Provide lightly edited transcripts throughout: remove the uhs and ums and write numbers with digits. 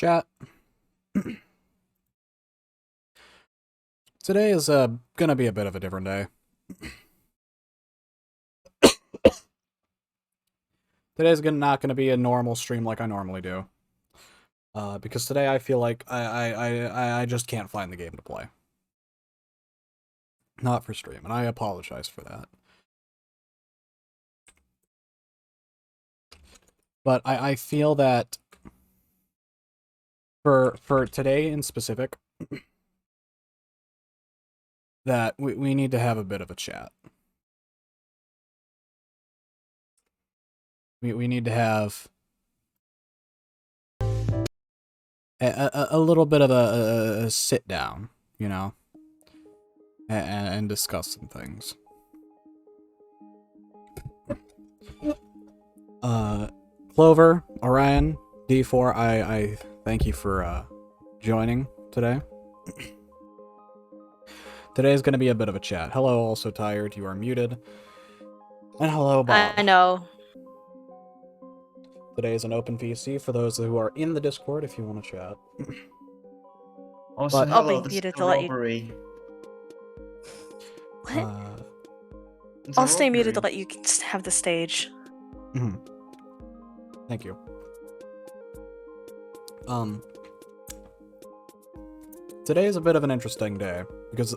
Chat. Today is gonna be a bit of a different day. Today's not gonna be a normal stream like I normally do. Because today I feel like I just can't find the game to play. Not for stream, and I apologize for that. But I feel that for today in specific, that we need to have a bit of a chat. We need to have a little bit of a sit down, you know, and discuss some things. Clover, Orion, D4, I thank you for joining today. Today is going to be a bit of a chat. Hello, also tired, you are muted. And hello, Bob. I know. Today is an open VC for those who are in the Discord if you want to chat. Also, But- hello, I'll be this is muted a to let you- robbery. What? It's a I'll stay muted to robbery. let you have the stage. Thank you. Today is a bit of an interesting day, because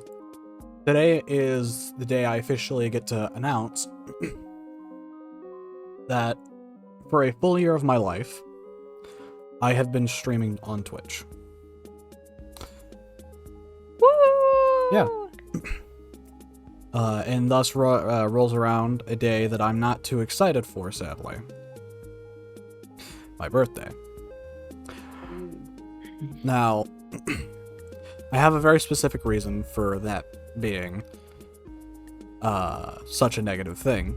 today is the day I officially get to announce that for a full year of my life, I have been streaming on Twitch. Woo! Yeah. And thus rolls around a day that I'm not too excited for, sadly. My birthday. Now, I have a very specific reason for that being such a negative thing.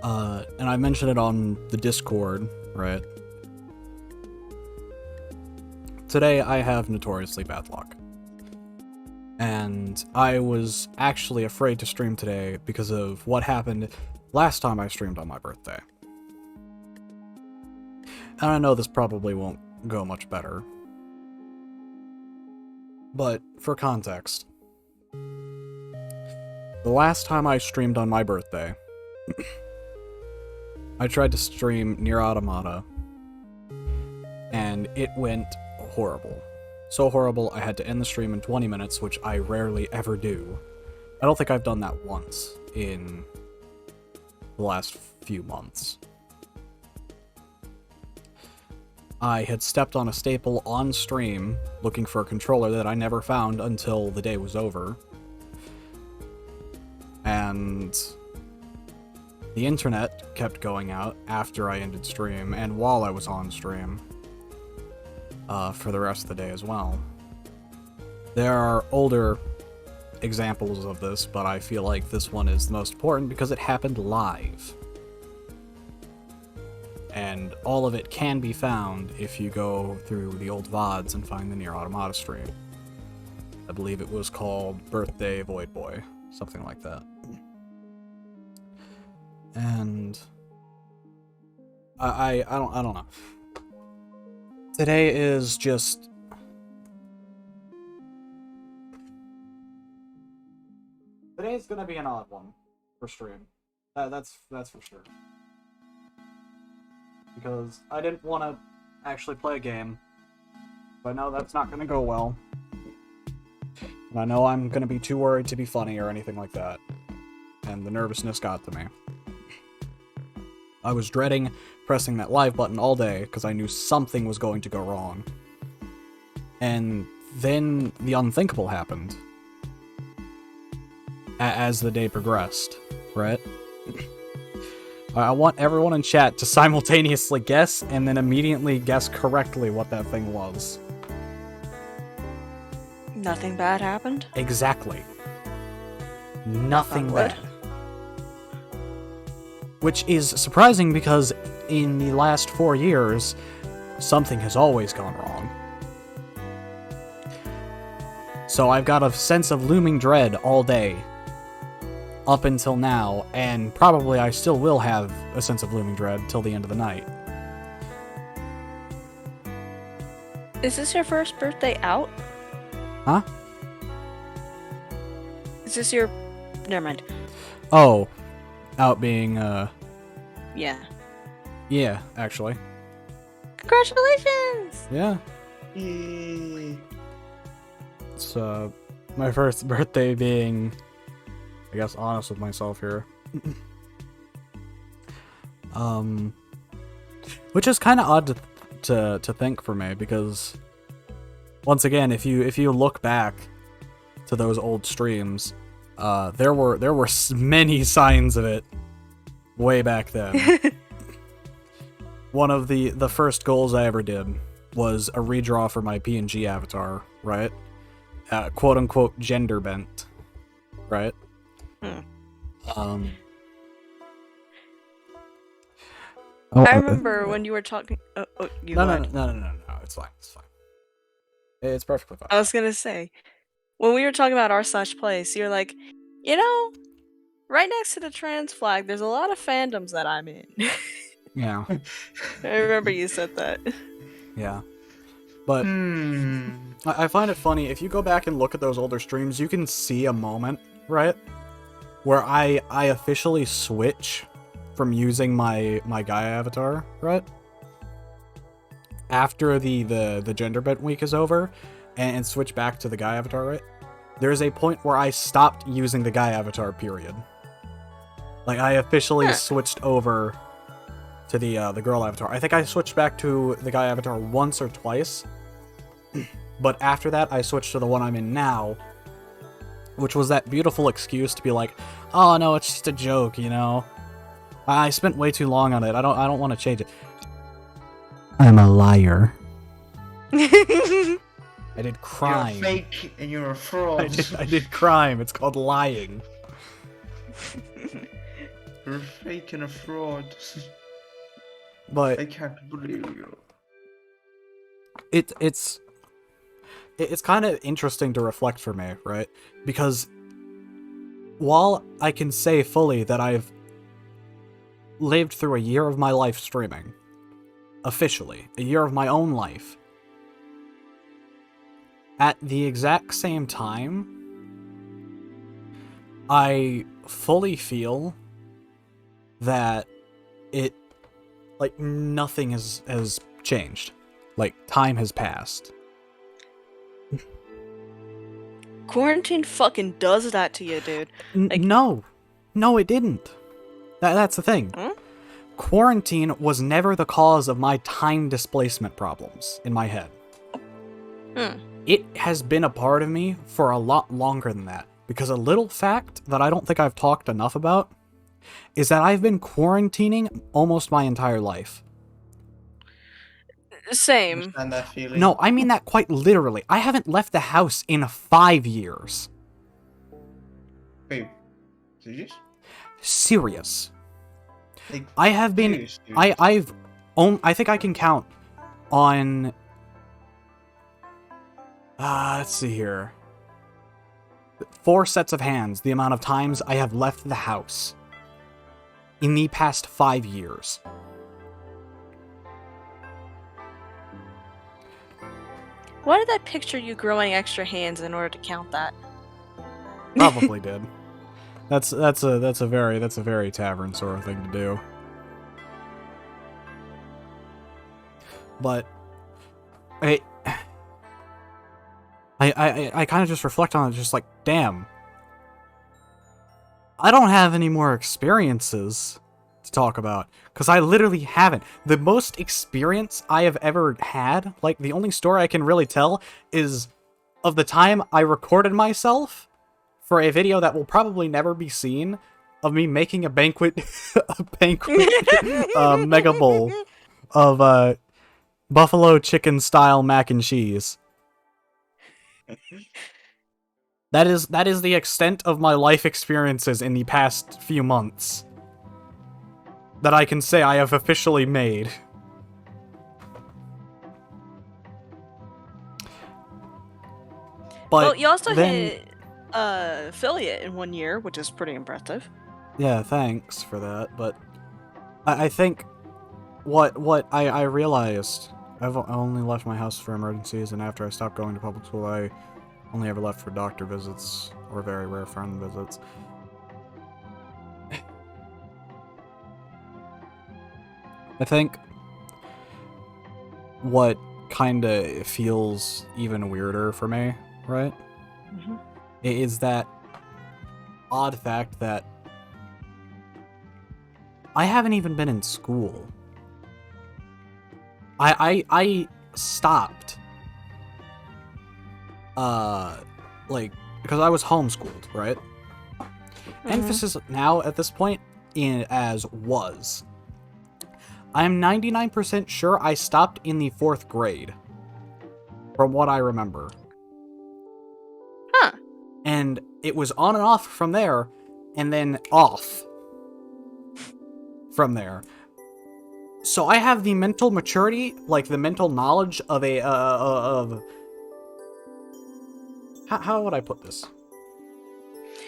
And I mentioned it on the Discord, right? Today I have notoriously bad luck. And I was actually afraid to stream today because of what happened last time I streamed on my birthday. And I know this probably won't go much better. But for context, the last time I streamed on my birthday, I tried to stream Nier Automata, and it went horrible. So horrible, I had to end the stream in 20 minutes, which I rarely ever do. I don't think I've done that once in the last few months. I had stepped on a staple on stream, looking for a controller that I never found until the day was over. And the internet kept going out after I ended stream, and while I was on stream. For the rest of the day as well. There are older examples of this, but I feel like this one is the most important because it happened live. And all of it can be found if you go through the old VODs and find the Nier Automata stream. I believe it was called Birthday Void Boy, something like that. And I don't know. Today is just... Today's gonna be an odd one for stream. That's for sure. Because I didn't want to actually play a game. But I know that's not gonna go well. And I know I'm gonna be too worried to be funny or anything like that. And the nervousness got to me. I was dreading pressing that live button all day because I knew something was going to go wrong. And then the unthinkable happened. As the day progressed, right? I want everyone in chat to simultaneously guess and then immediately guess correctly what that thing was. Nothing bad happened? Exactly. Nothing On wood. bad. Which is surprising because in the last 4 years, something has always gone wrong. So I've got a sense of looming dread all day. Up until now, and probably I still will have a sense of looming dread till the end of the night. Is this your first birthday out? Huh? Is this your... Never mind. Oh, out being, Yeah. yeah, actually. Congratulations! Yeah. Yay. It's, my first birthday being, I guess, honest with myself here. Which is kind of odd to think for me, because once again, if you look back to those old streams, there were many signs of it way back then. One of the first goals I ever did was a redraw for my PNG avatar, right? Quote unquote gender bent, right? I remember when you were talking... you No, go no, ahead. no, it's fine, it's fine. It's perfectly fine. I was gonna say, when we were talking about r/place, you're like, you know, right next to the trans flag, there's a lot of fandoms that I'm in. Yeah, I remember you said that. yeah. But I find it funny, if you go back and look at those older streams, you can see a moment, right? Where I officially switch from using my Gaia avatar, right? After the gender bent week is over, and switch back to the Gaia avatar, right? There's a point where I stopped using the Gaia avatar, period. Like, I officially switched over to the girl avatar. I think I switched back to the Gaia avatar once or twice. But after that, I switched to the one I'm in now, which was that beautiful excuse to be like, oh no, it's just a joke, you know? I spent way too long on it. I don't want to change it. I'm a liar. I did crime. You're fake and you're a fraud. I did crime. It's called lying. You're a fake and a fraud. But I can't believe you. it's kind of interesting to reflect for me, right? Because while I can say fully that I've lived through a year of my life streaming, officially, a year of my own life, at the exact same time, I fully feel that it, like, nothing has changed. Like, time has passed. Quarantine fucking does that to you, dude. Like- No, it didn't. That's the thing. Huh? Quarantine was never the cause of my time displacement problems in my head. It has been a part of me for a lot longer than that. Because a little fact that I don't think I've talked enough about is that I've been quarantining almost my entire life. Same. Understand that feeling? No, I mean that quite literally. I haven't left the house in 5 years. Wait, serious? Serious. Like, I have been... serious, dude. I think I can count on... let's see here. 4 sets of hands the amount of times I have left the house in the past 5 years. Why did I picture you growing extra hands in order to count that? Probably did. That's a very tavern sort of thing to do. But I kind of just reflect on it, just like, damn, I don't have any more experiences to talk about, because I literally haven't. The most experience I have ever had, like, the only story I can really tell is of the time I recorded myself for a video that will probably never be seen of me making a banquet mega bowl of buffalo chicken style mac and cheese. That is the extent of my life experiences in the past few months that I can say I have officially made. But well, you also then, hit affiliate in 1 year, which is pretty impressive. yeah, thanks for that. But I think what I realized I've only left my house for emergencies, and after I stopped going to public school, I only ever left for doctor visits or very rare friend visits. I think what kind of feels even weirder for me, right, is that odd fact that I haven't even been in school. I stopped, like, because I was homeschooled, right? Emphasis now at this point in as was. I'm 99% sure I stopped in the 4th grade, from what I remember. Huh. And it was on and off from there, and then off from there. So I have the mental maturity, like the mental knowledge of a, how would I put this?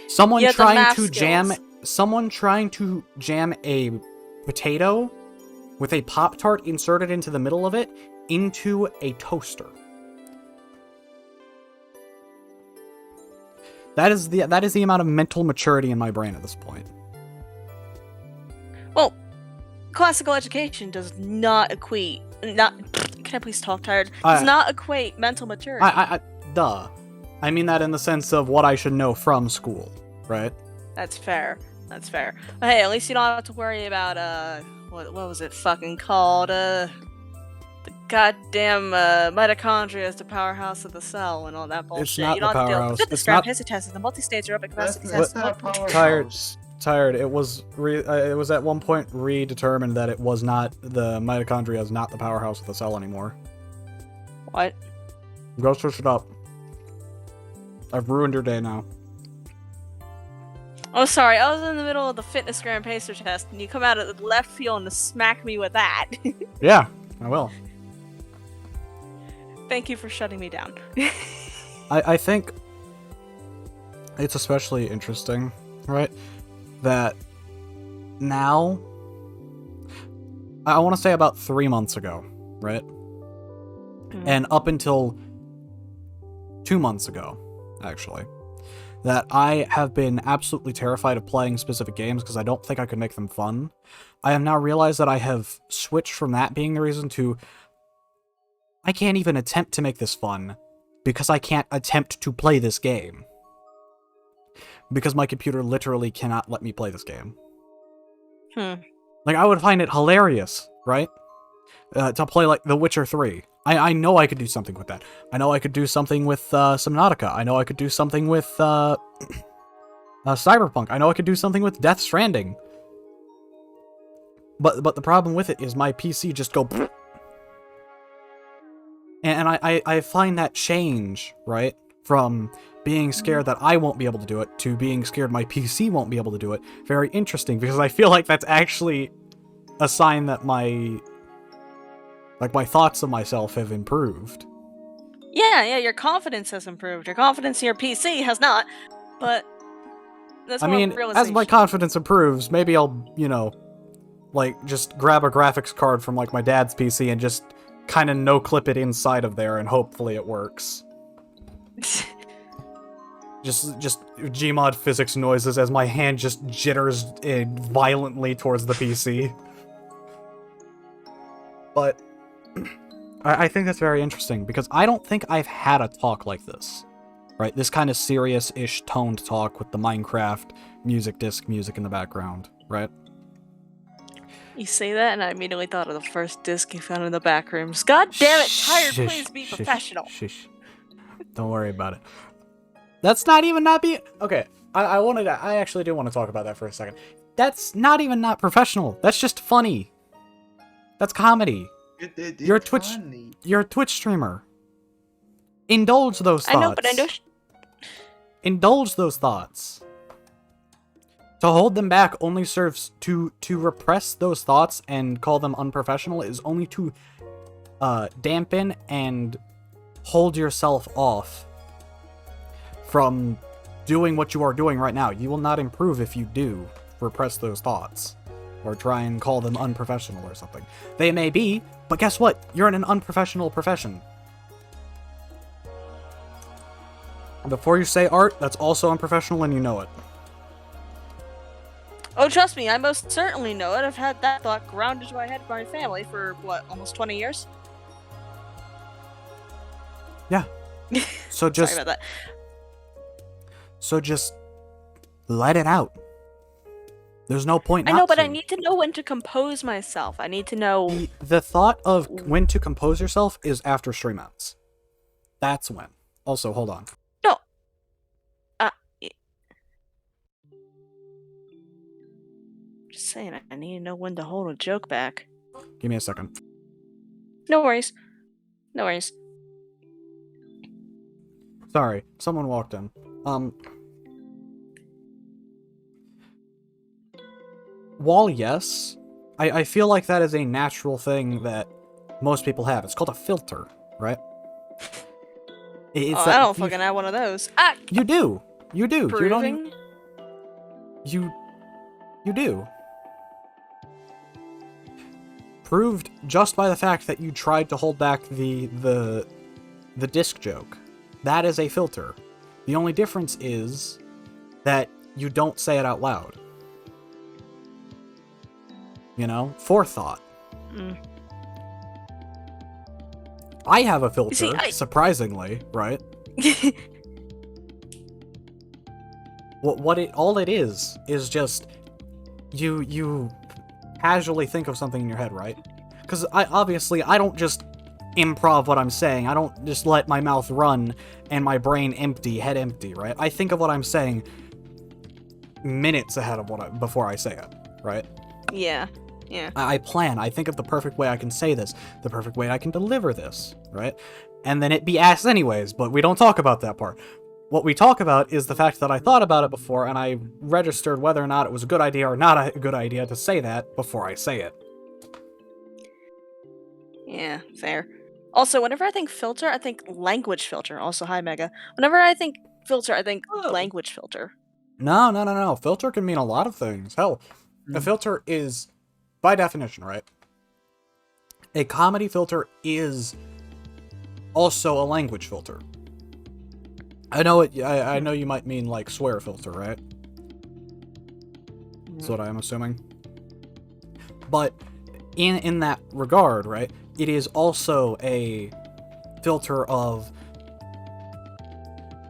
Someone Yeah, the trying math to skills. someone trying to jam a potato with a Pop-Tart inserted into the middle of it into a toaster. That is the amount of mental maturity in my brain at this point. Well, classical education does not equate. Can I please talk, tired? Does not equate mental maturity. Duh. I mean that in the sense of what I should know from school, right? That's fair. That's fair. But hey, at least you don't have to worry about what was it fucking called? The goddamn mitochondria is the powerhouse of the cell and all that bullshit. It's not you don't the have to deal with powerhouse. the fitness It's graph, not- hissy test, the multi-stage aerobic That's, capacity that's test. not powerhouse. Tired. It was it was at one point redetermined that it was not the mitochondria is not the powerhouse of the cell anymore. What? Go search it up. I've ruined your day now. Oh, sorry. I was in the middle of the fitness gram pacer test, and you come out of the left field and smack me with that. Yeah, I will. Thank you for shutting me down. I think it's especially interesting, right? That now, I want to say about 3 months ago, right? And up until 2 months ago, actually, that I have been absolutely terrified of playing specific games because I don't think I could make them fun. I have now realized that I have switched from that being the reason to I can't even attempt to make this fun because I can't attempt to play this game. Because my computer literally cannot let me play this game. Like, I would find it hilarious, right? To play, like, The Witcher 3. I know I could do something with that. I know I could do something with Subnautica. I know I could do something with Cyberpunk. I know I could do something with Death Stranding. But the problem with it is my PC just go... And I find that change, right, from being scared that I won't be able to do it to being scared my PC won't be able to do it very interesting, because I feel like that's actually a sign that my thoughts of myself have improved. Yeah, your confidence has improved. Your confidence in your PC has not, but that's I more mean, as realization. my confidence improves, maybe I'll, like, just grab a graphics card from, like, my dad's PC and just kind of no-clip it inside of there, and hopefully it works. Just Gmod physics noises as my hand just jitters violently towards the PC. But I think that's very interesting, because I don't think I've had a talk like this. Right? This kind of serious-ish toned talk with the Minecraft music disc music in the background, right? You say that, and I immediately thought of the first disc you found in the back rooms. God damn it, tired, Shush, please be shush, professional. Shush. Don't worry about it. That's not even not being... Okay, I actually do want to talk about that for a second. That's not even not professional. That's just funny. That's comedy. You're a Twitch... Funny. You're a Twitch streamer. Indulge those thoughts. I know, but I know... Indulge those thoughts. To hold them back only serves to repress those thoughts and call them unprofessional is only to dampen and hold yourself off from doing what you are doing right now. You will not improve if you do repress those thoughts. or try and call them unprofessional or something. They may be, but guess what? You're in an unprofessional profession. Before you say art, that's also unprofessional and you know it. Oh, trust me, I most certainly know it. I've had that thought grounded to my head by my family for, what, almost 20 years? Yeah. So just Sorry about that. So just let it out. There's no point I not know, but to. I need to know when to compose myself. I need to know... The thought of when to compose yourself is after stream outs. That's when. Also, hold on. No. Just saying, I need to know when to hold a joke back. Give me a second. No worries. No worries. Sorry, someone walked in. While yes, I feel like that is a natural thing that most people have. It's called a filter, right? It's I that don't fucking have one of those. Ah! You do. You do. You don't Proving? even, you do. Proved just by the fact that you tried to hold back the disc joke. That is a filter. The only difference is that you don't say it out loud. You know? Forethought. Mm. I have a filter, see, surprisingly, right? All it is just you casually think of something in your head, right? Because I don't just improv what I'm saying. I don't just let my mouth run and my brain empty, head empty, right? I think of what I'm saying minutes ahead of before I say it, right? Yeah. Yeah. I plan. I think of the perfect way I can say this, the perfect way I can deliver this, right? And then it be asked anyways, but we don't talk about that part. What we talk about is the fact that I thought about it before and I registered whether or not it was a good idea or not a good idea to say that before I say it. Yeah, fair. Also, whenever I think filter, I think language filter. Also, hi, Mega. Whenever I think filter, I think language filter. No. Filter can mean a lot of things. Hell, a filter is, by definition, right? A comedy filter is also a language filter. I know it. I know you might mean like swear filter, right? That's what I'm assuming. But in that regard, right? It is also a filter of,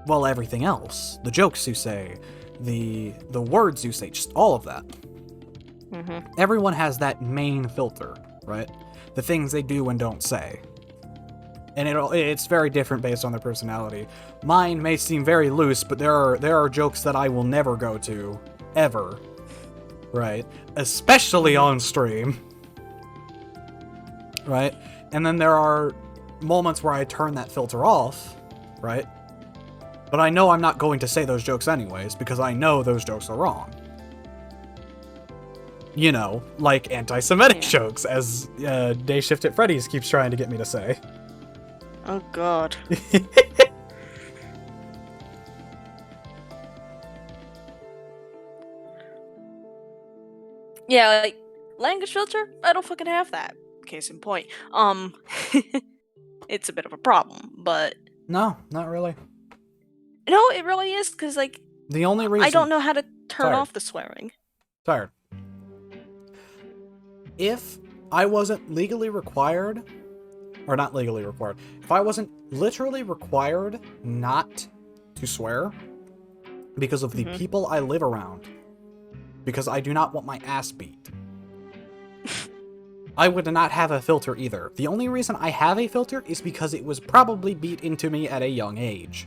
well, everything else. The jokes you say, the words you say, just all of that. Mm-hmm. Everyone has that main filter, right? The things they do and don't say. And it's very different based on their personality. Mine may seem very loose, but there are jokes that I will never go to, ever, right? Especially on stream, right? And then there are moments where I turn that filter off, right? But I know I'm not going to say those jokes anyways, because I know those jokes are wrong. You know, like anti-Semitic jokes, as Day Shift at Freddy's keeps trying to get me to say. Oh god. Yeah, like, language filter? I don't fucking have that. Case in point. It's a bit of a problem, but... No, not really. No, it really is, because, like... The only reason... I don't know how to turn Tired. off the swearing. Tired. If I wasn't legally required... Or not legally required. If I wasn't literally required not to swear because of the people I live around, because I do not want my ass beat, I would not have a filter either. The only reason I have a filter is because it was probably beat into me at a young age.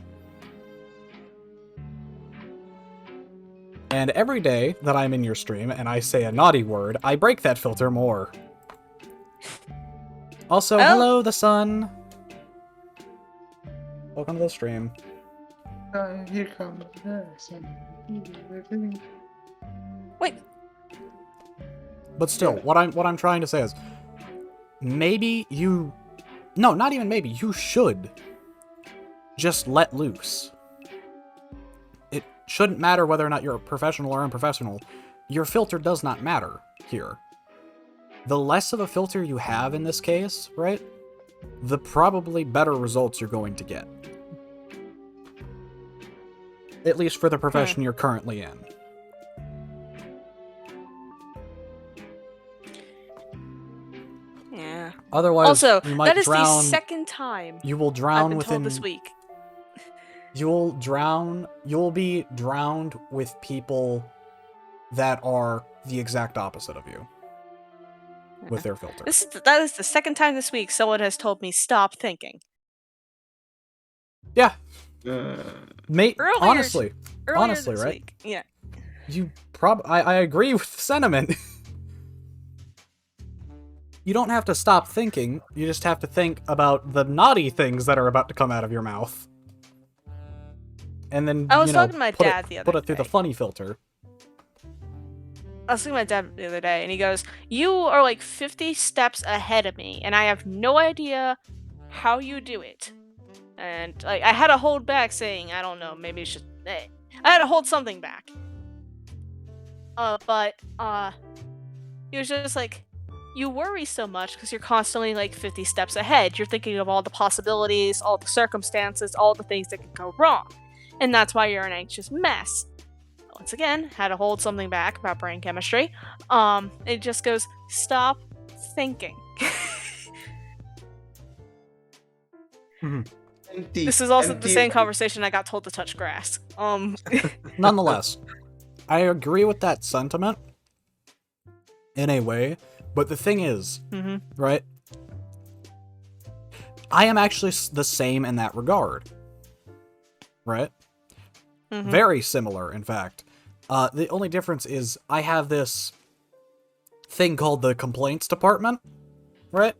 And every day that I'm in your stream and I say a naughty word, I break that filter more. Also, hello, the sun. Welcome to the stream. Here comes the sun. Wait. But still, what I'm trying to say is, maybe you... No, not even maybe. You should just let loose. It shouldn't matter whether or not you're a professional or unprofessional. Your filter does not matter. here. The less of a filter you have in this case, right, the probably better results you're going to get. At least for the profession you're currently in. Yeah. Otherwise, Also, you might that is drown. the second time You will I've drown been within. told this week. You will drown. You will be drowned with people that are the exact opposite of you with their filter. That is the second time this week someone has told me stop thinking. Yeah, Uh, mate. Earlier- Honestly, Earlier Honestly, this right? week. Yeah. you I agree with the sentiment. You don't have to stop thinking. You just have to think about the naughty things that are about to come out of your mouth, and then I was talking to my put dad it, the other put it through the day. funny filter. I was talking to my dad the other day, and he goes, "You are like 50 steps ahead of me, and I have no idea how you do it." And like, I had to hold back, saying, "I don't know, maybe it's just." I had to hold something back. But he was just like, "You worry so much because you're constantly like 50 steps ahead. You're thinking of all the possibilities, all the circumstances, all the things that could go wrong, and that's why you're an anxious mess." Once again, had to hold something back about brain chemistry. It just goes, stop thinking. empty. This is also the empty- same conversation I got told to touch grass. Nonetheless, I agree with that sentiment in a way, but the thing is, Mhm. right? I am actually the same in that regard, right? Mhm. Very similar, in fact. The only difference is I have this thing called the complaints department, right?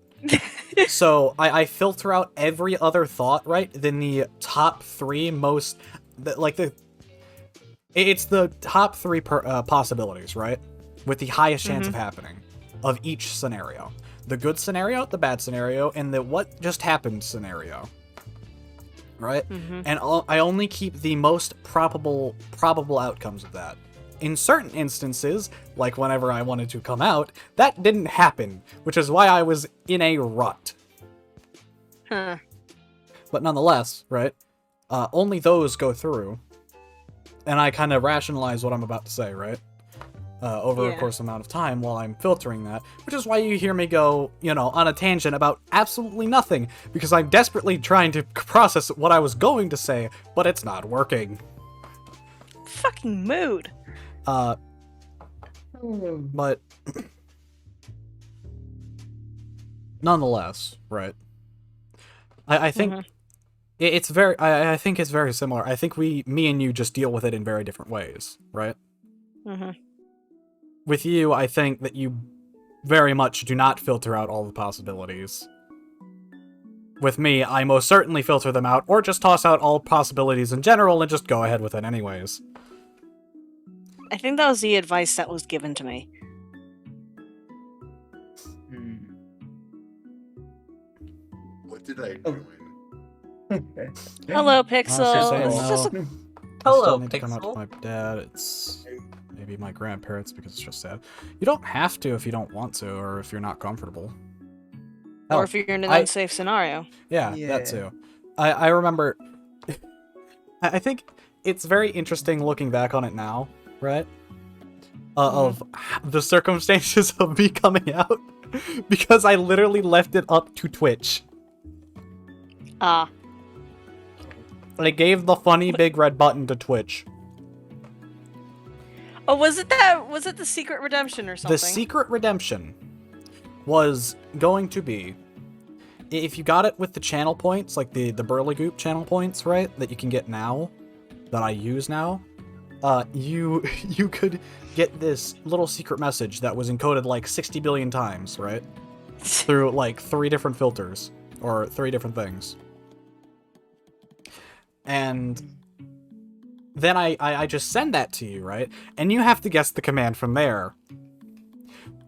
So I filter out every other thought, right? Than the top three most, it's the top three possibilities, right? With the highest chance of happening of each scenario. The good scenario, the bad scenario, and the what just happened scenario. Right? Mhm. And I only keep the most probable outcomes of that. In certain instances, like whenever I wanted to come out, that didn't happen, which is why I was in a rut. Huh. But nonetheless, right? Only those go through. And I kind of rationalize what I'm about to say, right? Over a Yeah. course amount of time while I'm filtering that, which is why you hear me go, on a tangent about absolutely nothing, because I'm desperately trying to process what I was going to say, but it's not working. Fucking mood. But nonetheless, right? I think Mhm. it's very. I think it's very similar. I think me and you just deal with it in very different ways, right? Mhm. With you, I think that you very much do not filter out all the possibilities. With me, I most certainly filter them out, or just toss out all possibilities in general and just go ahead with it anyways. I think that was the advice that was given to me. What did I Oh. join? Hello, Honestly, Pixel. saying It's just no. a- I Hello, still need to come out to Pixel. my dad. It's maybe my grandparents because it's just sad. You don't have to if you don't want to, or if you're not comfortable. or Oh, if you're in an I- unsafe scenario. Yeah, Yeah. that too. I remember. I think it's very interesting looking back on it now, right? Of the circumstances of me coming out, because I literally left it up to Twitch. Ah. I gave the funny big red button to Twitch. Oh, was it the secret redemption or something? The secret redemption was going to be, if you got it with the channel points, like the Burly Goop channel points, right, that you can get now, that I use now, you could get this little secret message that was encoded like 60 billion times, right, through like 3 different filters, or 3 different things. And then I just send that to you, right? And you have to guess the command from there.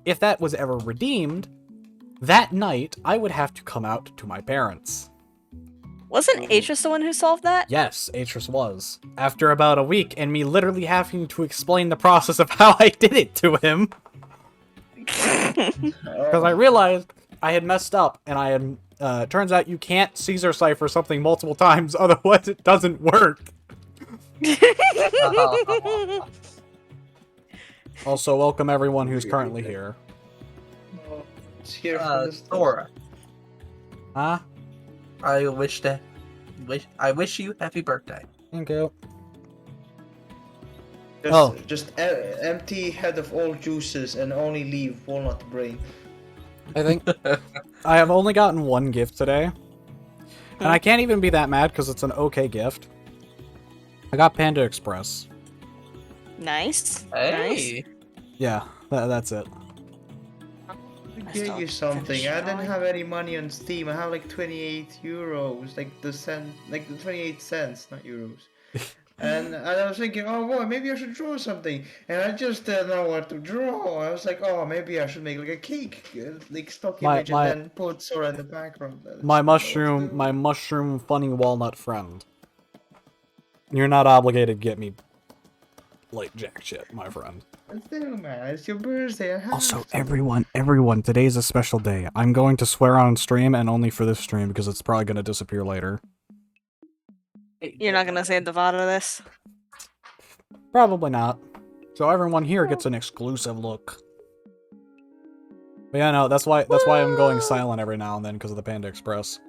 If that was ever redeemed, that night I would have to come out to my parents. Wasn't Atris the one who solved that? Yes, Atris was. After about a week, and me literally having to explain the process of how I did it to him. Because I realized I had messed up, and I had, turns out you can't Caesar cipher something multiple times, otherwise it doesn't work. Also, welcome everyone who's currently here. Oh, it's here for this. Sora, Huh? I wish you happy birthday. Thank you. Just empty head of all juices and only leave walnut brain. I think I have only gotten one gift today. And I can't even be that mad because it's an okay gift. I got Panda Express. Nice. Hey, Yeah, that's it. I gave you something. I didn't have any money on Steam. I have like 28 euros, like the 28 cents, not euros. And I was thinking, oh boy, maybe I should draw something. And I just didn't know what to draw. I was like, oh, maybe I should make like a cake, like stock image, and then put Sora in the background. My mushroom funny walnut friend. You're not obligated to get me like jack shit, my friend. Still, man, it's your birthday. I have Also, to. everyone, today's a special day. I'm going to swear on stream, and only for this stream, because it's probably going to disappear later. You're not gonna save the VOD of this? Probably not. So everyone here gets an exclusive look. But yeah, no, that's why I'm going silent every now and then, because of the Panda Express.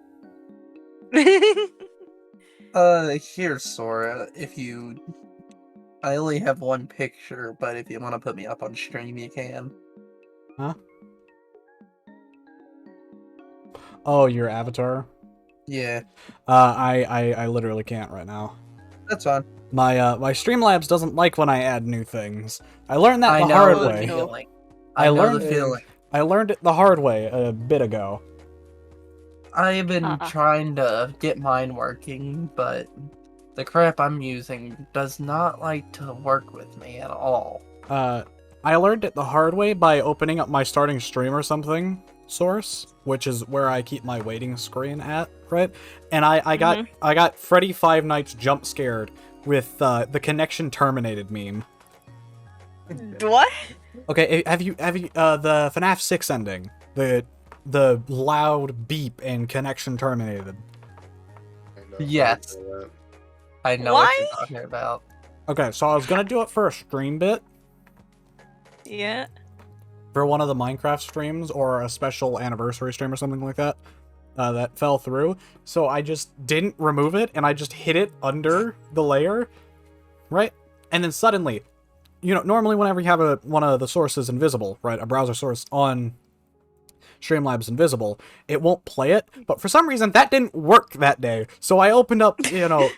Here, Sora, I only have one picture, but if you want to put me up on stream, you can. Huh? Oh, your avatar? Yeah, I literally can't right now. that's fine. My Streamlabs doesn't like when I add new things. I learned that I the know hard the way. feeling. I I know learned the feeling. I learned it the hard way a bit ago. I've been trying to get mine working, but the crap I'm using does not like to work with me at all. I learned it the hard way by opening up my starting stream or something source, which is where I keep my waiting screen at, right? And I got Freddy Five Nights jump scared with the connection terminated meme. What? Okay, have you the FNAF 6 ending, the loud beep and connection terminated. Yes. I know what you're talking about. Okay, so I was gonna do it for a stream bit. Yeah. For one of the Minecraft streams or a special anniversary stream or something like that, that fell through. So I just didn't remove it, and I just hid it under the layer, right? And then suddenly, you know, normally whenever you have one of the sources invisible, right, a browser source on Streamlabs invisible, it won't play it. But for some reason, that didn't work that day. So I opened up,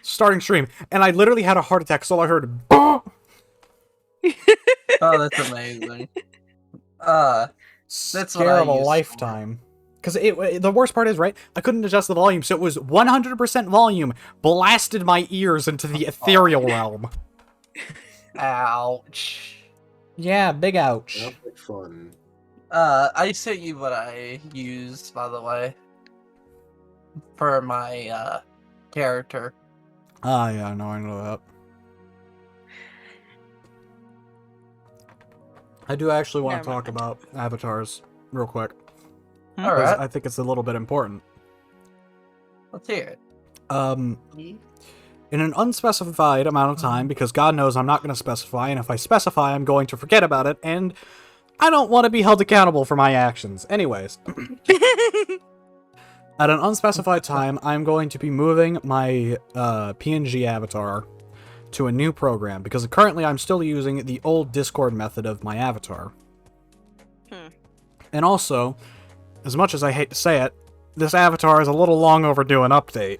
starting stream, and I literally had a heart attack. So I heard, "Bah!" Oh, that's amazing. That's Scare what I of a use. lifetime. Because the worst part is, right, I couldn't adjust the volume, so it was 100% volume, blasted my ears into the ethereal realm. Ouch. Yeah, big ouch. Sounds like fun. I sent you what I used, by the way, for my character. Ah, yeah, no, I know that. I do actually want to Never talk about avatars real quick. All 'cause right, I think it's a little bit important. let's hear it. In an unspecified amount of time, because God knows I'm not going to specify, and if I specify, I'm going to forget about it, and I don't want to be held accountable for my actions. Anyways, at an unspecified time, I'm going to be moving my PNG avatar to a new program, because currently I'm still using the old Discord method of my avatar. And also, as much as I hate to say it, this avatar is a little long overdue an update.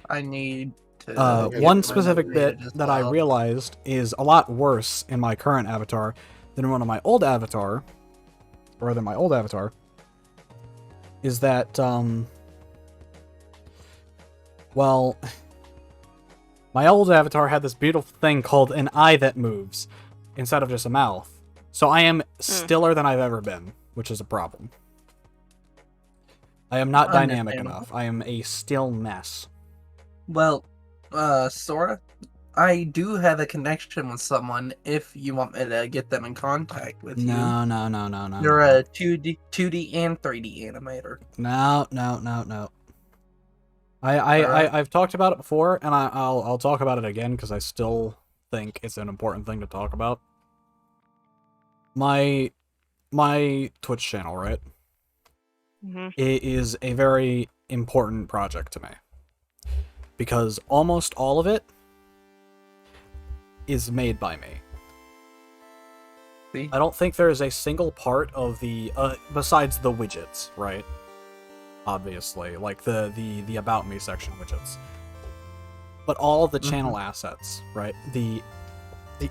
I need to. One get specific mine bit updated as that I well. realized is a lot worse in my current avatar than one of my old avatar, or rather my old avatar, is that, well, my old avatar had this beautiful thing called an eye that moves, instead of just a mouth. So I am stiller than I've ever been, which is a problem. I am not dynamic Understandable. enough. I am a still mess. Well, Sora, I do have a connection with someone if you want me to get them in contact with you. No. You're a 2D and 3D animator. No. I've talked about it before, and I'll talk about it again because I still think it's an important thing to talk about. My Twitch channel, right? It is a very important project to me because almost all of it is made by me. See? I don't think there is a single part of the besides the widgets, right? Obviously, like the about me section widgets. But all of the channel assets, right? The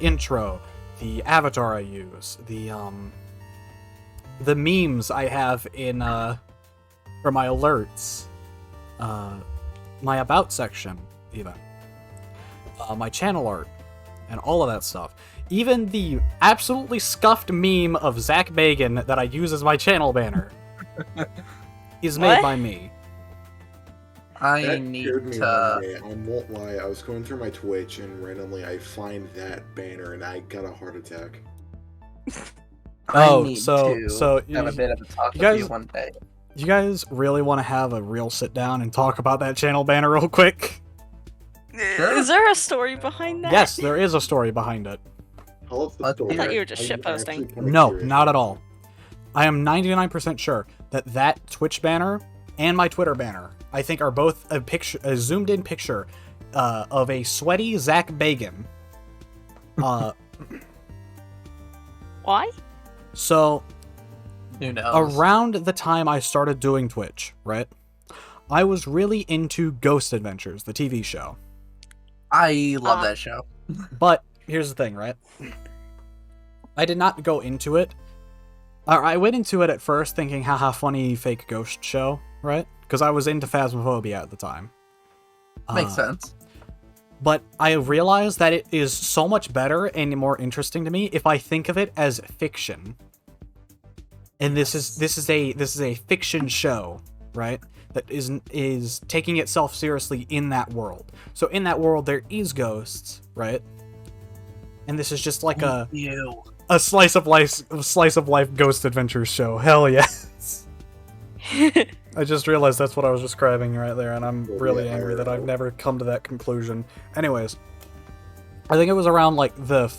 intro, the avatar I use, the memes I have in for my alerts, my about section even, my channel art, and all of that stuff. Even the absolutely scuffed meme of Zach Bagan that I use as my channel banner is made by me. I That need scared me to. one day. I won't lie. I was going through my Twitch and randomly I find that banner and I got a heart attack. Oh, I need so to have a bit of a talk you with guys- you one day. You guys really want to have a real sit down and talk about that channel banner real quick? Sure. Is there a story behind that? Yes, there is a story behind it. Tell us the Let's story. hear it. I thought you were just I'm shitposting. actually kinda No, curious. not at all. I am 99% sure that Twitch banner and my Twitter banner, I think, are both a zoomed in picture of a sweaty Zach Bagan. Why? So Who knows? around the time I started doing Twitch, right? I was really into Ghost Adventures, the TV show. I love that show. But here's the thing, right? I did not go into it. I went into it at first thinking, haha, funny fake ghost show, right? Because I was into Phasmophobia at the time. Makes sense. But I realized that it is so much better and more interesting to me if I think of it as fiction. And this is a fiction show, right? That is taking itself seriously in that world. So in that world there is ghosts, right? And this is just like a slice of life Ghost Adventures show. Hell yes. I just realized that's what I was describing right there, and I'm really angry that I've never come to that conclusion. Anyways, I think it was around like the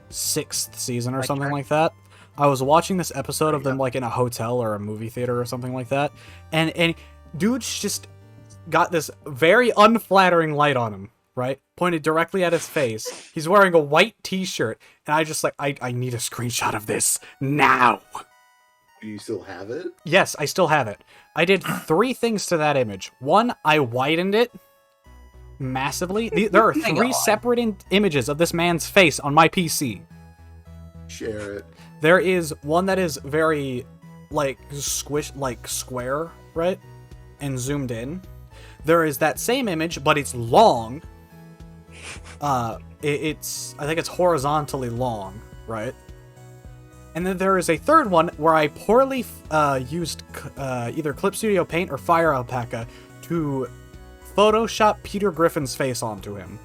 6th season or something like that. I was watching this episode of them like in a hotel or a movie theater or something like that, and dude's just got this very unflattering light on him, right? Pointed directly at his face. He's wearing a white t-shirt, and I just like, I need a screenshot of this now. Do you still have it? Yes, I still have it. I did 3 things to that image. 1, I widened it massively. There are 3 separate images of this man's face on my PC. Share it. There is one that is very, like, square, right? And zoomed in. There is that same image, but it's long. I think it's horizontally long, right? And then there is a third one where I poorly used either Clip Studio Paint or Fire Alpaca to Photoshop Peter Griffin's face onto him.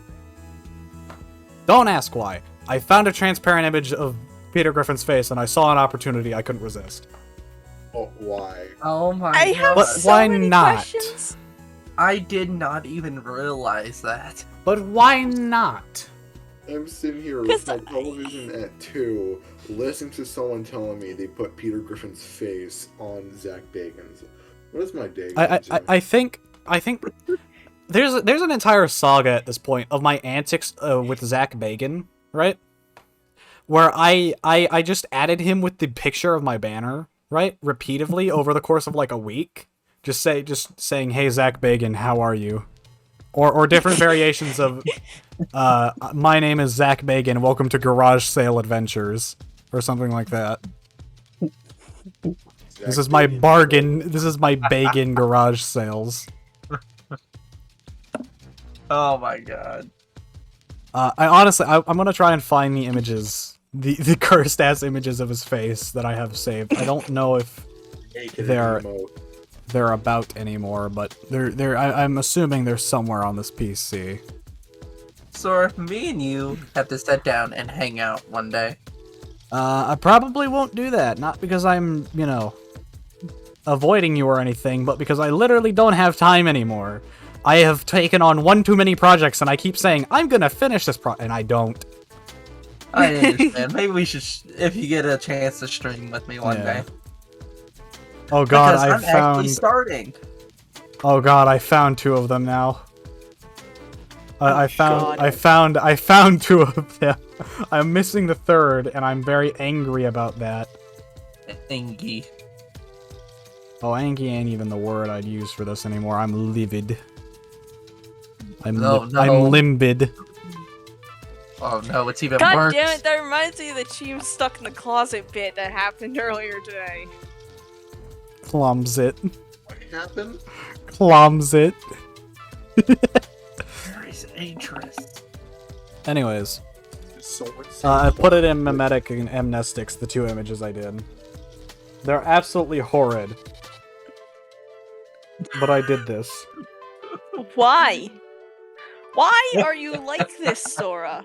Don't ask why. I found a transparent image of Peter Griffin's face and I saw an opportunity I couldn't resist. Oh, why? Oh my I god. have But so why many not? questions. I did not even realize that. But why not? I'm sitting here with my television at 2, listening to someone telling me they put Peter Griffin's face on Zach Bagan's. What is my day? I think there's an entire saga at this point of my antics with Zach Bagan, right? Where I just added him with the picture of my banner, right? Repeatedly over the course of like a week. Just saying, hey Zach Bagan, how are you? Or different variations of my name is Zach Bagan, welcome to Garage Sale Adventures. Or something like that. This is my bargain. This is my Bagan garage sales. Oh my god. I honestly, I'm gonna try and find the images, the cursed ass images of his face that I have saved. I don't know if they're about anymore, but I'm assuming they're somewhere on this PC. So if me and you have to sit down and hang out one day. I probably won't do that. Not because I'm, avoiding you or anything, but because I literally don't have time anymore. I have taken on one too many projects, and I keep saying, I'm gonna finish this and I don't. I understand. Maybe we should, if you get a chance to stream with me one day. Oh god, because I'm actually starting. Oh god, I found 2 of them now. I found 2 of them. I'm missing the 3rd, and I'm very angry about that. Angry. Oh, angry ain't even the word I'd use for this anymore. I'm livid. I'm limbid. Oh no, it's even God worse. damn it, that reminds me of the cheese stuck in the closet bit that happened earlier today. Clumsit. What happened? Clumsit. Very interest. Anyways. So I put it in Memetic and Amnestics, the 2 images I did. They're absolutely horrid. But I did this. Why? Why are you like this, Sora?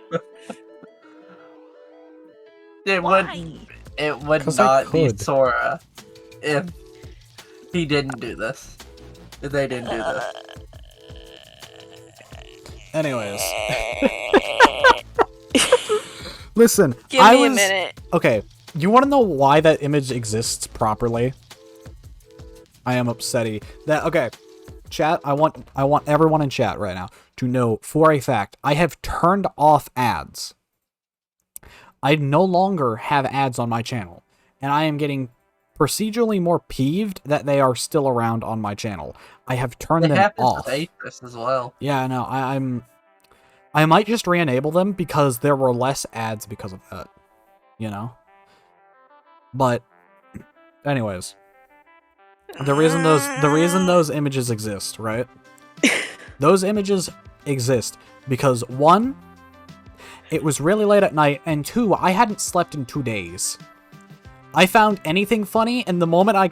It Why? would 'Cause I not be could. Sora if he didn't do this. If they didn't do this. Anyways. Listen, Give me a minute. Okay, you want to know why that image exists properly? I am upsetty. Okay, chat, I want everyone in chat right now to know for a fact, I have turned off ads. I no longer have ads on my channel, and I am getting procedurally more peeved that they are still around on my channel. I have turned them off. They happen with as well. Yeah, no, I might just re-enable them because there were less ads because of that. But anyways, the reason those images exist, right? Those images exist because 1, it was really late at night, and 2, I hadn't slept in 2 days. I found anything funny, and the moment I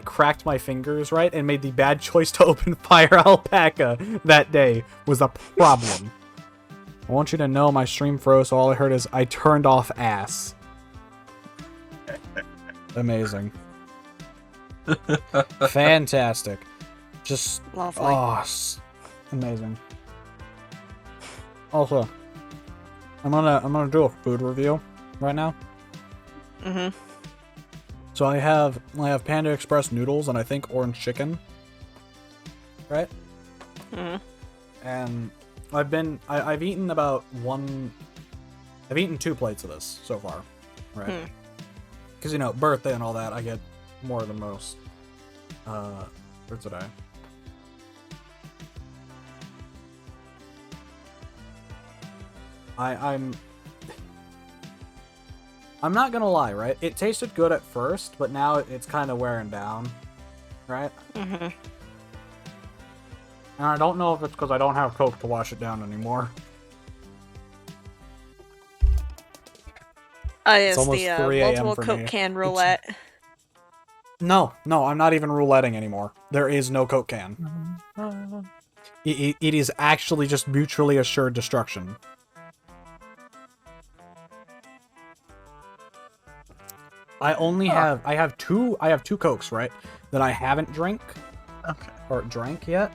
cracked my fingers, right, and made the bad choice to open Fire Alpaca that day was a problem. I want you to know my stream froze, so all I heard is, I turned off ass. Amazing. Fantastic. Just, Lovely. Amazing. Also, I'm gonna do a food review right now. Mm-hmm. So I have Panda Express noodles and I think orange chicken. Right? Mm-hmm. And I've eaten I've eaten 2 plates of this so far. Right? Because, birthday and all that, I get more than most. For today. I'm not gonna lie, right? It tasted good at first, but now it's kind of wearing down, right? Mm-hmm. And I don't know if it's because I don't have Coke to wash it down anymore. Oh, yes, almost the 3 a.m. multiple for Coke me. can roulette. No, I'm not even rouletting anymore. There is no Coke can. It is actually just mutually assured destruction. I have two Cokes, right, that I haven't drank yet,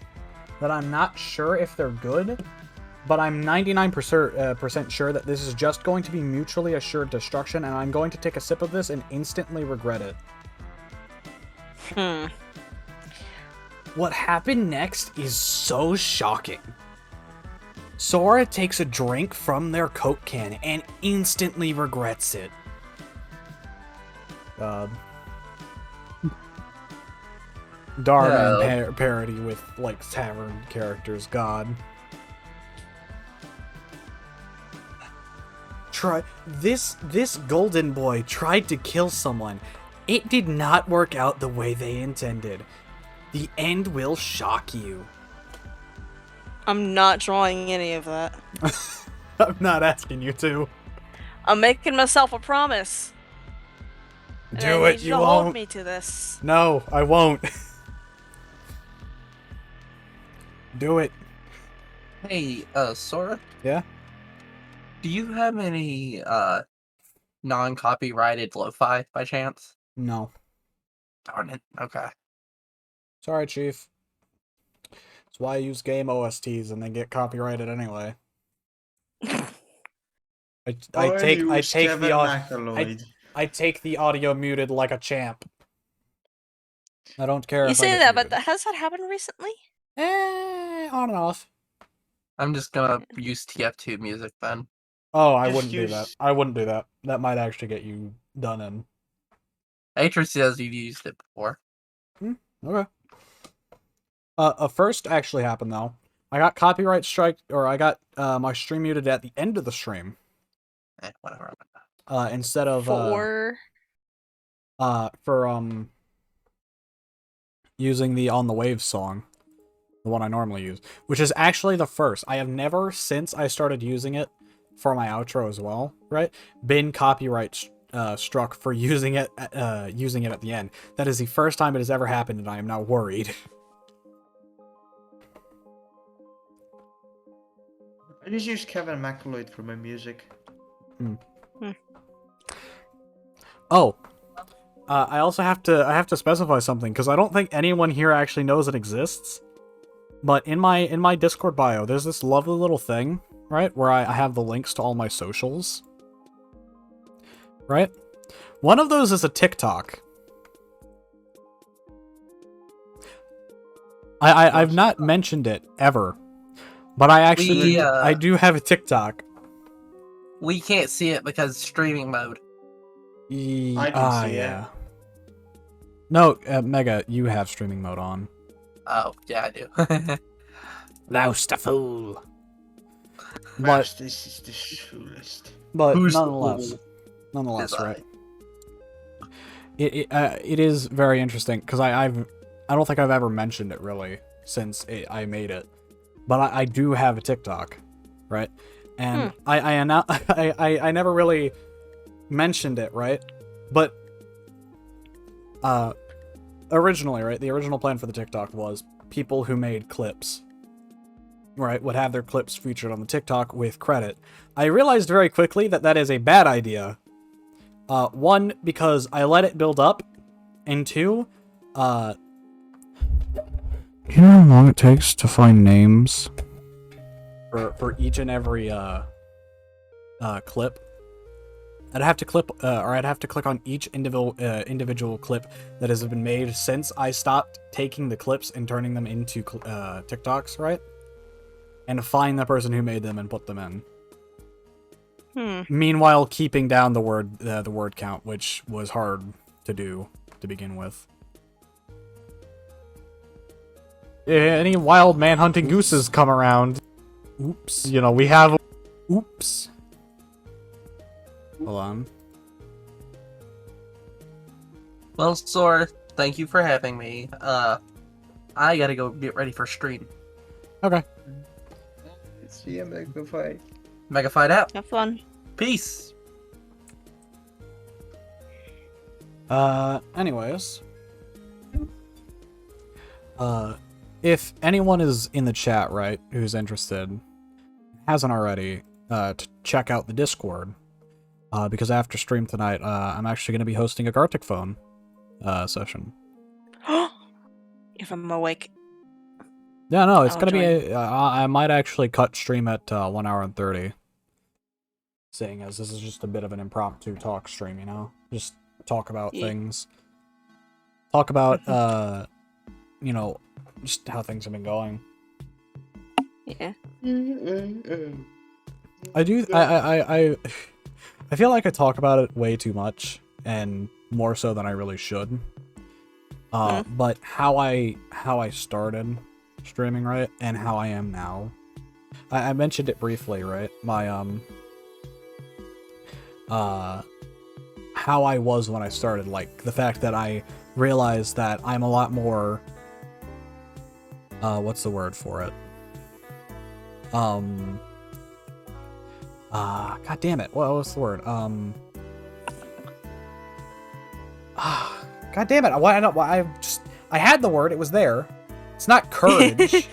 that I'm not sure if they're good, but I'm 99% sure that this is just going to be mutually assured destruction, and I'm going to take a sip of this and instantly regret it. What happened next is so shocking. Sora takes a drink from their Coke can and instantly regrets it. God. Darman parody with, tavern characters. God. This golden boy tried to kill someone. It did not work out the way they intended. The end will shock you. I'm not drawing any of that. I'm not asking you to. I'm making myself a promise. Do it, you won't. Hold me to this. No, I won't. Do it. Hey, Sora, Yeah? do you have any non-copyrighted lo-fi by chance? No. Darn it. Okay. Sorry, Chief. That's why I use game OSTs and they get copyrighted anyway. I take Kevin the McAlloy. I take the audio muted like a champ. I don't care You if I say get that, muted. but has that happened recently? On and off. I'm just gonna use TF2 music then. Oh, I Just wouldn't do use- that. I wouldn't do that. That might actually get you done in. Atris says you've used it before. Okay. A first actually happened though. I got copyright strike, or I got my stream muted at the end of the stream. Whatever. Instead of For using the On the Waves song, the one I normally use, which is actually the first. I have never, since I started using it for my outro as well, right, been copyright struck for using it at the end. That is the first time it has ever happened, and I am now worried. I just use Kevin McAlloy for my music. Oh, I also have to specify something because I don't think anyone here actually knows it exists. But in my Discord bio, there's this lovely little thing, right, where I have the links to all my socials. Right? One of those is a TikTok. I've not mentioned it ever, but I actually I do have a TikTok. We can't see it because streaming mode. I can see it. No, Mega, you have streaming mode on. Oh, yeah, I do. Loust a fool. But this is the coolest. But Who's the nonetheless, fool? right? It is very interesting because I don't think I've ever mentioned it really since I made it, but I do have a TikTok, right? And I never really mentioned it, right? But originally, right, the original plan for the TikTok was people who made clips, right, would have their clips featured on the TikTok with credit. I realized very quickly that that is a bad idea. One, because I let it build up, and two, do you know how long it takes to find names for each and every clip? I'd have to click on each individual clip that has been made since I stopped taking the clips and turning them into TikToks, right? And find the person who made them and put them in. Meanwhile, keeping down the word count, which was hard to do to begin with. Any wild man-hunting gooses come around? Oops. You know, we have... Oops. Hold on. Well, Sora, thank you for having me. I gotta go get ready for stream. Okay. See you, Megafight. Megafight out. have fun. Peace. Anyways. If anyone is in the chat, right, who's interested, hasn't already, to check out the Discord, because after stream tonight, I'm actually going to be hosting a Gartic Phone, session. If I'm awake. Yeah, no, it's I'll going to be, I might actually cut stream at, 1 hour and 30. Seeing as this is just a bit of an impromptu talk stream, you know? Just talk about things. Talk about, you know, just how things have been going. Yeah. I feel like I talk about it way too much, and more so than I really should. But how I started streaming, right, and how I am now. I mentioned it briefly, right? My how I was when I started, like the fact that I realized that I'm a lot more what's the word for it? God damn it. What was the word? God damn it. I had the word. It was there. It's not courage.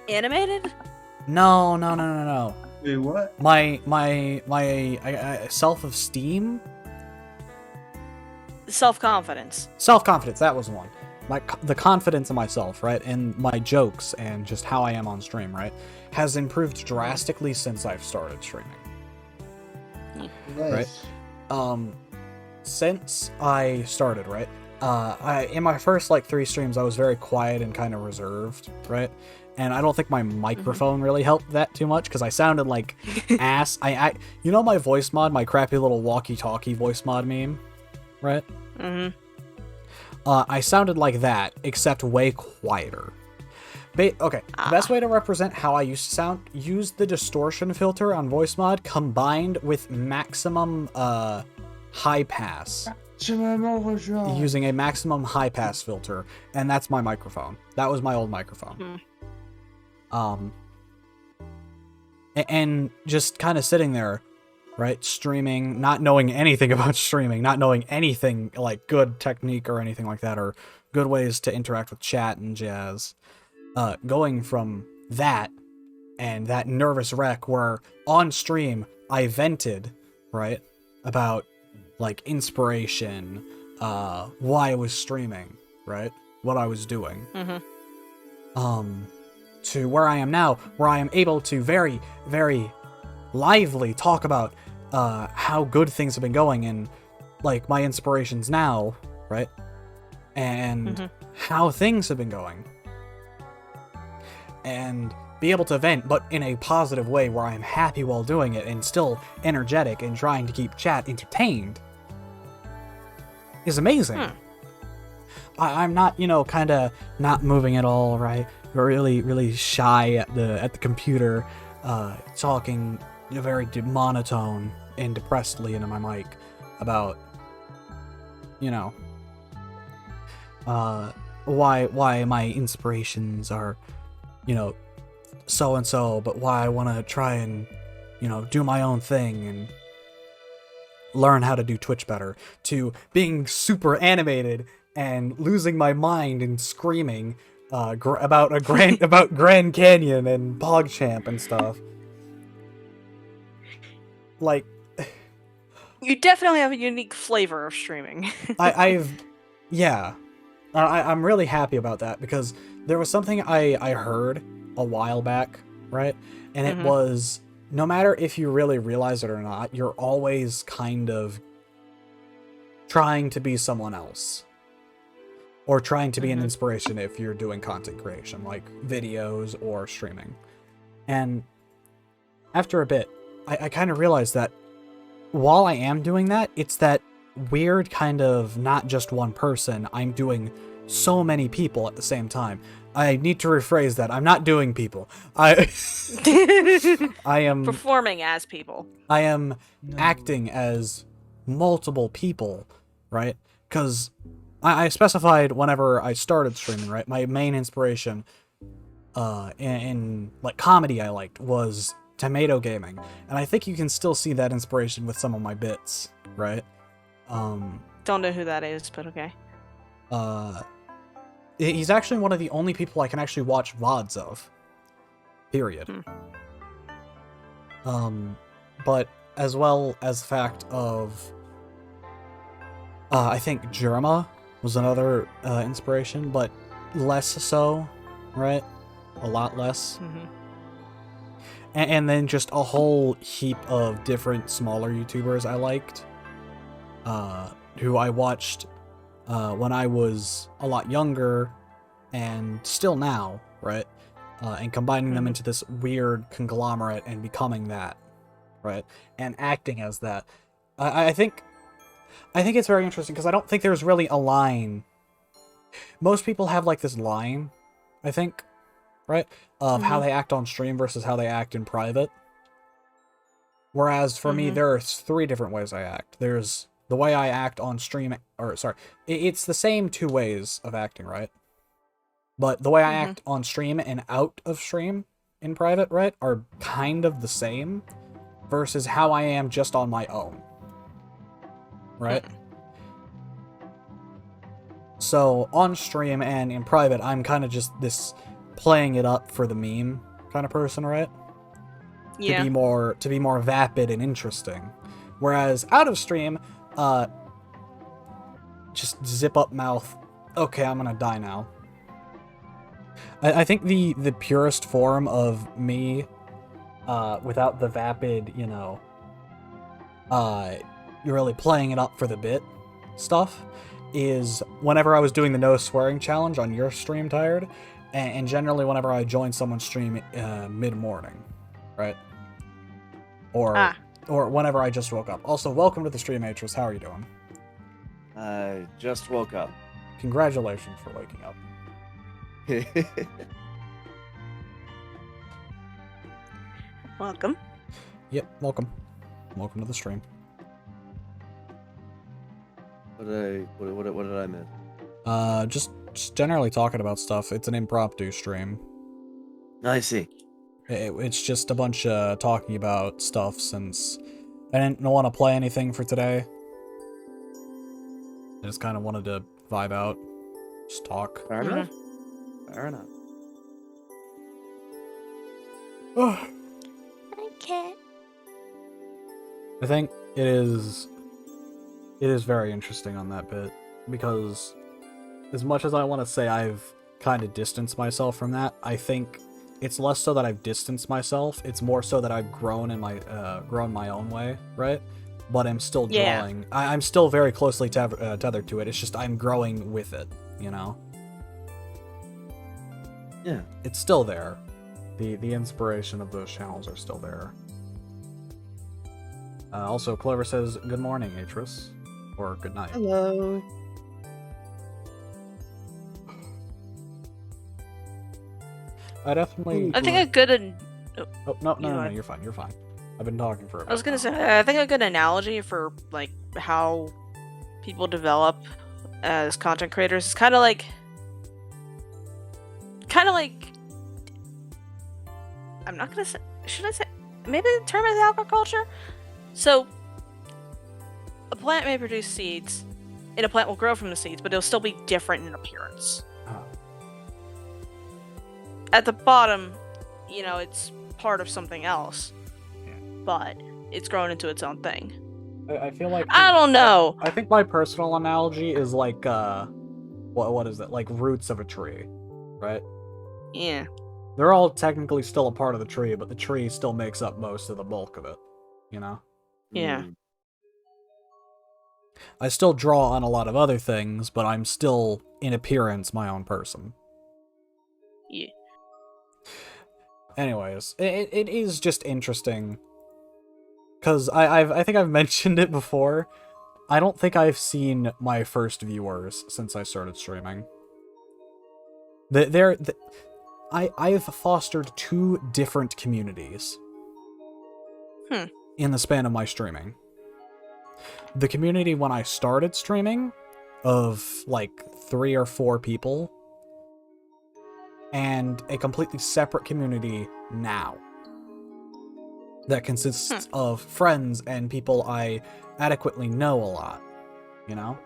Animated? No, no, no, no, no. Wait, what? My self-esteem? Self-confidence. Self-confidence, that was one. The confidence in myself, right? And my jokes and just how I am on stream, right? Has improved drastically since I've started streaming. Nice. Since I started, right? In my first like 3 streams, I was very quiet and kind of reserved, right? And I don't think my microphone really helped that too much because I sounded like ass. You know my voice mod, my crappy little walkie-talkie voice mod meme, right? Mm-hmm. I sounded like that, except way quieter. Okay, the best way to represent how I used to sound, use the distortion filter on voice mod combined with maximum high pass. Using a maximum high pass filter, and that's my microphone. That was my old microphone. And just kind of sitting there, right, streaming, not knowing anything about streaming, not knowing anything like good technique or anything like that, or good ways to interact with chat and jazz. Going from that and that nervous wreck where on stream I vented, right, about like inspiration, why I was streaming, right, what I was doing, to where I am now, where I am able to very, very lively talk about how good things have been going and like my inspirations now, right, and how things have been going, and be able to vent, but in a positive way where I'm happy while doing it and still energetic and trying to keep chat entertained is amazing. I'm not, kind of not moving at all, right? Really, really shy at the computer, talking very monotone and depressedly into my mic about, why my inspirations are, so and so, but why I want to try and, do my own thing and learn how to do Twitch better, to being super animated and losing my mind and screaming about about Grand Canyon and PogChamp and stuff. Like, you definitely have a unique flavor of streaming. I'm really happy about that because there was something I heard a while back, right? And it was, no matter if you really realize it or not, you're always kind of trying to be someone else. Or trying to be an inspiration if you're doing content creation, like videos or streaming. And after a bit, I kind of realized that while I am doing that, it's that weird kind of not just one person, I'm doing so many people at the same time. I need to rephrase that. I'm not doing people. I am performing as people. I am acting as multiple people, right? Because I specified whenever I started streaming, right? My main inspiration in like comedy I liked was Tomato Gaming. And I think you can still see that inspiration with some of my bits, right? Don't know who that is, but okay. He's actually one of the only people I can actually watch VODs of. Period. But as well as the fact of I think Jerma was another inspiration, but less so, right? A lot less. And then just a whole heap of different smaller YouTubers I liked, who I watched when I was a lot younger, and still now, right? And combining them into this weird conglomerate and becoming that, right? And acting as that. I think it's very interesting because I don't think there's really a line. Most people have like this line, I think, right? Of how they act on stream versus how they act in private. Whereas for me, there are 3 different ways I act. There's the way I act on stream, or sorry, it's the same 2 ways of acting, right? But the way I act on stream and out of stream in private, right, are kind of the same versus how I am just on my own. Right? So on stream and in private, I'm kind of just this playing it up for the meme kind of person, right? Yeah. To be more vapid and interesting. Whereas out of stream, just zip up mouth. Okay, I'm gonna die now. I think the purest form of me, without the vapid, you know, you're really playing it up for the bit stuff, is whenever I was doing the no swearing challenge on your stream, Tired, and generally whenever I join someone's stream mid-morning, right? Or whenever I just woke up. Also, welcome to the stream, Atris. How are you doing? I just woke up. Congratulations for waking up. Welcome. Yep, welcome. Welcome to the stream. What did I miss? Just generally talking about stuff. It's an impromptu stream. I see. It's just a bunch of talking about stuff since I didn't want to play anything for today. I just kind of wanted to vibe out, just talk. Fair enough. Fair enough. Okay. I think it is very interesting on that bit, because as much as I want to say I've kind of distanced myself from that, I think it's less so that I've distanced myself, it's more so that I've grown in my my own way, right? But I'm still drawing. Yeah. I'm still very closely tethered to it. It's just I'm growing with it, you know? Yeah. It's still there. The inspiration of those channels are still there. Also, Clover says, good morning, Atris. Or good night. Hello. I definitely... I think a good... Oh, no, you're fine, you're fine. I've been talking for a bit. I was gonna say, I think a good analogy for, like, how people develop as content creators is kind of like... I'm not gonna say... Should I say... Maybe the term is agriculture? So, a plant may produce seeds, and a plant will grow from the seeds, but it'll still be different in appearance. At the bottom, you know, it's part of something else, but it's grown into its own thing. I feel like... I don't know! I think my personal analogy is like, what is it? Like roots of a tree, right? Yeah. They're all technically still a part of the tree, but the tree still makes up most of the bulk of it, you know? Yeah. I still draw on a lot of other things, but I'm still, in appearance, my own person. Yeah. Anyways, it is just interesting, because I think I've mentioned it before. I don't think I've seen my first viewers since I started streaming. I've fostered 2 different communities in the span of my streaming. The community when I started streaming of like 3 or 4 people, and a completely separate community now that consists of friends and people I adequately know a lot, you know?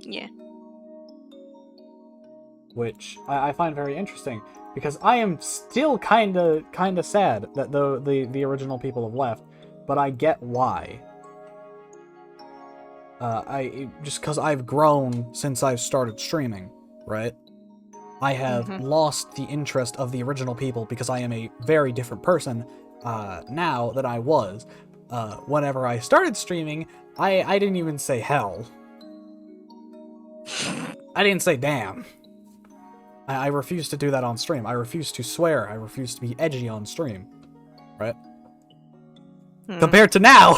Yeah. Which I find very interesting, because I am still kinda sad that the original people have left, but I get why. Just because I've grown since I've started streaming, right? I have lost the interest of the original people because I am a very different person now than I was. Whenever I started streaming, I didn't even say hell. I didn't say damn. I refuse to do that on stream. I refuse to swear. I refuse to be edgy on stream. Right? Compared to now!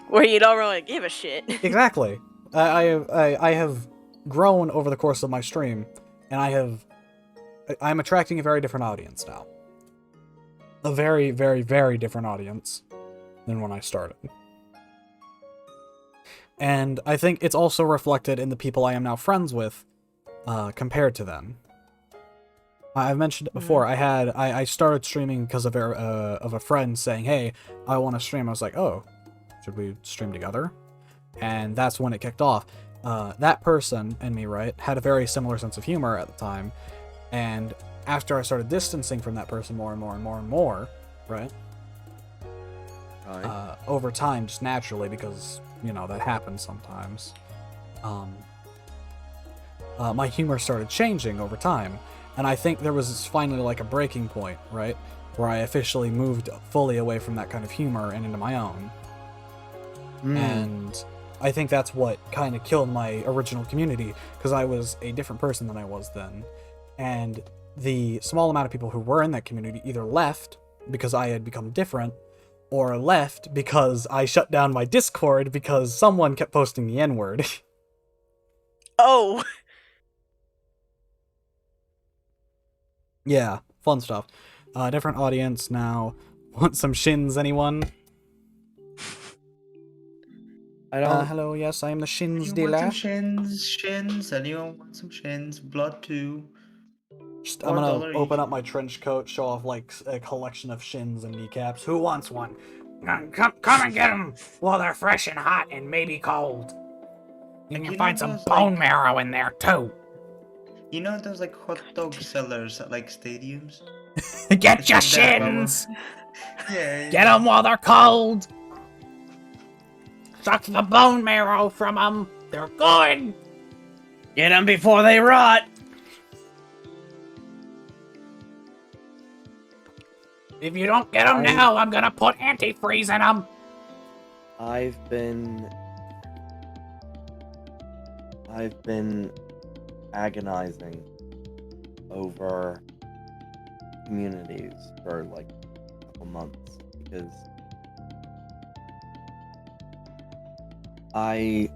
Where you don't really give a shit. Exactly. I have grown over the course of my stream, and I'm attracting a very different audience now. A very, very, very different audience than when I started. And I think it's also reflected in the people I am now friends with, compared to them. I've mentioned it before. I started streaming because of a friend saying, "Hey, I want to stream." I was like, "Oh, should we stream together?" And that's when it kicked off. That person and me, right, had a very similar sense of humor at the time, And after I started distancing from that person more and more and more and more, right? Right. Over time, just naturally, because, you know, that happens sometimes. My humor started changing over time. And I think there was finally like a breaking point, right? Where I officially moved fully away from that kind of humor and into my own. And I think that's what kind of killed my original community, because I was a different person than I was then. And the small amount of people who were in that community either left because I had become different, or left because I shut down my Discord because someone kept posting the N-word. Oh. Yeah, fun stuff. Different audience now. Want some shins, anyone? I don't. Hello, yes, I am the shins Anyone want dealer. some shins? Anyone want some shins? Blood too. Just, I'm gonna $1 open each. up my trench coat, show off like a collection of shins and kneecaps. Who wants one? Come and get them while they're fresh and hot and maybe cold. You And can you find know some those, bone like- marrow in there too. You know those like hot dog sellers at like stadiums? Get It's your like that, but shins! Yeah. Get them while they're cold! Suck the bone marrow from them. They're good! Get them before they rot. If you don't get them now, I'm gonna put antifreeze in them. I've been agonizing over communities for like a couple months because I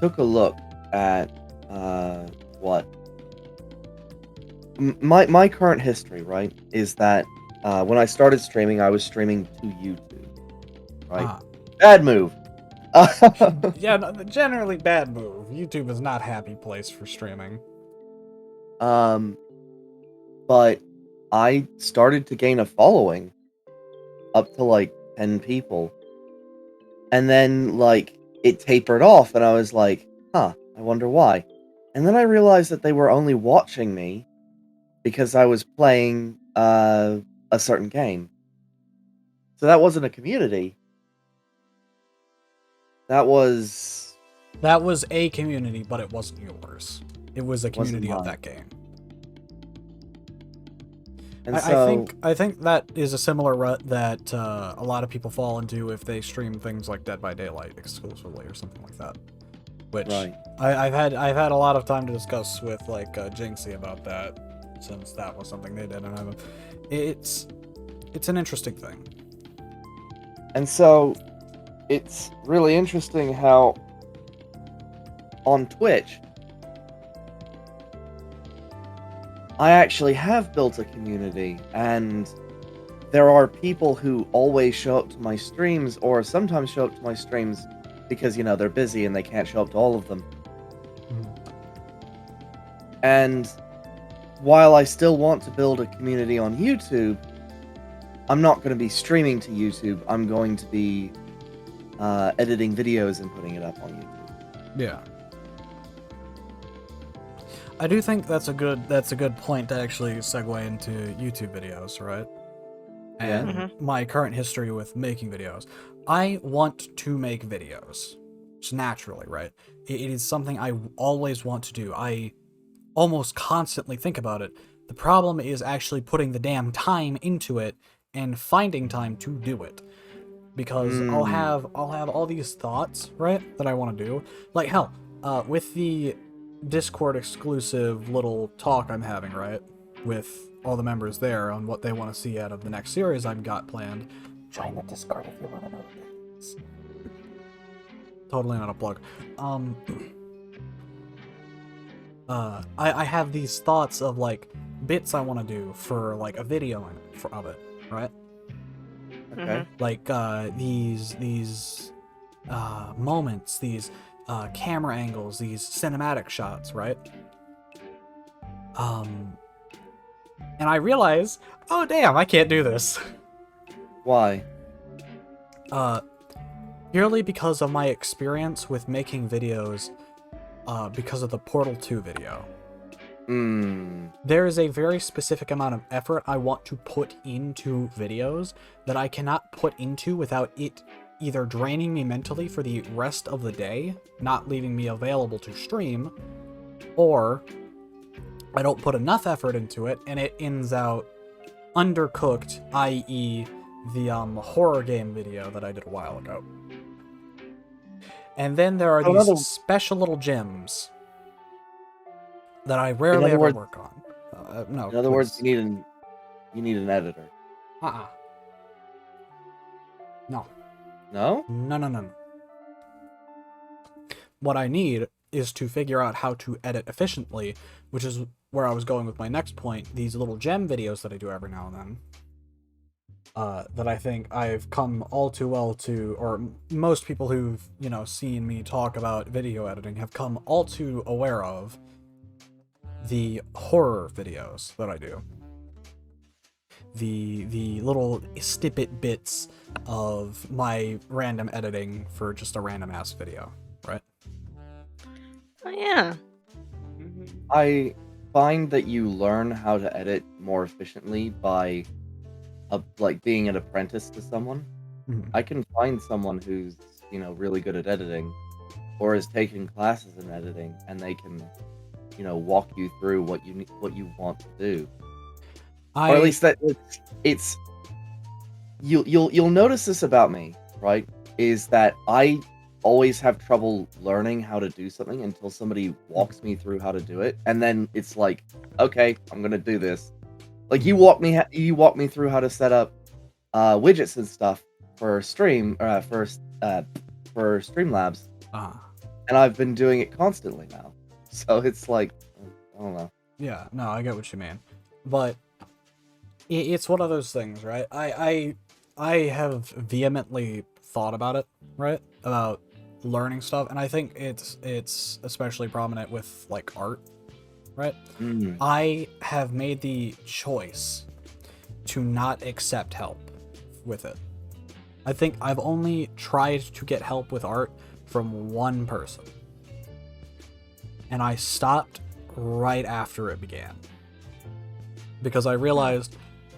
took a look at what my current history, right, is that when I started streaming, I was streaming to YouTube, right? Bad move. Yeah, no, generally bad move. YouTube is not a happy place for streaming. But I started to gain a following up to like 10 people. And then like it tapered off and I was like, huh, I wonder why. And then I realized that they were only watching me because I was playing a certain game. So that wasn't a community. That was a community, but it wasn't yours. It was a community of mine. that game. And I think that is a similar rut that a lot of people fall into if they stream things like Dead by Daylight exclusively or something like that. Which right. I've had a lot of time to discuss with like Jinxie about that, since that was something they did, and it's an interesting thing. And so it's really interesting how on Twitch I actually have built a community, and there are people who always show up to my streams, or sometimes show up to my streams because, you know, they're busy and they can't show up to all of them. And while I still want to build a community on YouTube, I'm not going to be streaming to YouTube. I'm going to be editing videos and putting it up on YouTube. Yeah. I do think that's a good point to actually segue into YouTube videos, right? And my current history with making videos. I want to make videos. Just naturally, right? It is something I always want to do. I almost constantly think about it. The problem is actually putting the damn time into it and finding time to do it. Because I'll have all these thoughts, right, that I want to do. Like hell, with the Discord exclusive little talk I'm having, right, with all the members there on what they want to see out of the next series I've got planned. Join the Discord if you want to know things. Totally not a plug. I have these thoughts of like bits I want to do for like a video of it, right? Okay. Like these moments, these camera angles, these cinematic shots, right? And I realize, oh damn, I can't do this. Why? Purely because of my experience with making videos, because of the Portal 2 video. There is a very specific amount of effort I want to put into videos that I cannot put into without it either draining me mentally for the rest of the day, not leaving me available to stream, or I don't put enough effort into it and it ends out undercooked, i.e. the horror game video that I did a while ago. And then there are these special little gems that I rarely ever work on. No. In other words, you need an editor. No. No? No. What I need is to figure out how to edit efficiently, which is where I was going with my next point. These little gem videos that I do every now and then. That I think I've come all too well to, or most people who've, seen me talk about video editing have come all too aware of the horror videos that I do. The little snippet bits of my random editing for just a random ass video, right? Oh yeah. I find that you learn how to edit more efficiently by being an apprentice to someone. I can find someone who's really good at editing or has taken classes in editing, and they can walk you through what you want to do. Or at least that it's you'll notice this about me, right? Is that I always have trouble learning how to do something until somebody walks me through how to do it, and then it's like, okay, I'm gonna do this. Like you walk me through how to set up widgets and stuff for for Streamlabs, and I've been doing it constantly now. So it's like, I don't know. Yeah, no, I get what you mean, but it's one of those things, right? I have vehemently thought about it, right? About learning stuff, and I think it's especially prominent with like art, right? I have made the choice to not accept help with it. I think I've only tried to get help with art from one person, and I stopped right after it began because I realized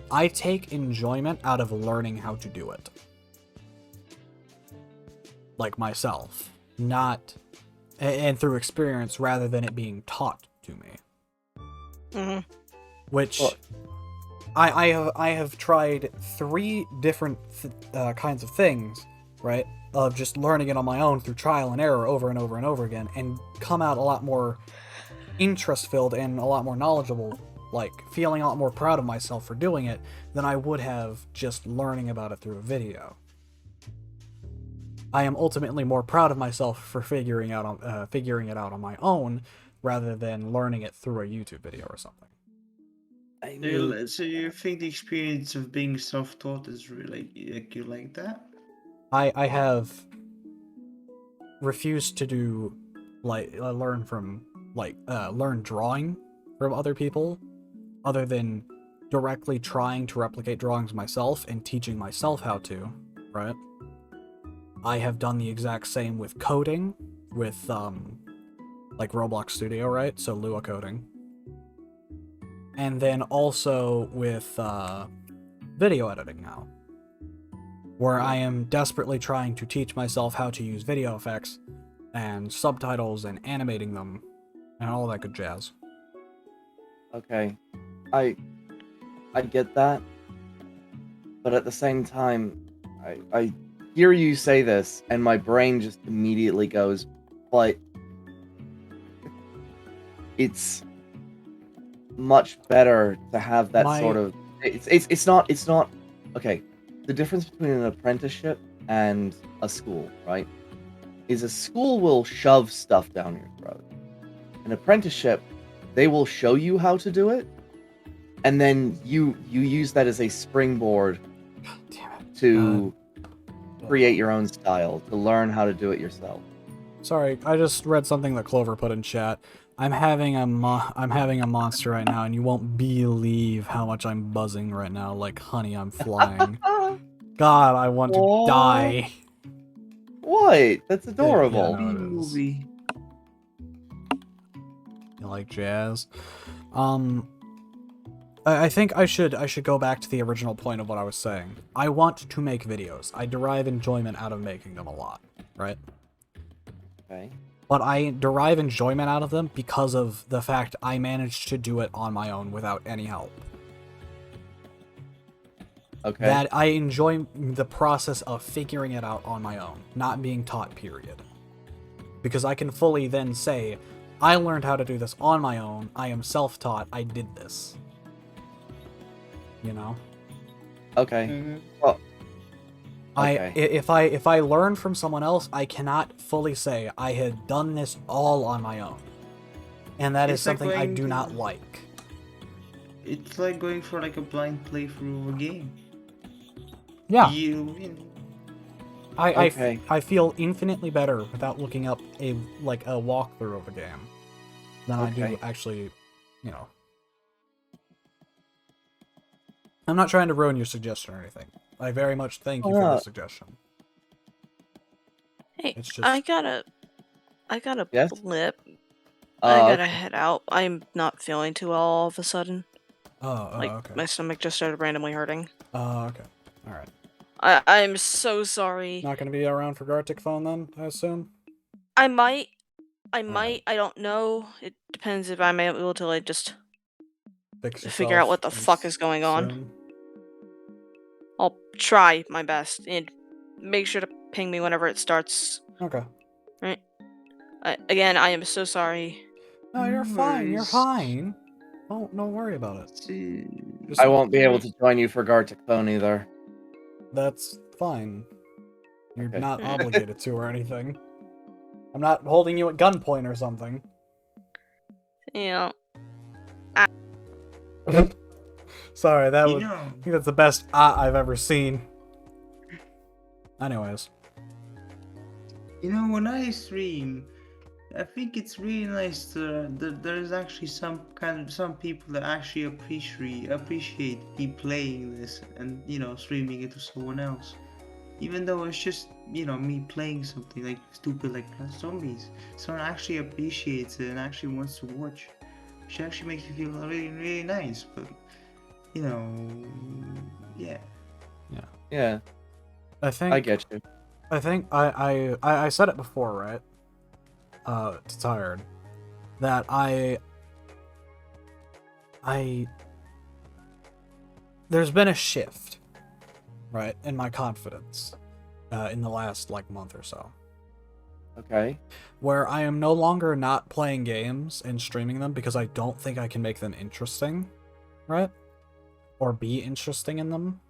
I take enjoyment out of learning how to do it. Like myself, and through experience rather than it being taught to me. Which I have tried 3 different kinds of things, right? Of just learning it on my own through trial and error over and over and over again, and come out a lot more interest-filled and a lot more knowledgeable, like feeling a lot more proud of myself for doing it than I would have just learning about it through a video. I am ultimately more proud of myself for figuring it out on my own rather than learning it through a YouTube video or something. So you think the experience of being self-taught is really you like that? I have refused to do learn drawing from other people, other than directly trying to replicate drawings myself and teaching myself how to, right? I have done the exact same with coding, with like Roblox Studio, right? So Lua coding. And then also with video editing now, where I am desperately trying to teach myself how to use video effects and subtitles and animating them and all that good jazz. Okay, I get that, but at the same time, I hear you say this, and my brain just immediately goes, but it's much better to have that sort of. It's not okay. The difference between an apprenticeship and a school, right, is a school will shove stuff down your throat. An apprenticeship, they will show you how to do it, and then you use that as a springboard to create your own style, to learn how to do it yourself. Sorry, I just read something that Clover put in chat. I'm having a monster right now, and you won't believe how much I'm buzzing right now. Like, honey, I'm flying. God, I want to die. What? That's adorable. Yeah, no, it is. You like jazz? I think I should go back to the original point of what I was saying. I want to make videos. I derive enjoyment out of making them a lot, right? Okay. But I derive enjoyment out of them because of the fact I managed to do it on my own without any help. Okay. That I enjoy the process of figuring it out on my own, not being taught, period. Because I can fully then say, I learned how to do this on my own, I am self-taught, I did this. You know? Okay. Mm-hmm. Well. Okay. If I learn from someone else, I cannot fully say I had done this all on my own. And that is It's like something I going do to- not like. It's like going for like a blind playthrough of a game. Yeah. You know, Okay. I feel infinitely better without looking up a walkthrough of a game than I do Okay. actually, you know. I'm not trying to ruin your suggestion or anything. I very much thank you for the suggestion. Hey, It's just I got a Yes? blip. I gotta Okay. head out. I'm not feeling too well all of a sudden. Like okay. my stomach just started randomly hurting. Okay. All right. I'm so sorry. Not gonna be around for Gartic phone then, I assume. I might. Alright. I don't know. It depends if I'm able to like just Fix figure out what the yourself fuck is going on. soon. I'll try my best and make sure to ping me whenever it starts. Okay. Again, I am so sorry. No, you're No fine. You're worries. fine. Don't worry about it. see, Just, I won't be able to join you for Gartic phone either. That's fine. You're Okay. not obligated to or anything. I'm not holding you at gunpoint or something. You know, Sorry, that you was. know, I think that's the best I've ever seen. Anyways. when I stream, I think it's really nice that there's actually some people that actually appreciate me playing this and streaming it to someone else, even though it's just me playing something like stupid like Plants Zombies. Someone actually appreciates it and actually wants to watch, which actually makes me feel really really nice. But yeah. Yeah, I think I get you. I think I said it before, right? To Tired, that there's been a shift, right, in my confidence, in the last month or so, Okay. where I am no longer not playing games and streaming them because I don't think I can make them interesting, right, or be interesting in them.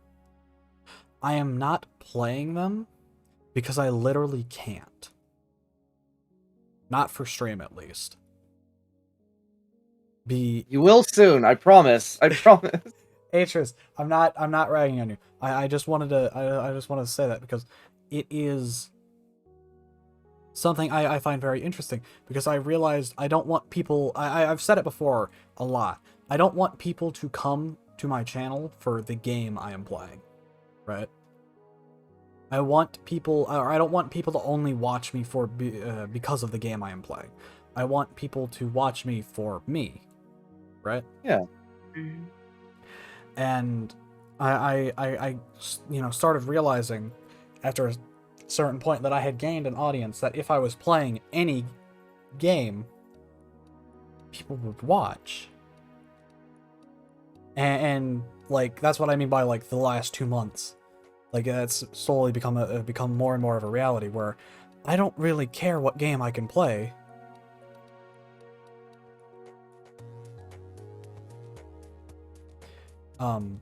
I am not playing them because I literally can't. Not for stream, at least. You will soon. I promise. I promise. Atris, I'm not ragging on you. I just wanted to say that because it is something I find very interesting, because I realized I don't want people. I've said it before a lot. I don't want people to come to my channel for the game I am playing, right? I want people, or I don't want people to only watch me for because of the game I am playing. I want people to watch me for me, right? Yeah. Mhm. And I started realizing after a certain point that I had gained an audience that if I was playing any game, people would watch. And that's what I mean by the last 2 months. That's slowly become more and more of a reality where I don't really care what game I can play. I'm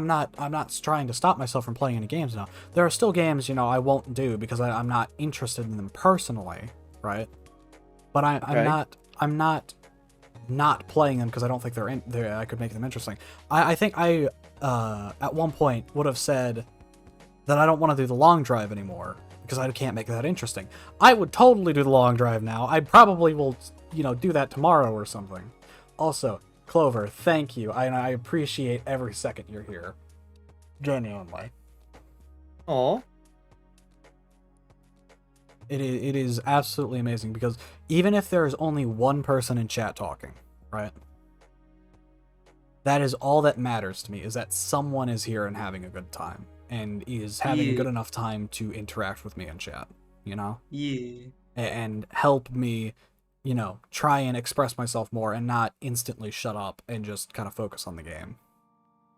not trying to stop myself from playing any games now. There are still games, I won't do because I'm not interested in them personally, right? But I'm not playing them because I don't think I could make them interesting. I think I at one point would have said that I don't want to do the long drive anymore because I can't make that interesting. I would totally do the long drive now. I probably will, do that tomorrow or something. Also, Clover, thank you. I appreciate every second you're here. Genuinely. Aw. It is absolutely amazing because even if there is only one person in chat talking, right? That is all that matters to me, is that someone is here and having a good time and is having a good enough time to interact with me in chat, you know? Yeah. And help me, you know, try and express myself more and not instantly shut up and just kind of focus on the game.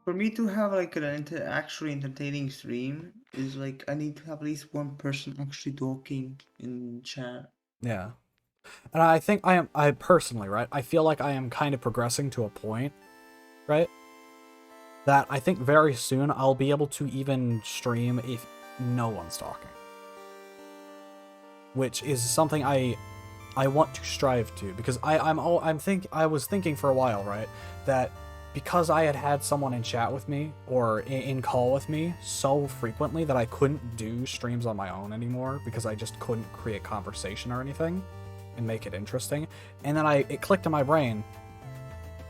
For me to have like an actually entertaining stream is like I need to have at least one person actually talking in chat. Yeah. And I think I personally, right, I feel like I am kind of progressing to a point, right, that I think very soon I'll be able to even stream if no one's talking. Which is something I want to strive to, because I was thinking for a while, right, that because I had someone in chat with me or in call with me so frequently that I couldn't do streams on my own anymore because I just couldn't create conversation or anything and make it interesting. And then it clicked in my brain,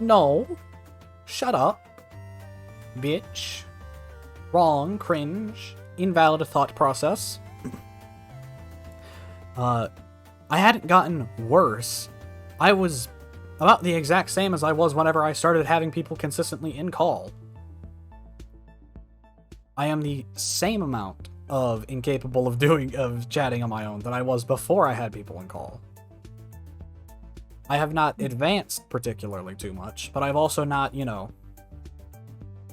no, shut up, bitch, wrong, cringe, invalid thought process. I hadn't gotten worse. I was about the exact same as I was whenever I started having people consistently in call. I am the same amount of incapable of chatting on my own that I was before I had people in call. I have not advanced particularly too much, but I've also not, you know,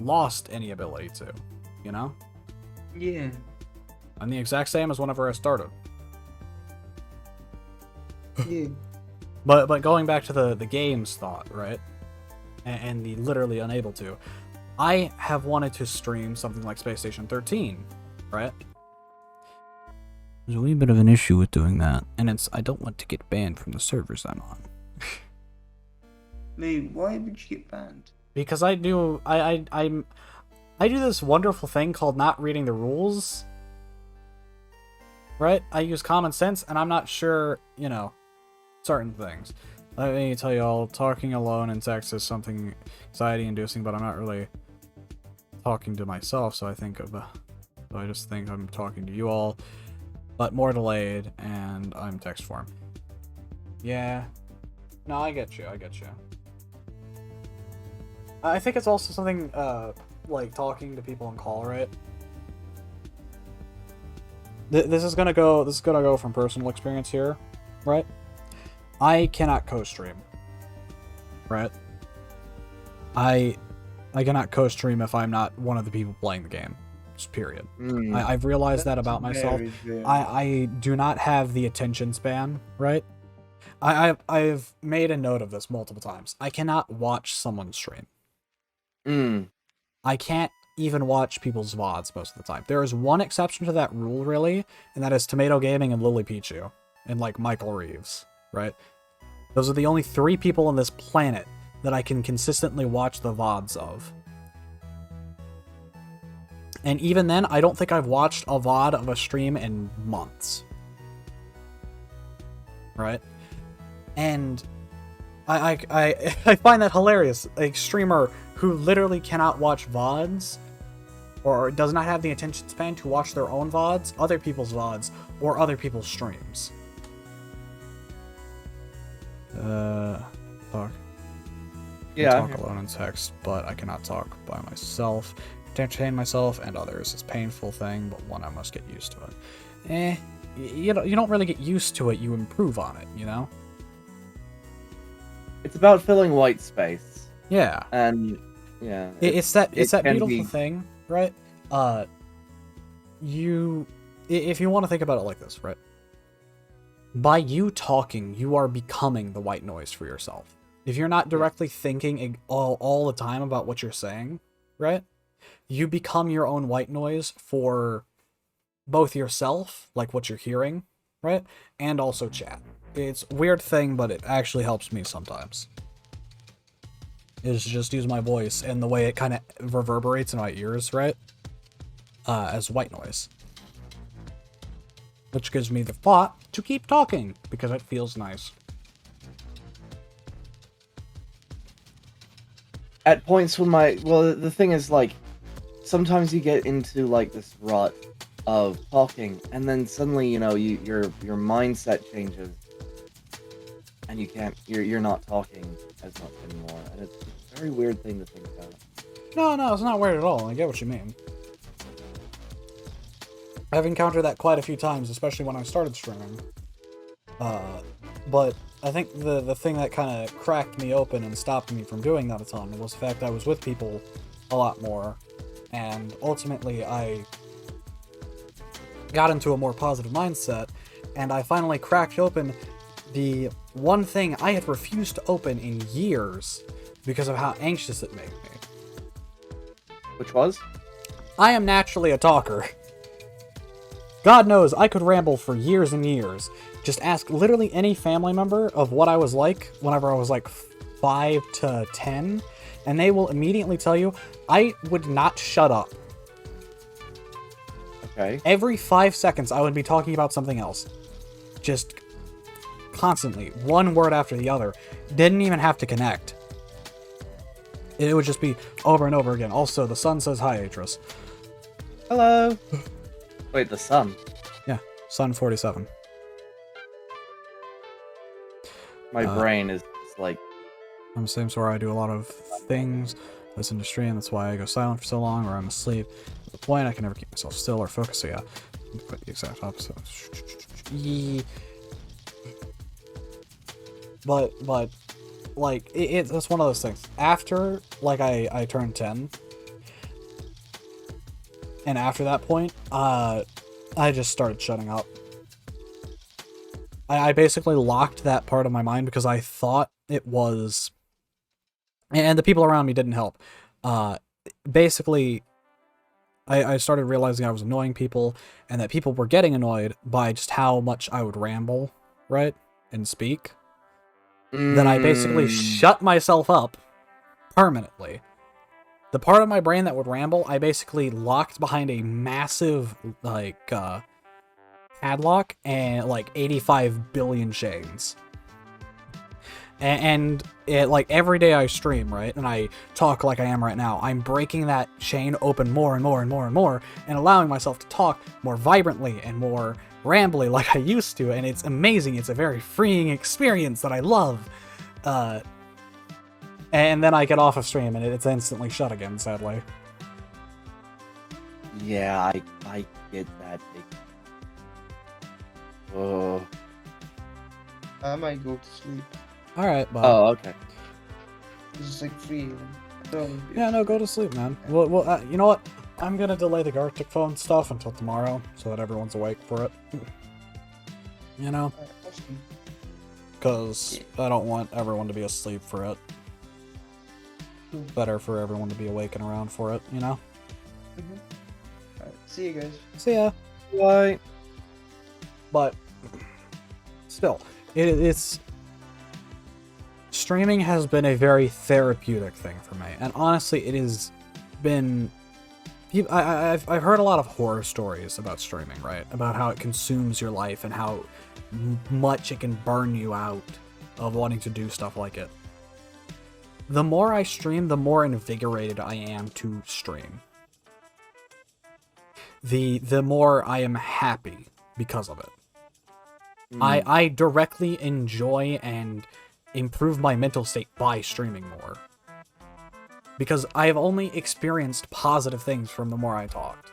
lost any ability to, you know? Yeah. I'm the exact same as whenever I started. Yeah. But going back to the games thought, right? And the literally unable to. I have wanted to stream something like Space Station 13, right? There's a wee bit of an issue with doing that, and it's I don't want to get banned from the servers I'm on. Wait, why would you get banned? Because I do this wonderful thing called not reading the rules. Right? I use common sense, and I'm not sure, you know, certain things. Let me tell you all, talking alone in text is something anxiety-inducing, but I'm not really talking to myself, so I just think I'm talking to you all, but more delayed, and I'm text form. Yeah. No, I get you. I think it's also something, like talking to people on call, right? This is gonna go from personal experience here, right? I cannot co-stream, right? I cannot co-stream if I'm not one of the people playing the game, just period. I've realized that about myself. I do not have the attention span, right? I've made a note of this multiple times. I cannot watch someone stream. I can't even watch people's VODs most of the time. There is one exception to that rule, really, and that is Tomato Gaming and Lily Pichu, and like Michael Reeves, right? Those are the only 3 people on this planet that I can consistently watch the VODs of. And even then, I don't think I've watched a VOD of a stream in months. Right? And I find that hilarious. A streamer who literally cannot watch VODs or does not have the attention span to watch their own VODs, other people's VODs, or other people's streams. Talk. Yeah. I talk alone in text, but I cannot talk by myself. To entertain myself and others. It's a painful thing, but one I must get used to it. You don't really get used to it, you improve on it, you know? It's about filling white space. Yeah. And yeah. It's that beautiful be... thing, right? If you want to think about it like this, right? By you talking, you are becoming the white noise for yourself. If you're not directly thinking all the time about what you're saying, right? You become your own white noise for both yourself, like what you're hearing, right? And also chat. It's a weird thing, but it actually helps me sometimes. Is just use my voice and the way it kind of reverberates in my ears, right? As white noise. Which gives me the thought to keep talking, because it feels nice. At points when the thing is, like, sometimes you get into, like, this rut of talking, and then suddenly, your mindset changes, and you're not talking as much anymore, and it's a very weird thing to think about. No, it's not weird at all. I get what you mean. I've encountered that quite a few times, especially when I started streaming. But I think the thing that kind of cracked me open and stopped me from doing that a ton was the fact I was with people a lot more, and ultimately I got into a more positive mindset, and I finally cracked open the one thing I had refused to open in years because of how anxious it made me. Which was? I am naturally a talker. God knows I could ramble for years and years. Just ask literally any family member of what I was like whenever I was like 5 to 10, and they will immediately tell you I would not shut up. Okay. Every 5 seconds I would be talking about something else. Just constantly, one word after the other. Didn't even have to connect. It would just be over and over again. Also, the sun says hi, Atris. Hello. Wait, the sun? Yeah, Sun 47. My brain is just like... I'm the same sort. I do a lot of things, listen to stream, that's why I go silent for so long, or I'm asleep. At the point, I can never keep myself still or focus, so yeah. Put the exact opposite. But, like, it's one of those things. After, like, I turned 10, and after that point, I just started shutting up. I basically locked that part of my mind because I thought it was... And the people around me didn't help. Basically, I started realizing I was annoying people, and that people were getting annoyed by just how much I would ramble, right? And speak. That I basically shut myself up permanently. The part of my brain that would ramble, I basically locked behind a massive, like, padlock and, like, 85 billion chains. And it, like, every day I stream, right, and I talk like I am right now, I'm breaking that chain open more and more and more and more, and allowing myself to talk more vibrantly and more rambly like I used to, and it's amazing. It's a very freeing experience that I love. And then I get off of stream, and it's instantly shut again, sadly. Yeah, I get that. Oh. I might go to sleep. Alright, but... Oh, okay. It's just like free. Yeah, no, go to sleep, man. Well, you know what? I'm gonna delay the Gartic phone stuff until tomorrow, so that everyone's awake for it. You know? Because I don't want everyone to be asleep for it. Better for everyone to be awake and around for it, you know? Alright, see you guys. See ya. Bye. But, still, it's... Streaming has been a very therapeutic thing for me, and honestly, it has been... I've heard a lot of horror stories about streaming, right? About how it consumes your life and how much it can burn you out of wanting to do stuff like it. The more I stream, the more invigorated I am to stream. The more I am happy because of it. I directly enjoy and improve my mental state by streaming more. Because I've only experienced positive things from the more I talked.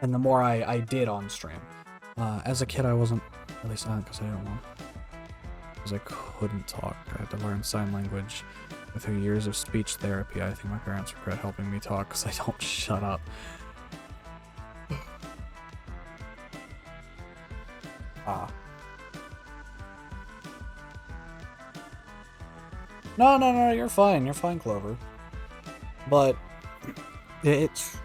And the more I did on stream. As a kid, I wasn't really silent because I didn't want. Because I couldn't talk. I had to learn sign language. With years of speech therapy, I think my parents regret helping me talk because I don't shut up. No, you're fine. You're fine, Clover. But it's...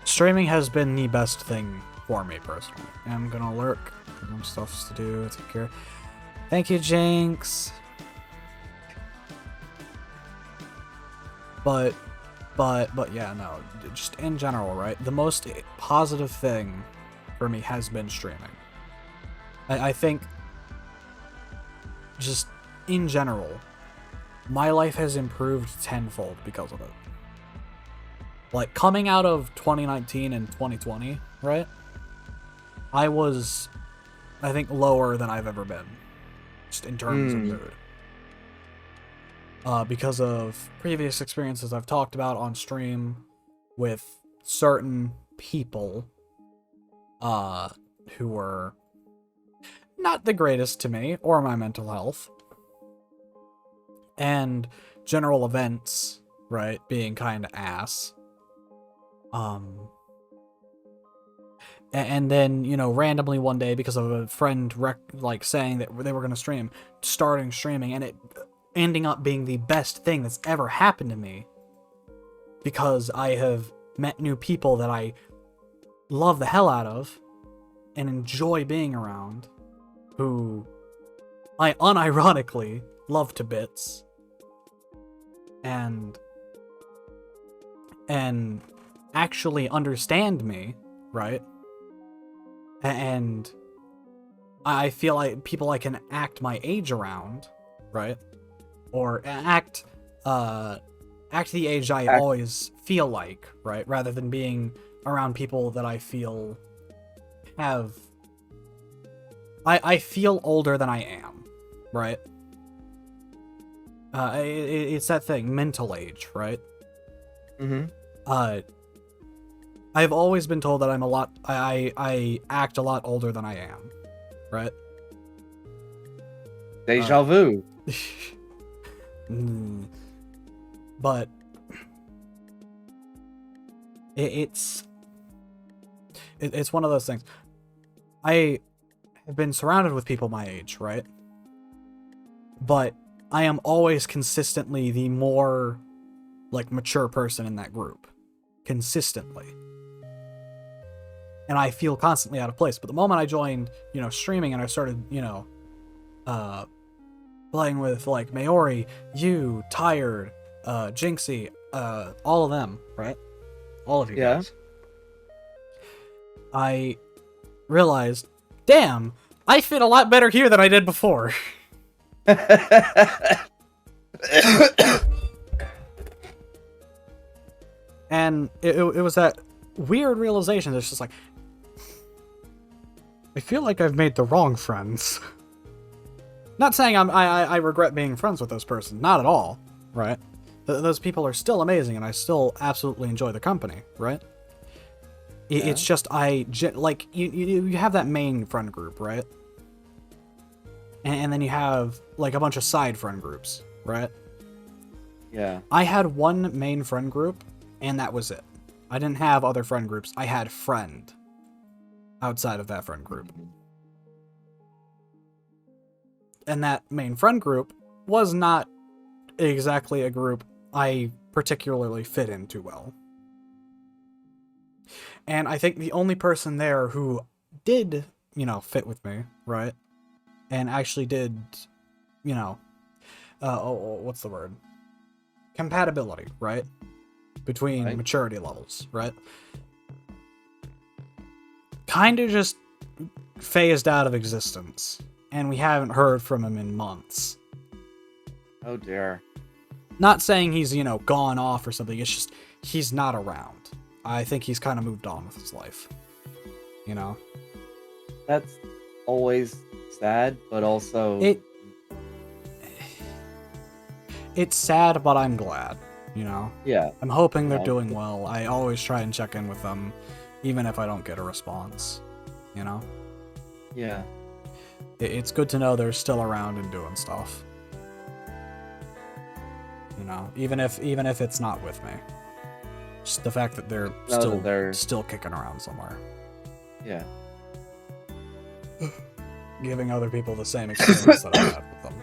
Streaming has been the best thing for me, personally. I'm gonna lurk. Some stuff to do. Take care. Thank you, Jinx. But yeah, no. Just in general, right? The most positive thing for me has been streaming. I think... Just... in general, my life has improved tenfold because of it. like coming out of 2019 and 2020, right? I was, I think, lower than I've ever been, just in terms of mood. Because of previous experiences I've talked about on stream with certain people who were not the greatest to me or my mental health. And general events, right, being kind of ass. And then, you know, randomly one day, because of a friend saying that they were going to stream, starting streaming, and it ending up being the best thing that's ever happened to me, because I have met new people that I love the hell out of and enjoy being around, who I unironically love to bits, and actually understand me, right? And I feel like people I can act my age around, right? Or act the age I always feel like, right? Rather than being around people that I feel have... I feel older than I am, right? It's that thing, mental age, right? Mm-hmm. I've always been told that I'm a lot... I act a lot older than I am, right? Deja vu. But it's one of those things. I have been surrounded with people my age, right? But I am always consistently the more, like, mature person in that group. Consistently. And I feel constantly out of place. But the moment I joined, you know, streaming, and I started, you know, playing with, like, Maori, you, Tired, Jinxie, all of them, right? All of you guys. I realized, damn, I fit a lot better here than I did before. And it was that weird realization that's just like, I feel like I've made the wrong friends. Not saying I regret being friends with those persons, not at all, right? Those people are still amazing, and I still absolutely enjoy the company, right? Yeah. It's just like you have that main friend group, right? And then you have like a bunch of side friend groups, right? Yeah. I had one main friend group, and that was it. I didn't have other friend groups. I had friend outside of that friend group. And that main friend group was not exactly a group I particularly fit into well. And I think the only person there who did, you know, fit with me, right? And actually did, you know, what's the word? Compatibility, right? Between maturity levels, right? Kind of just phased out of existence. And we haven't heard from him in months. Oh dear. Not saying he's, you know, gone off or something. It's just, he's not around. I think he's kind of moved on with his life. You know? That's always sad, but also... It's sad, but I'm glad, you know? Yeah. I'm hoping they're doing well. I always try and check in with them, even if I don't get a response, you know? Yeah. It's good to know they're still around and doing stuff. You know, even if it's not with me. Just the fact that they're still kicking around somewhere. Yeah. Giving other people the same experience that I had with them.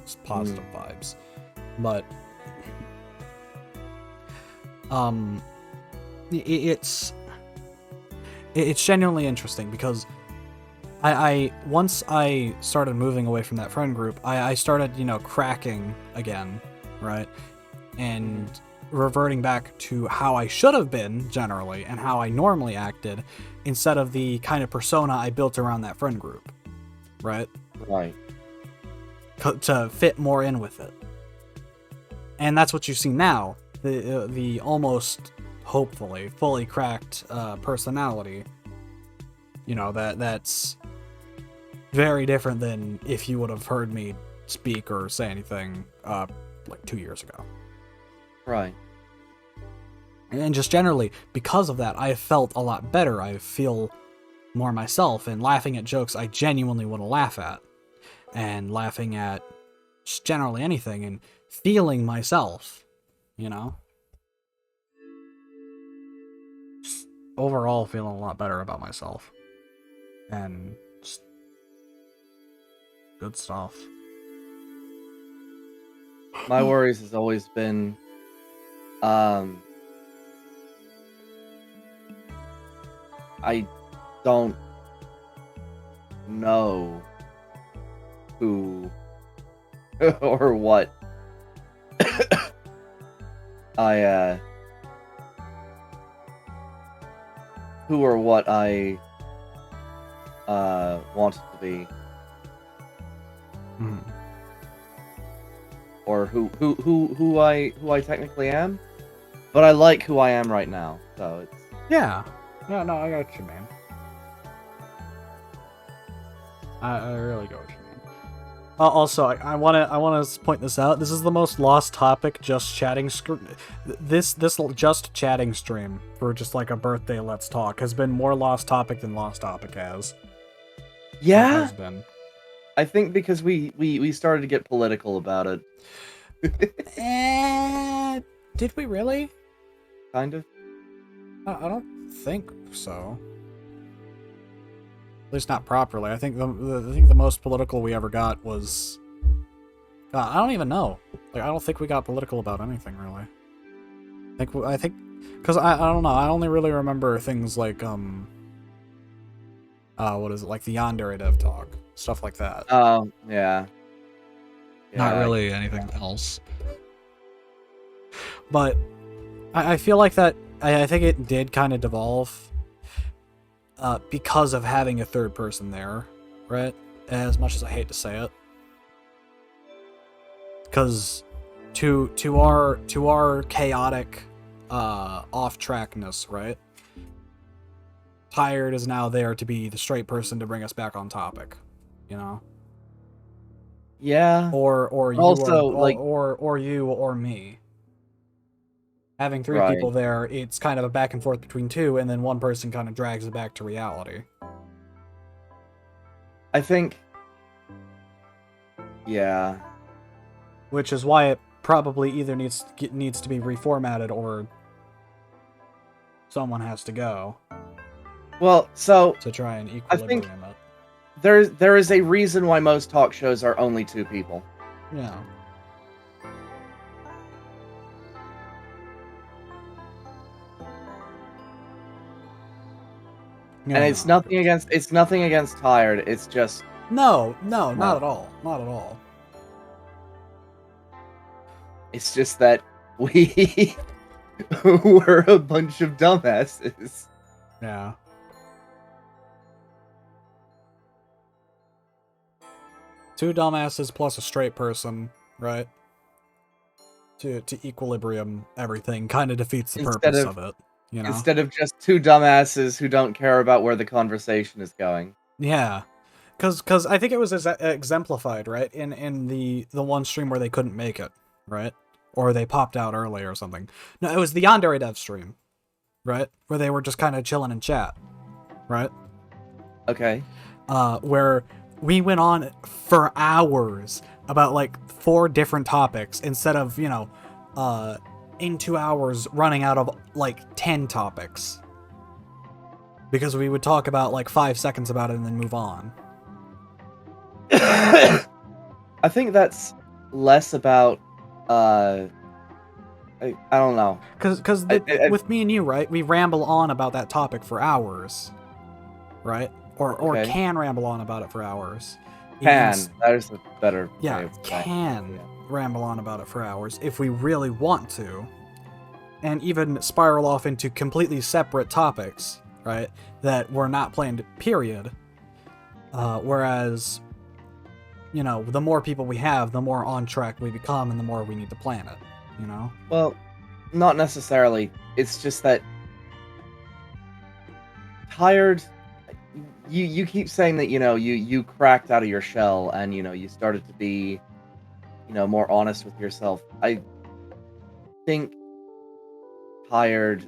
Just positive vibes. But it's genuinely interesting because I once I started moving away from that friend group, I started, you know, cracking again, right? And reverting back to how I should have been generally and how I normally acted instead of the kind of persona I built around that friend group, right? Right. To fit more in with it. And that's what you see now. The almost hopefully, fully cracked personality, you know, that's very different than if you would have heard me speak or say anything like 2 years ago. Right. And just generally, because of that, I felt a lot better. I feel more myself, and laughing at jokes I genuinely want to laugh at, and laughing at just generally anything, and feeling myself, you know? Just overall feeling a lot better about myself. And just good stuff. My worries has always been, I don't know who or what who or what I want it to be, or who I technically am, but I like who I am right now, so it's Yeah. No, I got what you mean. I really get what you mean. Also, I want to point this out. This is the most lost topic just chatting this just chatting stream for just like a birthday let's talk has been more lost topic than lost topic has. yeah. It has been. I think because we started to get political about it. Did we really? Kind of. I don't think so. At least not properly. I think the most political we ever got was. I don't even know. Like, I don't think we got political about anything really. I think, because I don't know. I only really remember things like what is it, like the Yandere Dev talk, stuff like that. Oh yeah. Not really anything else. But I feel like that. I think it did kind of devolve because of having a third person there, right? As much as I hate to say it, because to our chaotic off trackness, right? Tired is now there to be the straight person to bring us back on topic, you know. Yeah. Or you Also, or you or me. Having three Right. people there, it's kind of a back and forth between two, and then one person kind of drags it back to reality. I think. Yeah. Which is why it probably either needs to be reformatted or someone has to go Well, so to try and I think equilibrium it. there is a reason why most talk shows are only two people. Yeah. And it's nothing against Tired. It's just No, not at all. Not at all. it's just that we were a bunch of dumbasses. Yeah. Two dumbasses plus a straight person, right? To equilibrium everything kind of defeats the purpose of it, you know? Instead of just two dumbasses who don't care about where the conversation is going. Yeah. Cause I think it was exemplified, right? In the one stream where they couldn't make it, right? Or they popped out early or something. No, it was the Yandere Dev stream, right? Where they were just kind of chilling in chat, right? Okay. Where we went on for hours about like 4 different topics instead of, you know, in 2 hours running out of like 10 topics. Because we would talk about like 5 seconds about it and then move on. I think that's less about I don't know. Because with me and you, right, we ramble on about that topic for hours, right? Or Okay. can ramble on about it for hours. That is a better Yeah, way of saying it. can ramble on about it for hours if we really want to. And even spiral off into completely separate topics, right? That were not planned, period. Whereas, you know, the more people we have, the more on track we become and the more we need to plan it, you know? Well, not necessarily. It's just that tired. You keep saying that you cracked out of your shell and you started to be more honest with yourself. I think tired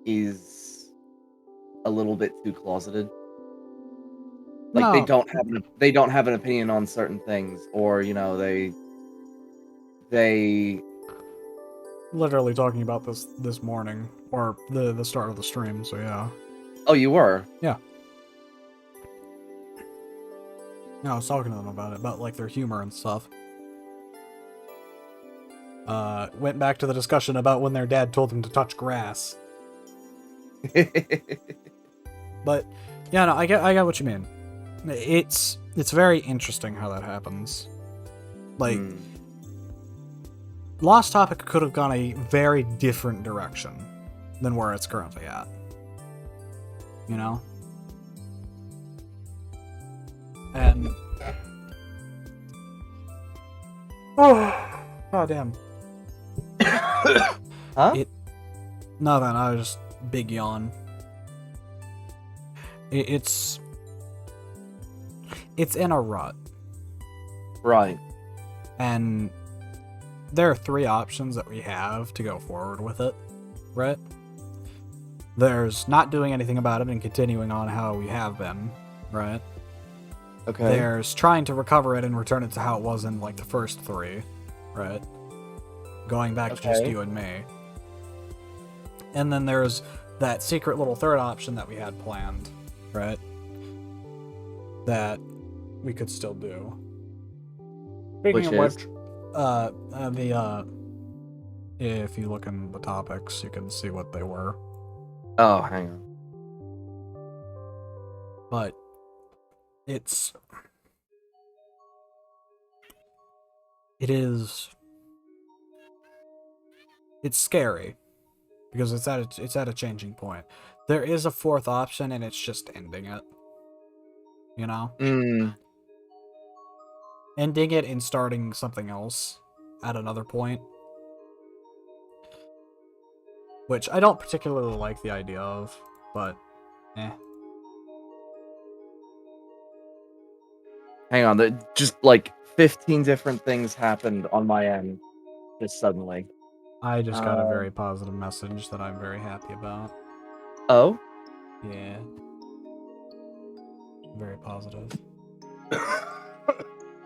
is a little bit too closeted. Like No, they don't have an opinion on certain things, or they literally talking about this morning or the start of the stream. So yeah. Oh, you were? Yeah. No, I was talking to them about like their humor and stuff. Went back to the discussion about when their dad told them to touch grass. But yeah, no, I get what you mean. It's very interesting how that happens. Like Lost Topic could have gone a very different direction than where it's currently at. You know? And oh damn. Huh? Nothing, I was just big yawn. It's in a rut. Right. And there are 3 options that we have to go forward with it, right? There's not doing anything about it and continuing on how we have been, right? Okay. There's trying to recover it and return it to how it was in, like, the first 3, right? Going back to just you and me. And then there's that secret little third option that we had planned, right? That we could still do. Speaking of which, if you look in the topics, you can see what they were. Oh, hang on. But it's scary because it's at a changing point. There is a 4th option, and it's just ending it. You know? Ending it and starting something else at another point. Which I don't particularly like the idea of, but eh. Hang on, just like 15 different things happened on my end just suddenly. I just got a very positive message that I'm very happy about. Oh? Yeah. Very positive.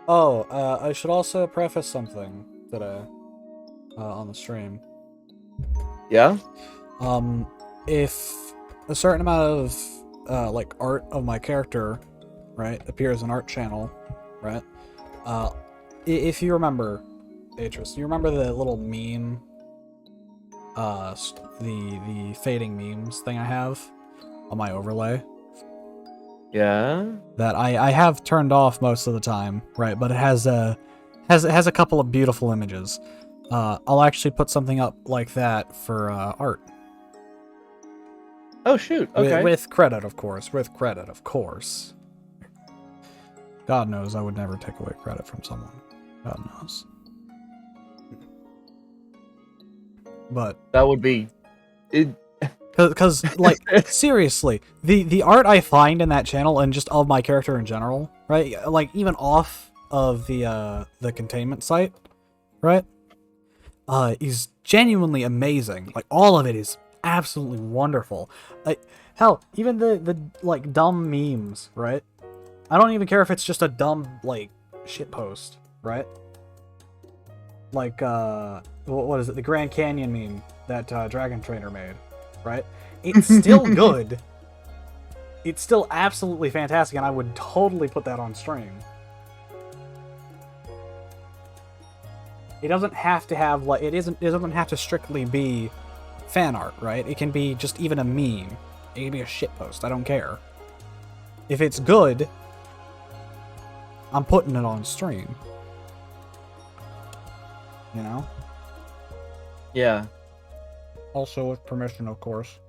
Oh, I should also preface something today on the stream. Yeah? If a certain amount of like art of my character, right, appears in art channel, right? If you remember, Atris, you remember the little meme, the fading memes thing I have on my overlay? Yeah? That I have turned off most of the time, right? But it has a couple of beautiful images. I'll actually put something up like that for art. Oh shoot! Okay. With credit, of course. With credit, of course. God knows I would never take away credit from someone. God knows. But that would be it. Because, like, seriously, the art I find in that channel and just of my character in general, right? Like, even off of the containment site, right? Is genuinely amazing. Like, all of it is absolutely wonderful. Like, hell, even the like, dumb memes, right? I don't even care if it's just a dumb, like, shitpost, right? Like, what is it? The Grand Canyon meme that Dragon Trainer made. Right? It's still good. It's still absolutely fantastic, and I would totally put that on stream. It doesn't have to have like it doesn't have to strictly be fan art, right? It can be just even a meme. It can be a shitpost. I don't care. If it's good, I'm putting it on stream. You know? Yeah. Also with permission, of course.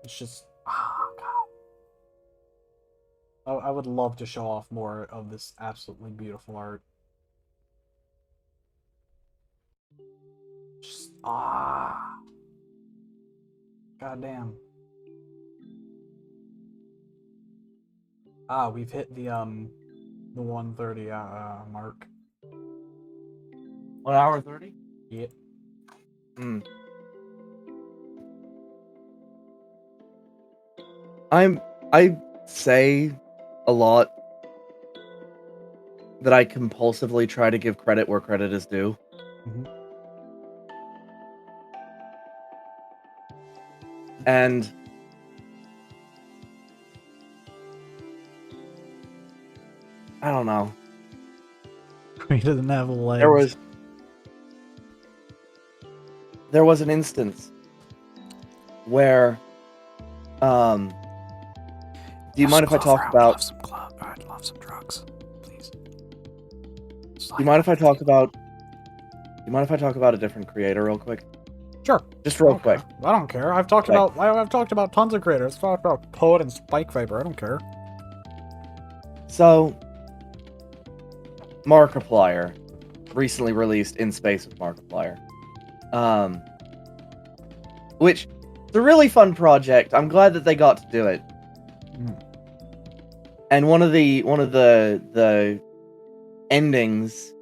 It's just... Oh, God. I would love to show off more of this absolutely beautiful art. Just, goddamn. We've hit the 1:30 mark. 1 hour 30? Yep. I say a lot that I compulsively try to give credit where credit is due. Mhm. And I don't know. We didn't have legs. There was an instance where do you mind if I talk about I'd love some drugs, please. Do you mind if I talk about a different creator real quick? Sure. Just real quick. I don't care. I've talked about tons of creators. I've talked about Poet and Spike Viper. I don't care. So Markiplier recently released In Space with Markiplier. Which is a really fun project. I'm glad that they got to do it. And one of the endings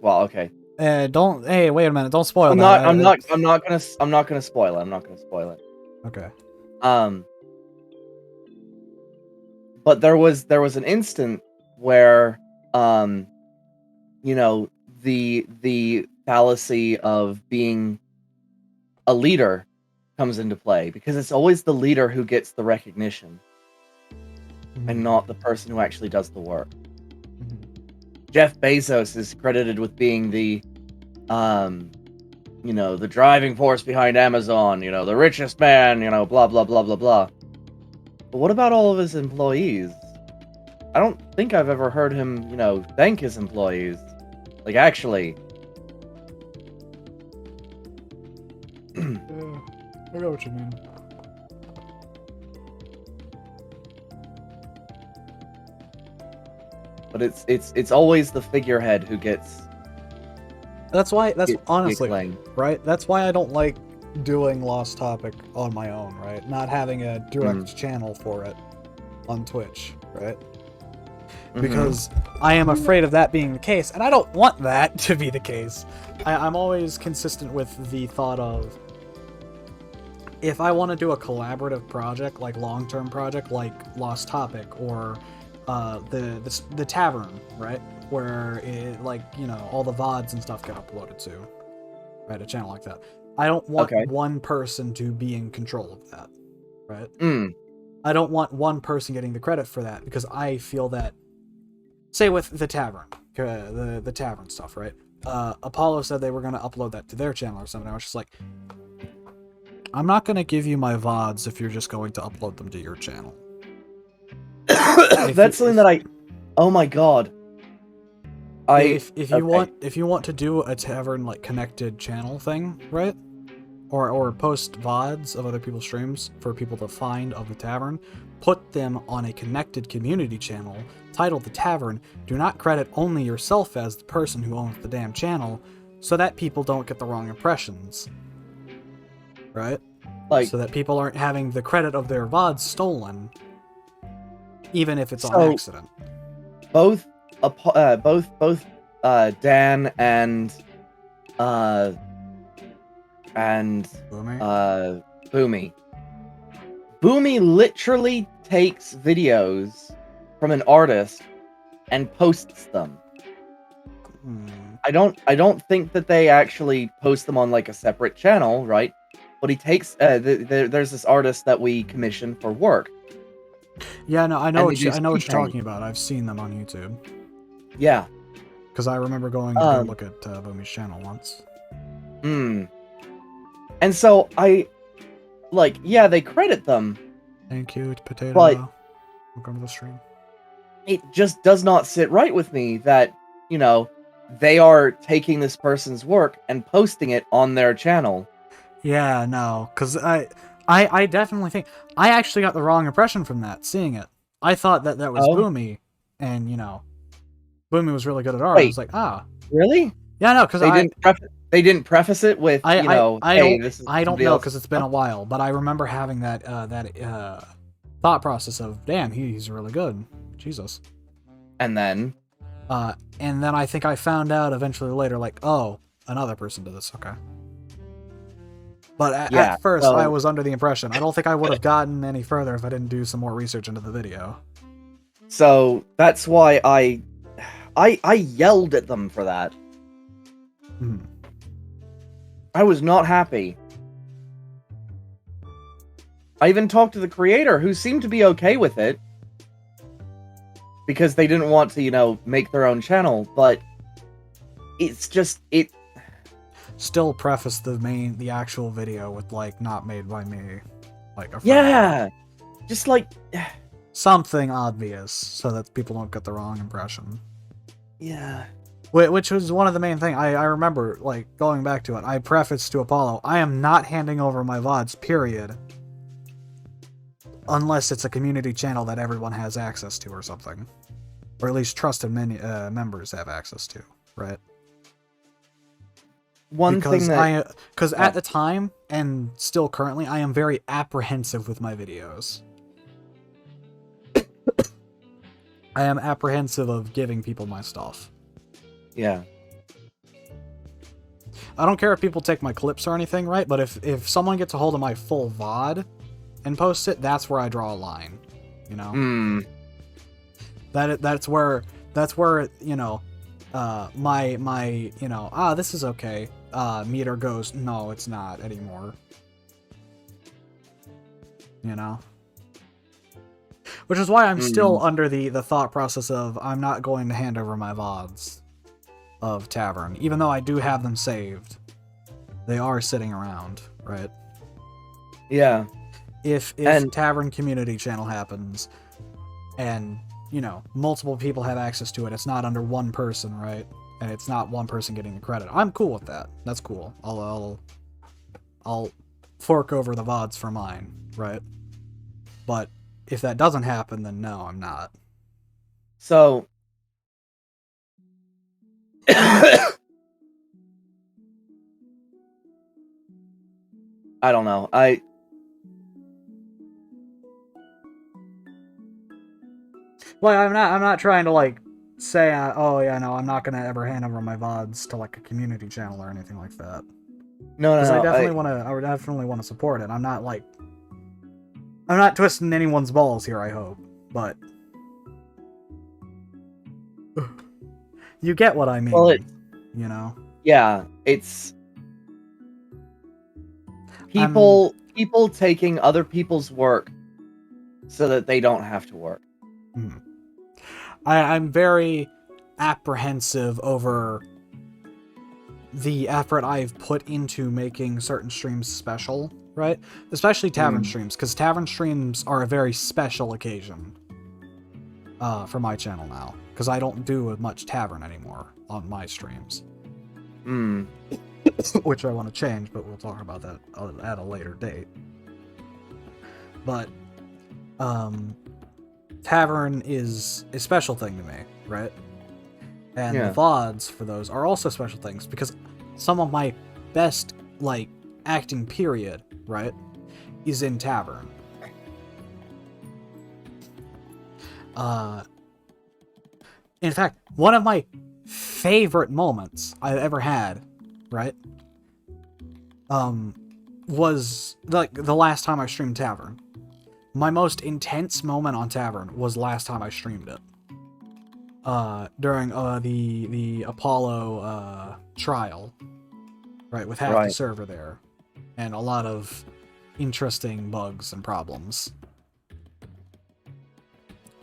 well, okay. Hey, wait a minute. Don't spoil I'm that. not gonna spoil it. I'm not gonna spoil it. Okay. But there was an instant where you know, the fallacy of being a leader comes into play, because it's always the leader who gets the recognition and not the person who actually does the work. Jeff Bezos is credited with being the you know, the driving force behind Amazon, you know, the richest man, you know, blah blah blah blah blah. But what about all of his employees? I don't think I've ever heard him, you know, thank his employees. Like, actually. Yeah, I know what you mean. But it's always the figurehead who gets. That's honestly acclaim. right. That's why I don't like doing Lost Topic on my own, right? Not having a direct channel for it on Twitch, right? Because I am afraid of that being the case, and I don't want that to be the case. I'm always consistent with the thought of, if I want to do a collaborative project, like long-term project, like Lost Topic or the Tavern, right, where it, like, you know, all the VODs and stuff get uploaded to, right, a channel like that. I don't want one person to be in control of that, right? I don't want one person getting the credit for that, because I feel that, say with the Tavern, the Tavern stuff, right? Apollo said they were going to upload that to their channel or something. I was just like, I'm not going to give you my VODs if you're just going to upload them to your channel. That's something that I... Oh my god. If you want to do a Tavern, like, connected channel thing, right? Or post VODs of other people's streams for people to find of the Tavern, put them on a connected community channel titled The Tavern. Do not credit only yourself as the person who owns the damn channel, so that people don't get the wrong impressions. Right? Like, so that people aren't having the credit of their VODs stolen, even if it's on accident. Both Dan and Boomy. Boomy literally takes videos from an artist and posts them. I don't think that they actually post them on, like, a separate channel, right? But he takes there's this artist that we commission for work. Yeah, no, I know what you're talking about. I've seen them on YouTube. Yeah. Because I remember going to look at Boomy's channel once. And so yeah, they credit them. Thank you, Potato. But welcome to the stream. It just does not sit right with me that, you know, they are taking this person's work and posting it on their channel. Yeah, no, because I definitely think I actually got the wrong impression from that, seeing it. I thought that was Oh. Boomy, and Boomy was really good at art. I Wait. was like, ah, Really? yeah, no, because They didn't preface it with, I hey, this is don't somebody know else's because it's been a stuff? while, but I remember having that thought process of, damn, he's really good, Jesus. And then, And then I think I found out eventually later, like, oh, another person did this. Okay. But at first, I was under the impression. I don't think I would have gotten any further if I didn't do some more research into the video. so that's why I yelled at them for that. Hmm. I was not happy. I even talked to the creator, who seemed to be okay with it. Because they didn't want to, make their own channel, but it's just, Still preface the actual video with, like, not made by me. Like, a friend. yeah! Just like, Something obvious, so that people don't get the wrong impression. yeah. Which was one of the main things. I remember, like, going back to it, I prefaced to Apollo, I am not handing over my VODs, period. Unless it's a community channel that everyone has access to or something. Or at least trusted members have access to, right? Because at the time, and still currently, I am very apprehensive with my videos. I am apprehensive of giving people my stuff. Yeah. I don't care if people take my clips or anything, right? But if someone gets a hold of my full VOD and posts it, that's where I draw a line, Hmm. That's where my this is okay meter goes, no, it's not anymore. Which is why I'm still under the thought process of I'm not going to hand over my VODs of Tavern, even though I do have them saved. They are sitting around, right? Yeah. If Tavern Community Channel happens, and multiple people have access to it, it's not under one person, right? And it's not one person getting the credit. I'm cool with that. That's cool. I'll fork over the VODs for mine, right? But if that doesn't happen, then no, I'm not. So, I don't know. Well, I'm not trying to, like, say, oh yeah, no, I'm not gonna ever hand over my VODs to, like, a community channel or anything like that. No, Because I would definitely want to support it. I'm not twisting anyone's balls here, I hope, but you get what I mean. Well, yeah, it's people taking other people's work so that they don't have to work. I'm very apprehensive over the effort I've put into making certain streams special, right? Especially Tavern streams, because Tavern streams are a very special occasion for my channel now, because I don't do much Tavern anymore on my streams. Which I want to change, but we'll talk about that at a later date. But, Tavern is a special thing to me, right? And the VODs for those are also special things, because some of my best, like, acting period, right, is in Tavern. In fact, one of my favorite moments I've ever had, right, was, like, the last time I streamed Tavern. My most intense moment on Tavern was last time I streamed it. During the Apollo trial, right, with half the server there, and a lot of interesting bugs and problems.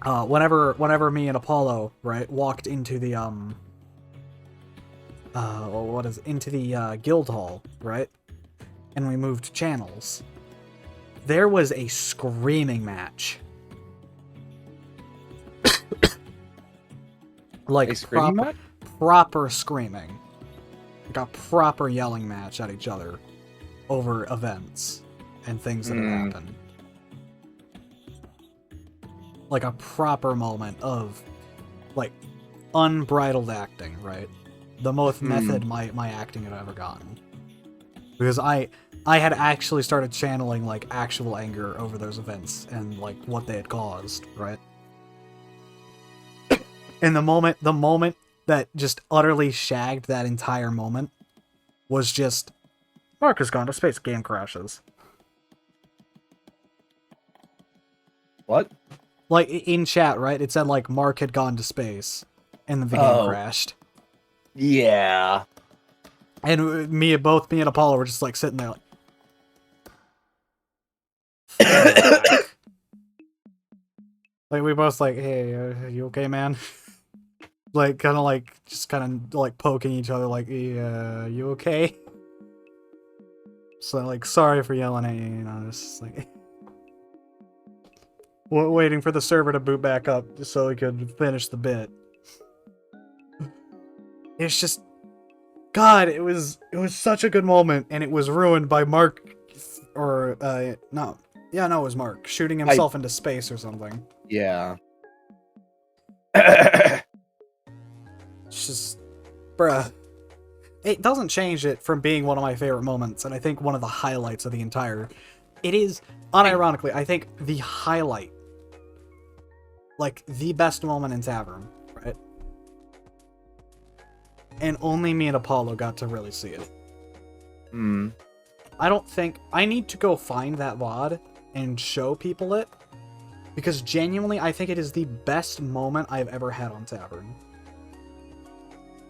Whenever me and Apollo, right, walked into the into the guild hall, right, and we moved channels, there was a screaming match. Like, proper screaming. Like a proper yelling match at each other over events and things that have happened. like a proper moment of like unbridled acting, right? The most method my acting had ever gotten. Because I had actually started channeling like actual anger over those events and like what they had caused, right? And the moment that just utterly shagged that entire moment was just Mark has gone to space, game crashes. What? Like in chat, right? It said like Mark had gone to space and then the game Oh. crashed. Yeah. And me and Apollo were just like sitting there like fuck. Like we both like, hey, you okay, man? Like kind of like just kind of like poking each other like, yeah, you okay? So like, sorry for yelling at you, you know, it's just like waiting for the server to boot back up just so we could finish the bit. It's just, God, it was such a good moment, and it was ruined by Mark, or it was Mark shooting himself into space or something. Yeah. It's just, bruh. It doesn't change it from being one of my favorite moments, and I think one of the highlights of the entire. It is, unironically, I think the highlight, like the best moment in Tavern, right? And only me and Apollo got to really see it. I don't think I need to go find that VOD and show people it, because genuinely I think it is the best moment I've ever had on Tavern.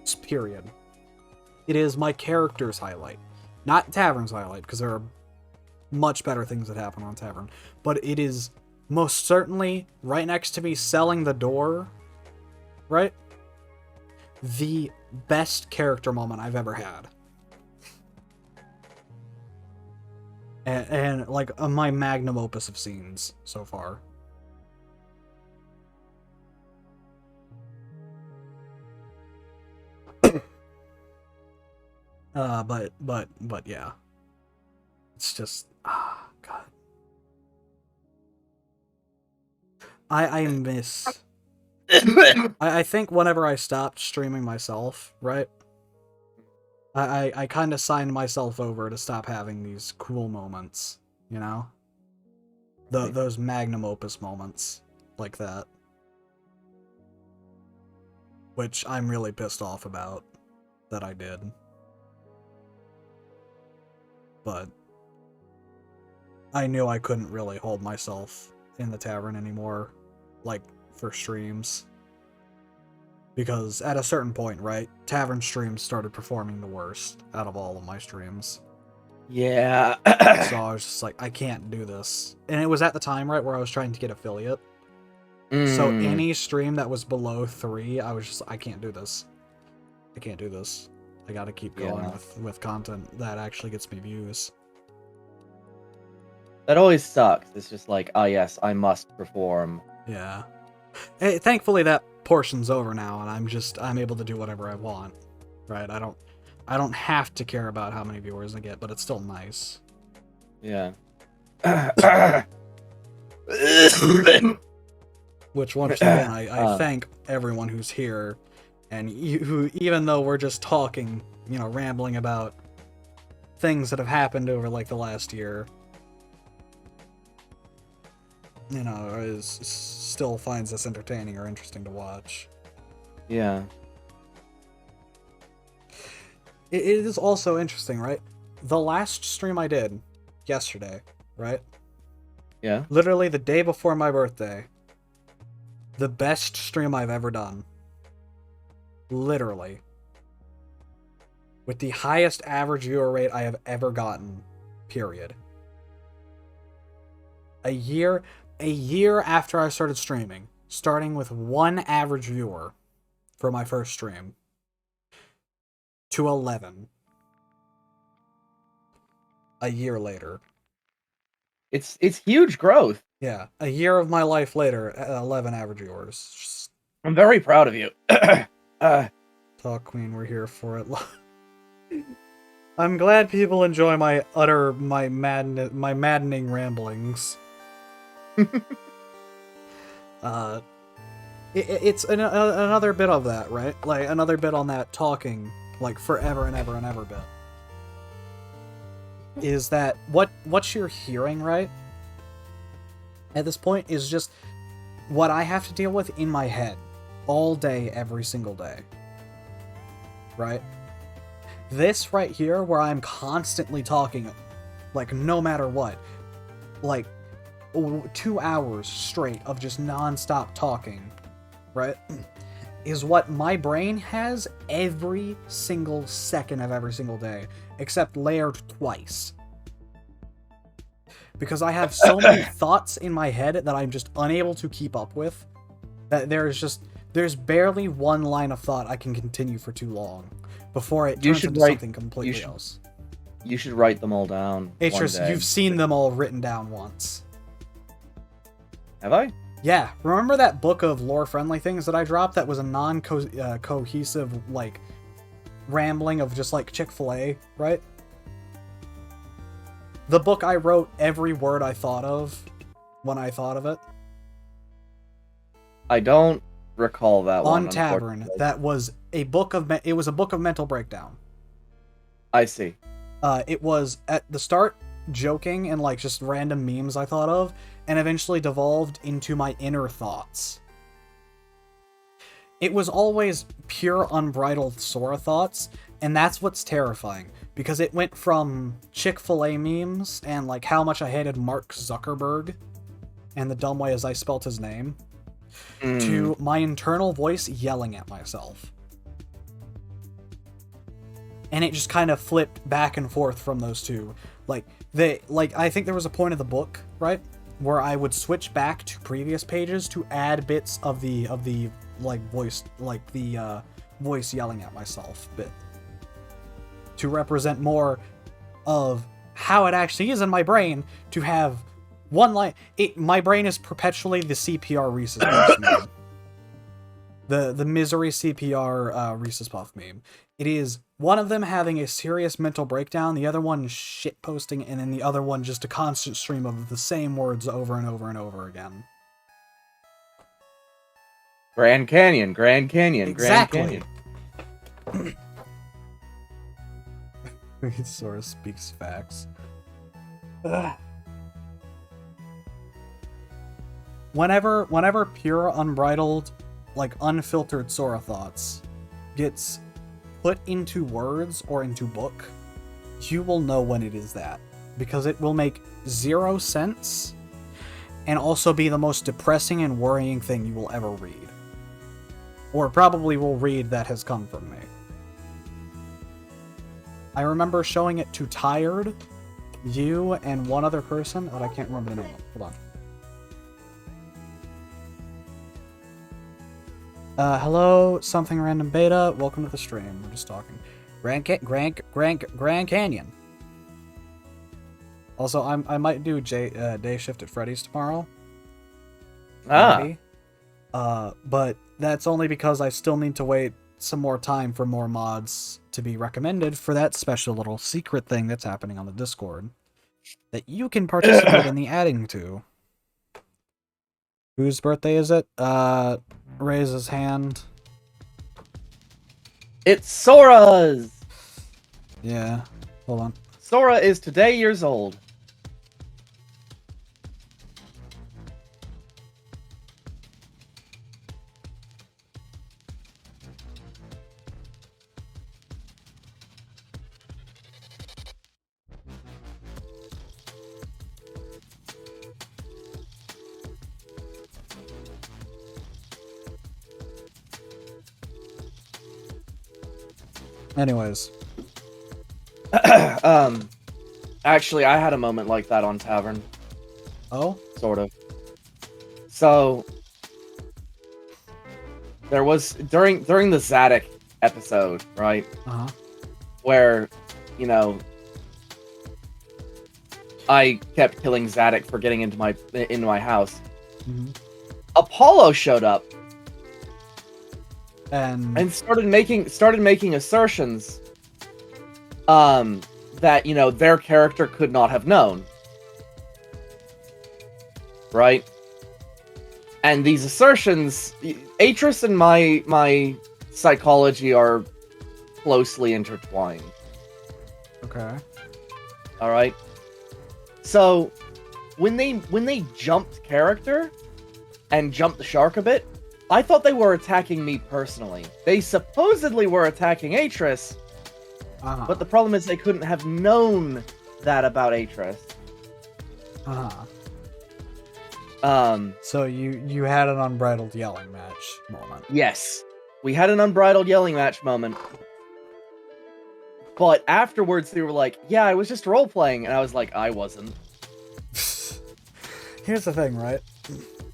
Just period. It is my character's highlight, not Tavern's highlight, because there are much better things that happen on Tavern, but it is most certainly right next to me selling the door, right? The best character moment I've ever had. And like my magnum opus of scenes so far. But yeah. It's just, God. I miss... I think whenever I stopped streaming myself, right? I kind of signed myself over to stop having these cool moments, you know? Those magnum opus moments like that. Which I'm really pissed off about that I did. But I knew I couldn't really hold myself in the tavern anymore, like, for streams. Because at a certain point, right, tavern streams started performing the worst out of all of my streams. Yeah. So I was just like, I can't do this. And it was at the time, right, where I was trying to get affiliate. So any stream that was below 3, I was just, I can't do this. I can't do this. I gotta keep going with content that actually gets me views. That always sucks. It's just like, oh yes, I must perform. Yeah. Hey, thankfully that portion's over now, and I'm able to do whatever I want. Right? I don't have to care about how many viewers I get, but it's still nice. Yeah. Which once again, I thank everyone who's here, and who, even though we're just talking, you know, rambling about things that have happened over like the last year, you know, still finds this entertaining or interesting to watch. Yeah. It is also interesting, right? The last stream I did yesterday, right? Yeah. Literally the day before my birthday. The best stream I've ever done. Literally. With the highest average viewer rate I have ever gotten. Period. A year after I started streaming, starting with 1 average viewer for my first stream, to 11 a year later. It's huge growth. Yeah, a year of my life later, 11 average viewers. Just I'm very proud of you. talk queen, we're here for it. I'm glad people enjoy my maddening ramblings. It's another bit of that, right? Like, another bit on that talking, like, forever and ever and ever bit. Is that what you're hearing, right? At this point is just what I have to deal with in my head all day, every single day. Right? This right here, where I'm constantly talking, like, no matter what, like, 2 hours straight of just non-stop talking, right, is what my brain has every single second of every single day, except layered twice. Because I have so many thoughts in my head that I'm just unable to keep up with, that there's barely one line of thought I can continue for too long before it turns into something completely else. You should write them all down. It's just, you've seen them all written down once. Have I? Yeah, remember that book of lore-friendly things that I dropped that was a non-cohesive, like, rambling of just, like, Chick-fil-A, right? The book I wrote every word I thought of when I thought of it. I don't recall that one. On Tavern, that was a book of... It was a book of mental breakdown. I see. It was, at the start, joking and, like, just random memes I thought of, and eventually devolved into my inner thoughts. It was always pure, unbridled Sora thoughts, and that's what's terrifying, because it went from Chick-fil-A memes and, like, how much I hated Mark Zuckerberg and the dumb way as I spelt his name, to my internal voice yelling at myself. And it just kind of flipped back and forth from those two. I think there was a point of the book, right, where I would switch back to previous pages to add bits of the voice, voice yelling at myself bit, to represent more of how it actually is in my brain, to have one line. My brain is perpetually the CPR Reese's Puff meme. The misery CPR Reese's Puff meme. It is one of them having a serious mental breakdown, the other one shitposting, and then the other one just a constant stream of the same words over and over and over again. Grand Canyon, Grand Canyon, Exactly. Grand Canyon. It sort of speaks facts. Whenever pure, unbridled, like, unfiltered Sora thoughts gets put into words or into book, you will know when it is that. Because it will make 0 sense, and also be the most depressing and worrying thing you will ever read. Or probably will read that has come from me. I remember showing it to Tired, you, and one other person, but I can't remember the name. Hold on. Hello, something random beta. Welcome to the stream. We're just talking. Grand Canyon. Also, I might do day shift at Freddy's tomorrow. Maybe. But that's only because I still need to wait some more time for more mods to be recommended for that special little secret thing that's happening on the Discord that you can participate in the adding to. Whose birthday is it? Raise his hand. It's Sora's! Yeah, hold on. Sora is today years old. Anyways. Actually, I had a moment like that on Tavern. Oh? Sort of. So, there was, during the Zadok episode, right? Uh-huh. Where, you know, I kept killing Zadok for getting into my house. Mm-hmm. Apollo showed up. And started making assertions that, you know, their character could not have known. Right? And these assertions, Atris and my psychology are closely intertwined. Okay. All right. So when they jumped character and jumped the shark a bit, I thought they were attacking me personally. They supposedly were attacking Atris, Uh-huh. but the problem is they couldn't have known that about Atris. Uh-huh. So you had an unbridled yelling match moment. yes, we had an unbridled yelling match moment. But afterwards they were like, yeah, I was just role-playing, and I was like, I wasn't. Here's the thing, right?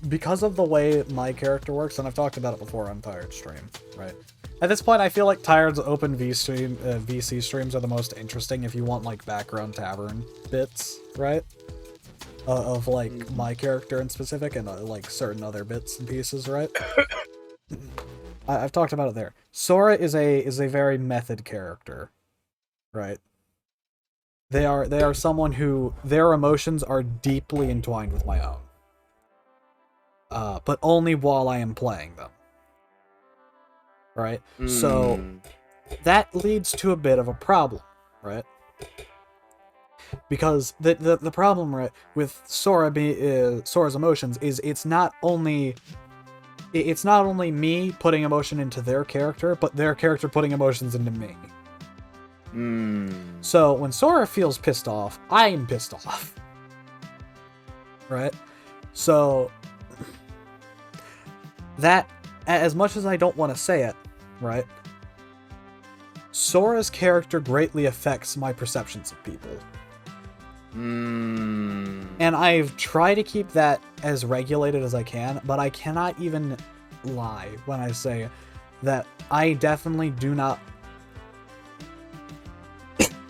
Because of the way my character works, and I've talked about it before on Tired Stream, right? At this point, I feel like Tired's open VC streams are the most interesting if you want, like, background tavern bits, right? Of, like, my character in specific, and, like, certain other bits and pieces, right? I've talked about it there. Sora is a very method character, right? They are someone who, their emotions are deeply entwined with my own. But only while I am playing them. Right? So, that leads to a bit of a problem, right? Because the problem, right, with Sora's emotions is it's not only me putting emotion into their character, but their character putting emotions into me. So when Sora feels pissed off, I am pissed off. Right? So that, as much as I don't want to say it, right? Sora's character greatly affects my perceptions of people. And I've tried to keep that as regulated as I can, but I cannot even lie when I say that I definitely do not...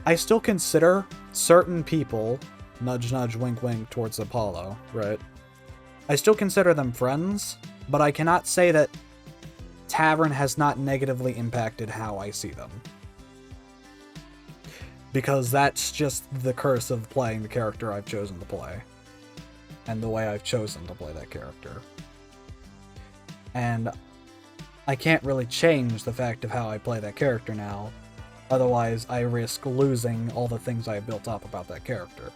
I still consider certain people, nudge nudge wink wink towards Apollo, right? I still consider them friends, but I cannot say that Tavern has not negatively impacted how I see them. Because that's just the curse of playing the character I've chosen to play. And the way I've chosen to play that character. And I can't really change the fact of how I play that character now. Otherwise, I risk losing all the things I built up about that character.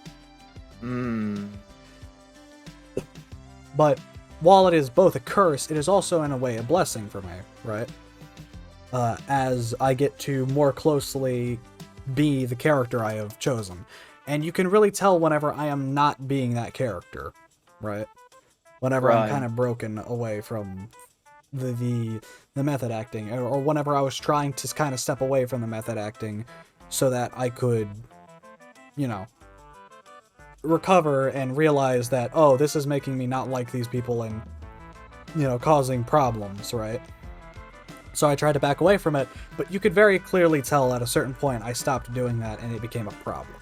But while it is both a curse, it is also in a way a blessing for me, right? As I get to more closely be the character I have chosen. And you can really tell whenever I am not being that character, right? Whenever I'm kind of broken away from the method acting, or whenever I was trying to kind of step away from the method acting so that I could, you know, recover and realize that, oh, this is making me not like these people and, you know, causing problems, right? So I tried to back away from it, but you could very clearly tell at a certain point I stopped doing that and it became a problem.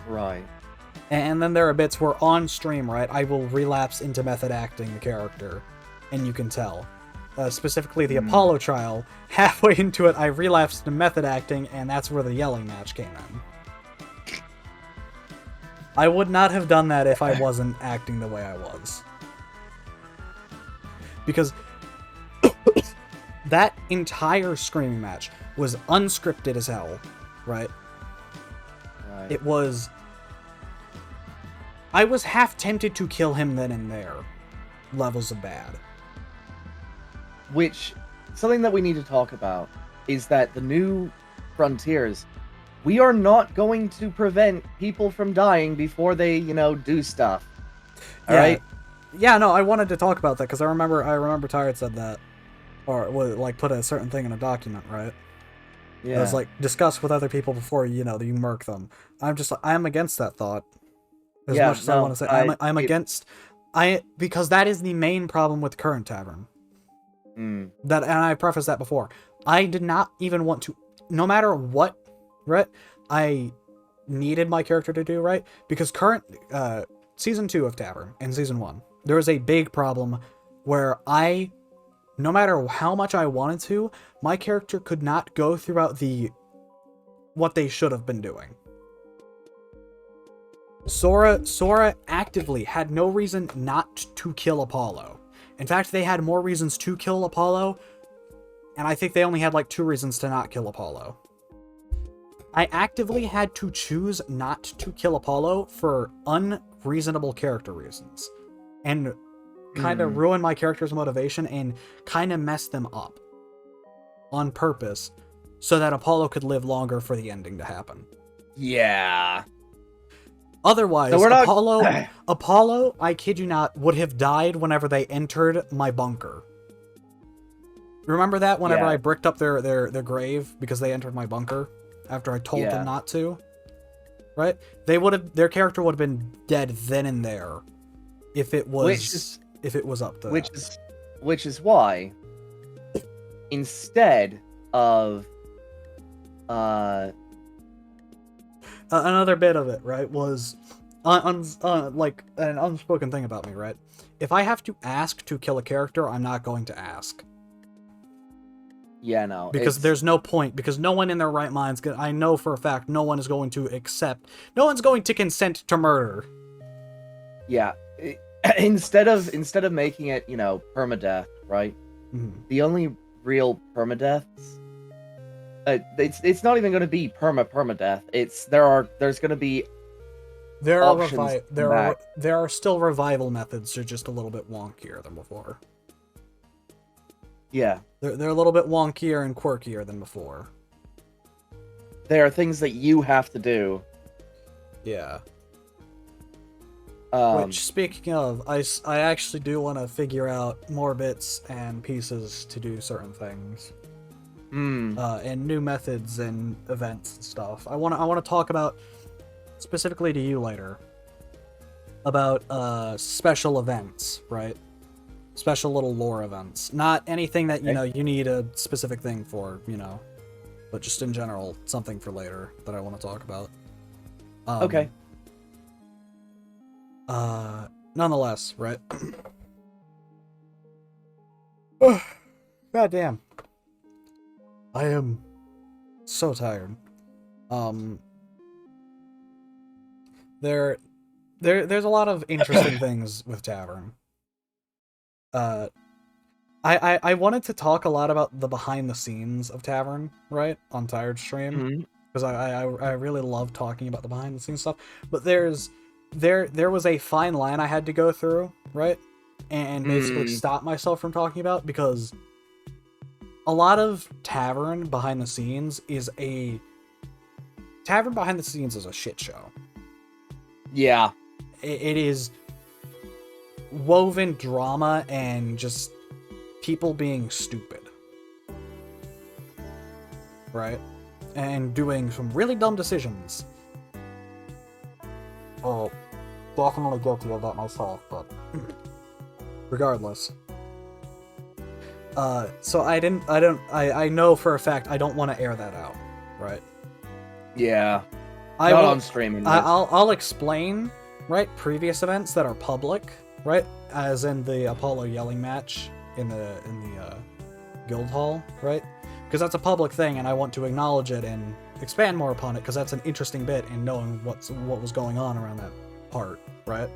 Right. And then there are bits where on stream, right, I will relapse into method acting the character, and you can tell. Specifically the Apollo trial, halfway into it I relapsed into method acting, and that's where the yelling match came in. I would not have done that if I wasn't acting the way I was. Because that entire screaming match was unscripted as hell, right? It was... I was half tempted to kill him then and there. Levels of bad. Which, something that we need to talk about is that the new Frontiers, we are not going to prevent people from dying before they, you know, do stuff. Alright? Yeah, no, I wanted to talk about that because I remember Tired said that. Or, like, put a certain thing in a document, right? Yeah. It was like, discuss with other people before, you know, you murk them. I'm against that thought. As much as I want to say. I'm against... because that is the main problem with current Tavern. That, and I prefaced that before. I did not even want to... No matter what, right, I needed my character to do, right? Because current... Season 2 of Tavern and Season 1, there was a big problem where no matter how much I wanted to, my character could not go throughout what they should have been doing. Sora actively had no reason not to kill Apollo. In fact, they had more reasons to kill Apollo, and I think they only had like 2 reasons to not kill Apollo. I actively had to choose not to kill Apollo for unreasonable character reasons, and kind of ruin my character's motivation and kind of mess them up on purpose so that Apollo could live longer for the ending to happen. Yeah. Otherwise, So we're not... Apollo, I kid you not, would have died whenever they entered my bunker. Remember that? Whenever I bricked up their grave because they entered my bunker after I told them not to? Right? Their character would have been dead then and there if it was up to that. Which is why, instead of another bit of it, right, was like an unspoken thing about me, right? If I have to ask to kill a character, I'm not going to ask. Yeah, no. Because there's no point, because no one in their right mind's gonna, I know for a fact no one is going to no one's going to consent to murder. Yeah. Instead of making it, permadeath, right? Mm-hmm. The only real permadeaths, it's not even going to be permadeath. There's going to be there options. There are still revival methods. They're just a little bit wonkier than before. Yeah, they're a little bit wonkier and quirkier than before. There are things that you have to do. Yeah. Which, speaking of, I actually do want to figure out more bits and pieces to do certain things. And new methods and events and stuff. I want to talk about, specifically to you later, about special events, right? Special little lore events. Not anything that, you need a specific thing for, but just in general, something for later that I want to talk about. Okay. Nonetheless, right? God damn. I am so tired. There's a lot of interesting things with Tavern. I wanted to talk a lot about the behind the scenes of Tavern, right? On Tired Stream. Because I really love talking about the behind the scenes stuff. But there was a fine line I had to go through, right? And basically stop myself from talking about, because a lot of Tavern behind the scenes is a shit show. Yeah. It is woven drama and just people being stupid. Right? And doing some really dumb decisions. Oh, definitely guilty of that myself, but regardless. So I know for a fact I don't want to air that out, right? Yeah. Not on streaming. I'll explain, right, previous events that are public, right? As in the Apollo yelling match in the guild hall, right? Because that's a public thing and I want to acknowledge it and expand more upon it, because that's an interesting bit in knowing what was going on around that part, right?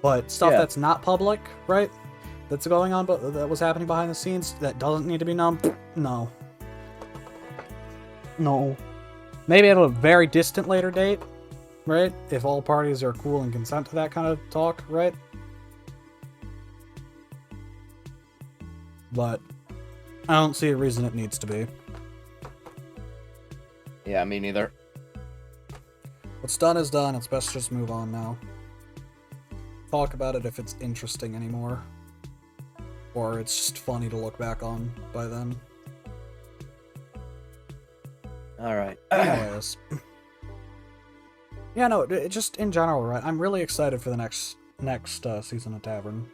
But stuff that's not public, right? That's going on, but that was happening behind the scenes, that doesn't need to be known. No. Maybe at a very distant later date, right? If all parties are cool and consent to that kind of talk, right? But I don't see a reason it needs to be. Yeah, me neither. What's done is done. It's best to just move on now. Talk about it if it's interesting anymore. Or it's just funny to look back on by then. Alright. Anyways. Yeah, no, just in general, right? I'm really excited for the next season of Tavern.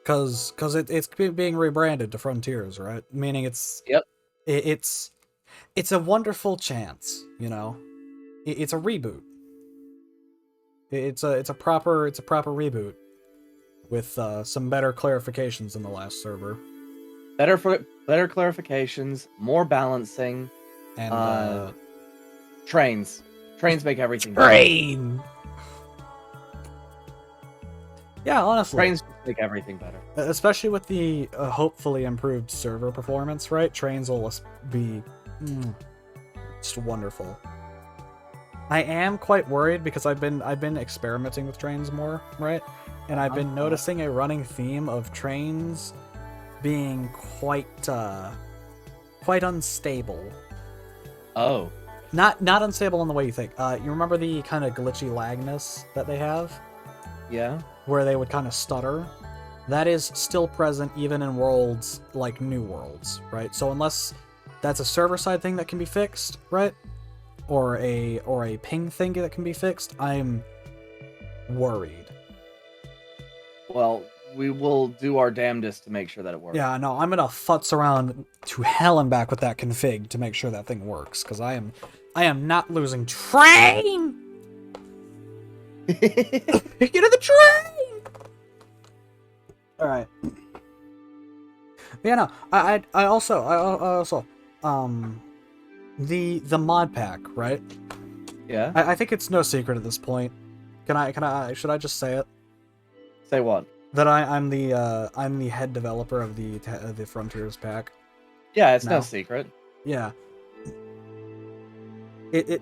Because it's being rebranded to Frontiers, right? Meaning it's... Yep. It's a wonderful chance, It's a reboot. It's a proper reboot with some better clarifications than the last server. Better clarifications, more balancing, and Trains. Trains make everything better. Train! Yeah, honestly. Trains make everything better. Especially with the hopefully improved server performance, right? Trains will be just wonderful. I am quite worried because I've been experimenting with trains more, right? And I've been noticing a running theme of trains being quite unstable. Oh. Not unstable in the way you think. You remember the kind of glitchy lagness that they have? Yeah. Where they would kind of stutter? That is still present even in worlds like New Worlds, right? So unless that's a server-side thing that can be fixed, right? Or a ping thing that can be fixed, I'm worried. Well, we will do our damnedest to make sure that it works. Yeah, no, I'm gonna futz around to hell and back with that config to make sure that thing works, because I am not losing train! Get to the train! Alright. Yeah, no, I also, the mod pack, right? Yeah? I think it's no secret at this point. Should I just say it? Say what? That I'm the head developer of the Frontiers pack. Yeah, it's no No. secret. Yeah. It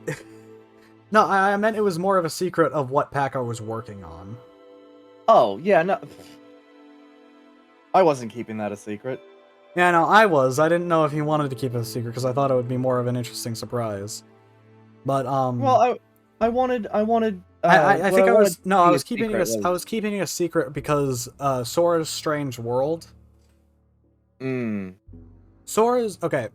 No, I meant it was more of a secret of what pack I was working on. Oh, yeah, no. I wasn't keeping that a secret. Yeah, no, I was. I didn't know if you wanted to keep it a secret because I thought it would be more of an interesting surprise. But Well, I wanted. I what think I wanted was to no, be I a was keeping it. secret I was keeping it a secret because Sora's Strange World. Sora's okay.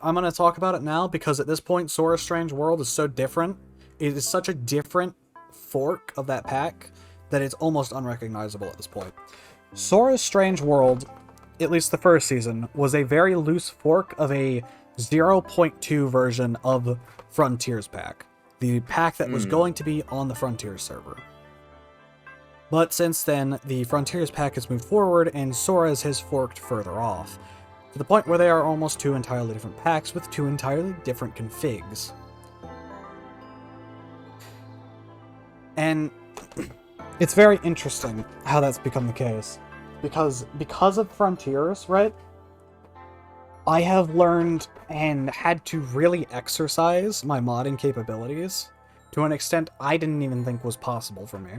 I'm gonna talk about it now because at this point, Sora's Strange World is so different. It is such a different fork of that pack that it's almost unrecognizable at this point. Sora's Strange World, at least the first season, was a very loose fork of a 0.2 version of Frontiers pack, the pack that was going to be on the Frontiers server. But since then, the Frontiers pack has moved forward and Sora's has forked further off, to the point where they are almost two entirely different packs with two entirely different configs. And it's very interesting how that's become the case. Because of Frontiers, right? I have learned and had to really exercise my modding capabilities to an extent I didn't even think was possible for me.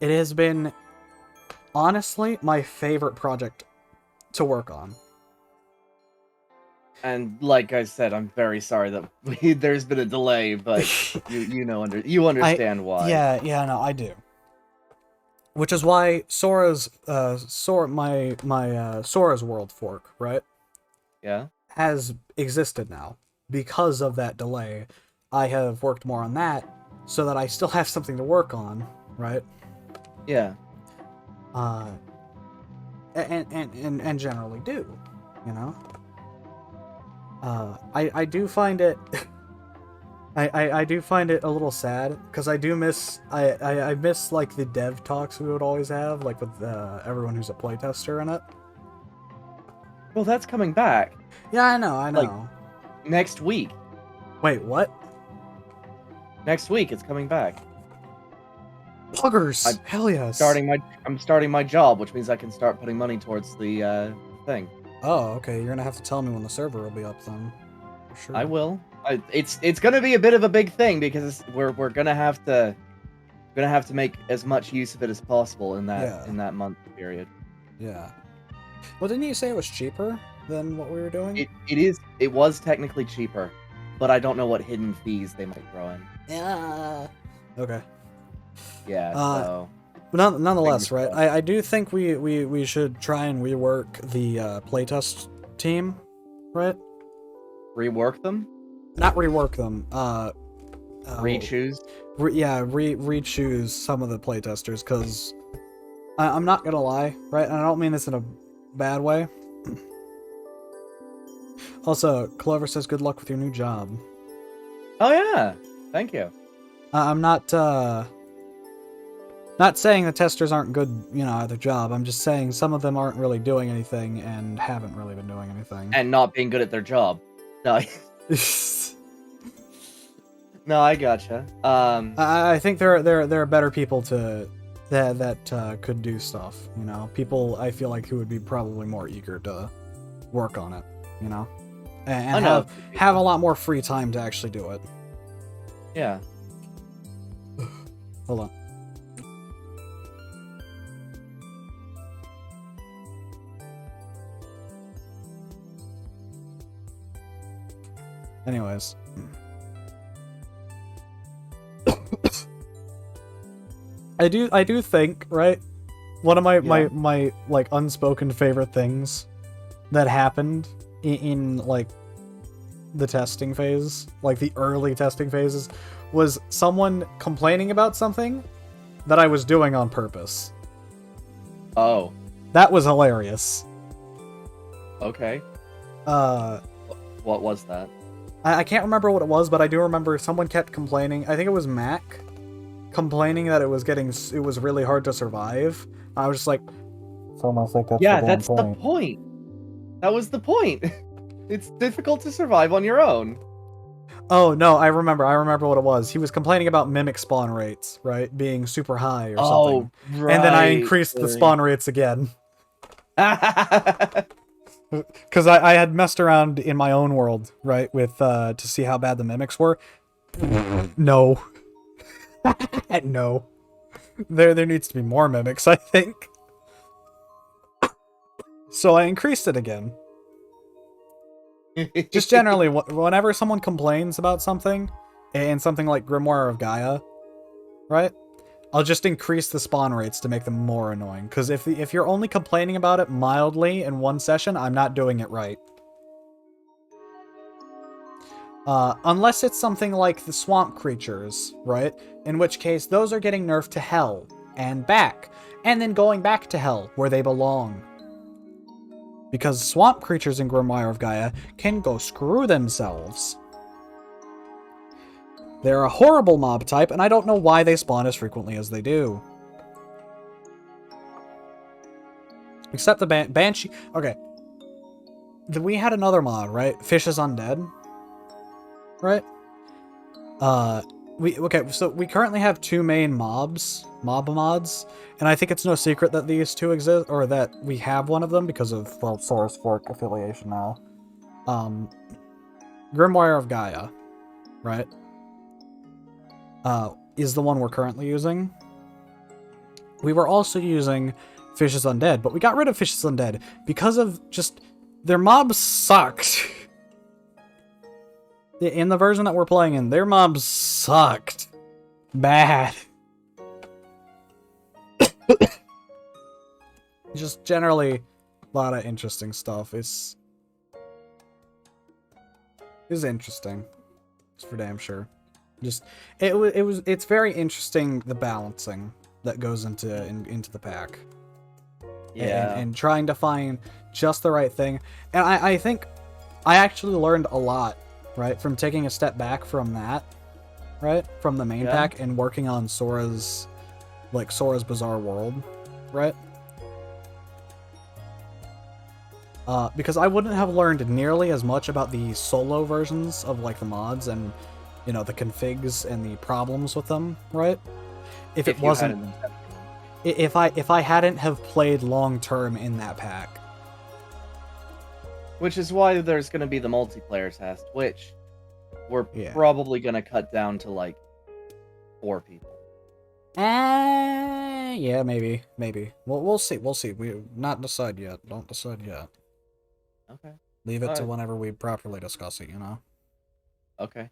It has been, honestly, my favorite project to work on. And like I said, I'm very sorry that there's been a delay, but you understand why. Yeah, no, I do. Which is why Sora's Sora's World fork, right? Yeah. Has existed now. Because of that delay, I have worked more on that so that I still have something to work on, right? Yeah. And generally do, you know? I do find it I do find it a little sad because I do miss I miss like the dev talks we would always have, like with everyone who's a playtester in it. Well, that's coming back Yeah, I know. Like, next week. Wait, what? Next week it's coming back. Puggers! Hell yes. I'm starting my job, which means I can start putting money towards the thing. Oh, okay. You're gonna have to tell me when the server will be up then. For sure. I will. It's gonna be a bit of a big thing because we're gonna have to make as much use of it as possible in that month period. Yeah. Well, didn't you say it was cheaper than what we were doing? It was technically cheaper, but I don't know what hidden fees they might throw in. Yeah. Okay. Yeah. So. But nonetheless, right? I do think we should try and rework the playtest team, right? Rework them? Not rework them. Re-choose? Re-choose some of the playtesters, because I'm not gonna lie, right? And I don't mean this in a bad way. Also, Clover says good luck with your new job. Oh yeah, thank you. I'm not saying the testers aren't good, at their job. I'm just saying some of them aren't really doing anything and haven't really been doing anything. And not being good at their job. No. No, I gotcha. I think there are better people that could do stuff. You know, people I feel like who would be probably more eager to work on it. You know, and I know. have a lot more free time to actually do it. Yeah. Hold on. Anyways. I do think, right? One of my like unspoken favorite things that happened in like the testing phase, like the early testing phases, was someone complaining about something that I was doing on purpose. Oh. That was hilarious. Okay. What was that? I can't remember what it was, but I do remember someone kept complaining. I think it was Mac complaining that it was really hard to survive. I was just like, it's almost like that's that's the point. That was the point. It's difficult to survive on your own. Oh no, I remember what it was. He was complaining about mimic spawn rates, right, being super high or something. Right. And then I increased the spawn rates again. Because I had messed around in my own world, right, with to see how bad the mimics were. No. No. There needs to be more mimics, I think. So I increased it again. Just generally, whenever someone complains about something, and something like Grimoire of Gaia, right? I'll just increase the spawn rates to make them more annoying. Because if you're only complaining about it mildly in one session, I'm not doing it right. Unless it's something like the swamp creatures, right? In which case, those are getting nerfed to hell and back, and then going back to hell where they belong. Because swamp creatures in Grimoire of Gaia can go screw themselves. They're a horrible mob type, and I don't know why they spawn as frequently as they do. Except the Banshee... Okay. We had another mod, right? Fish is Undead. Right? So we currently have two main mods, and I think it's no secret that these two exist, or that we have one of them because of, well, Source Fork affiliation now. Grimoire of Gaia, right? Is the one we're currently using. We were also using Fish is Undead, but we got rid of Fish is Undead because of just their mobs sucked. In the version that we're playing in, their mobs sucked. Bad. Just generally a lot of interesting stuff. It's interesting. It's for damn sure. Just it's very interesting, the balancing that goes into the pack. Yeah. And trying to find just the right thing. And I think I actually learned a lot, right, from taking a step back from that, right, from the main pack and working on Sora's Bizarre World, right? Because I wouldn't have learned nearly as much about the solo versions of like the mods and, you know, the configs and the problems with them, right? If I hadn't have played long term in that pack. Which is why there's going to be the multiplayer test, which we're probably going to cut down to like 4 people. Yeah, maybe. We'll see. We not decide yet. Don't decide yet. Okay. Leave it to whenever we properly discuss it, you know? Okay.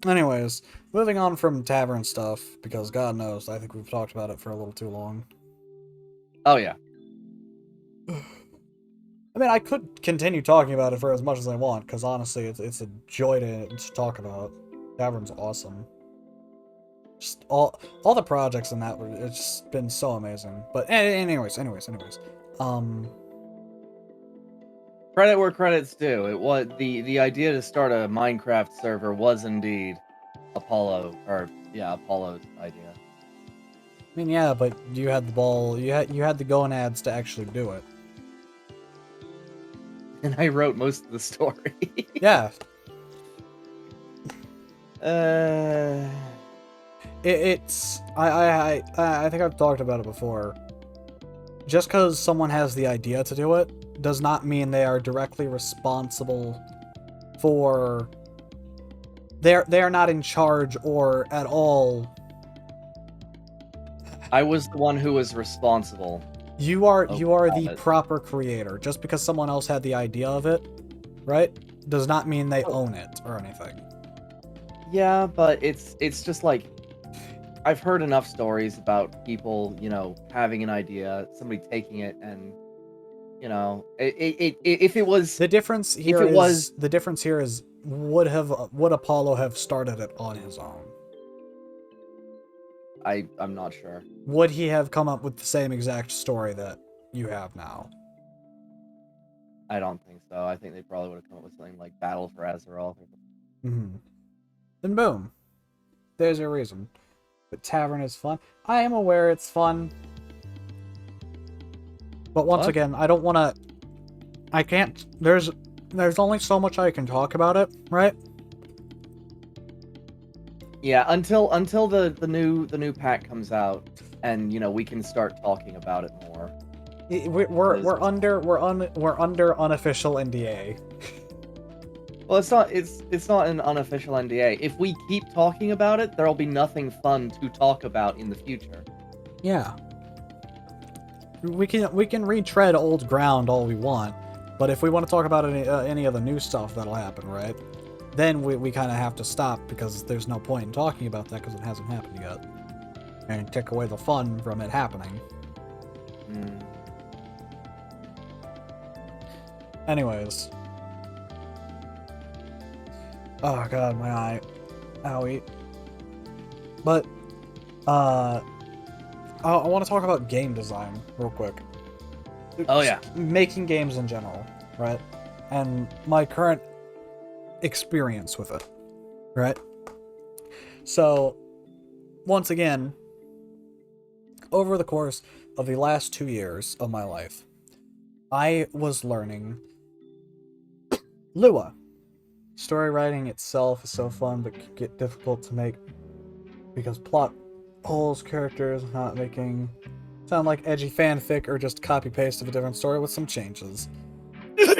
Anyways, moving on from tavern stuff, because God knows, I think we've talked about it for a little too long. Oh, yeah. I mean, I could continue talking about it for as much as I want, because honestly, it's a joy to talk about. Tavern's awesome. Just all the projects in that it's just been so amazing. But anyways. Credit where credit's due. It was the idea to start a Minecraft server was indeed Apollo's idea. I mean, yeah, but you had the ball. You had the gonads to actually do it. and I wrote most of the story. Yeah. It's I think I've talked about it before. Just because someone has the idea to do it does not mean they are directly responsible for. They are not in charge or at all. I was the one who was responsible. You are the it. proper creator. Just because someone else had the idea of it, right, does not mean they own it or anything. Yeah, but it's just like I've heard enough stories about people, having an idea, somebody taking it, and if it was the difference here is would Apollo have started it on his own? I'm not sure. Would he have come up with the same exact story that you have now? I don't think so. I think they probably would have come up with something like Battle for Azeroth. Mm-hmm. Then boom, there's a reason. But Tavern is fun. I am aware it's fun. But once again, I don't want to... I can't... There's only so much I can talk about it, right? Yeah, until the new pack comes out, and we can start talking about it more. We're under unofficial NDA. Well, it's not an unofficial NDA. If we keep talking about it, there'll be nothing fun to talk about in the future. Yeah. We can retread old ground all we want, but if we want to talk about any of the new stuff that'll happen, right? Then we kind of have to stop because there's no point in talking about that because it hasn't happened yet, and take away the fun from it happening. Anyways. Oh god, my eye. Owie. But, I want to talk about game design real quick. Oh yeah. Making games in general, right? And my current experience with it, right? So, once again, over the course of the last 2 years of my life, I was learning Lua. Story writing itself is so fun, but can get difficult to make because plot holes, characters not making sound like edgy fanfic or just copy paste of a different story with some changes.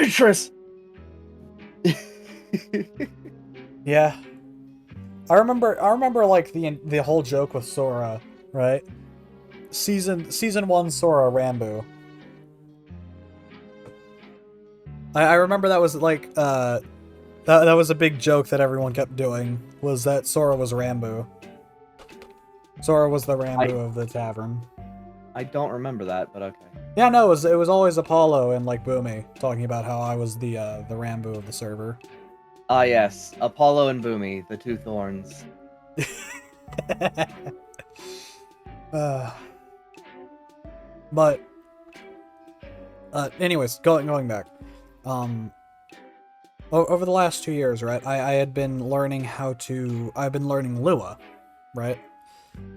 Tris. Yeah, I remember like the whole joke with Sora, right? Season 1 Sora Rambo. I remember that was like that was a big joke that everyone kept doing, was that Sora was Rambo. Sora was the Rambo of the tavern. I don't remember that, but okay. Yeah, no, it was always Apollo and like Boomy talking about how I was the Rambo of the server. Ah yes, Apollo and Boomy, the two thorns. But anyways, going back. Over the last 2 years, right, I had been learning I've been learning Lua, right?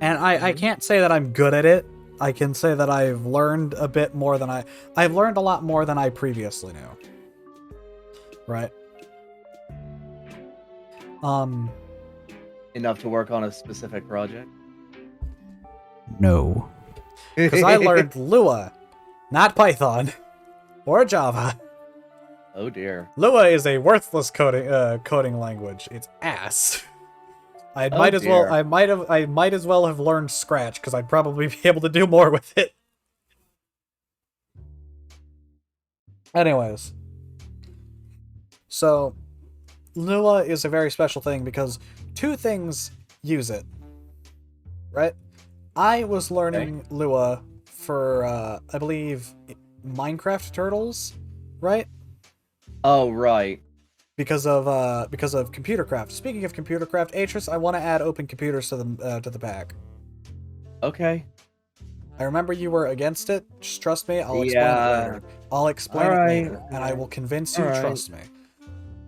And I can't say that I'm good at it. I can say that I've learned a bit more than I've learned a lot more than I previously knew. Right? Enough to work on a specific project? No. Because I learned Lua, not Python or Java. Oh dear. Lua is a worthless coding language. It's ass. I might as well have learned Scratch because I'd probably be able to do more with it. Anyways, so Lua is a very special thing because two things use it. Right? I was learning Lua for I believe Minecraft Turtles, right? Oh, right. Because of Computercraft. Speaking of Computercraft, Atris, I want to add Open Computers to the pack. Okay. I remember you were against it. Just trust me. I'll explain it later. I'll explain it later, and I will convince you. Trust me.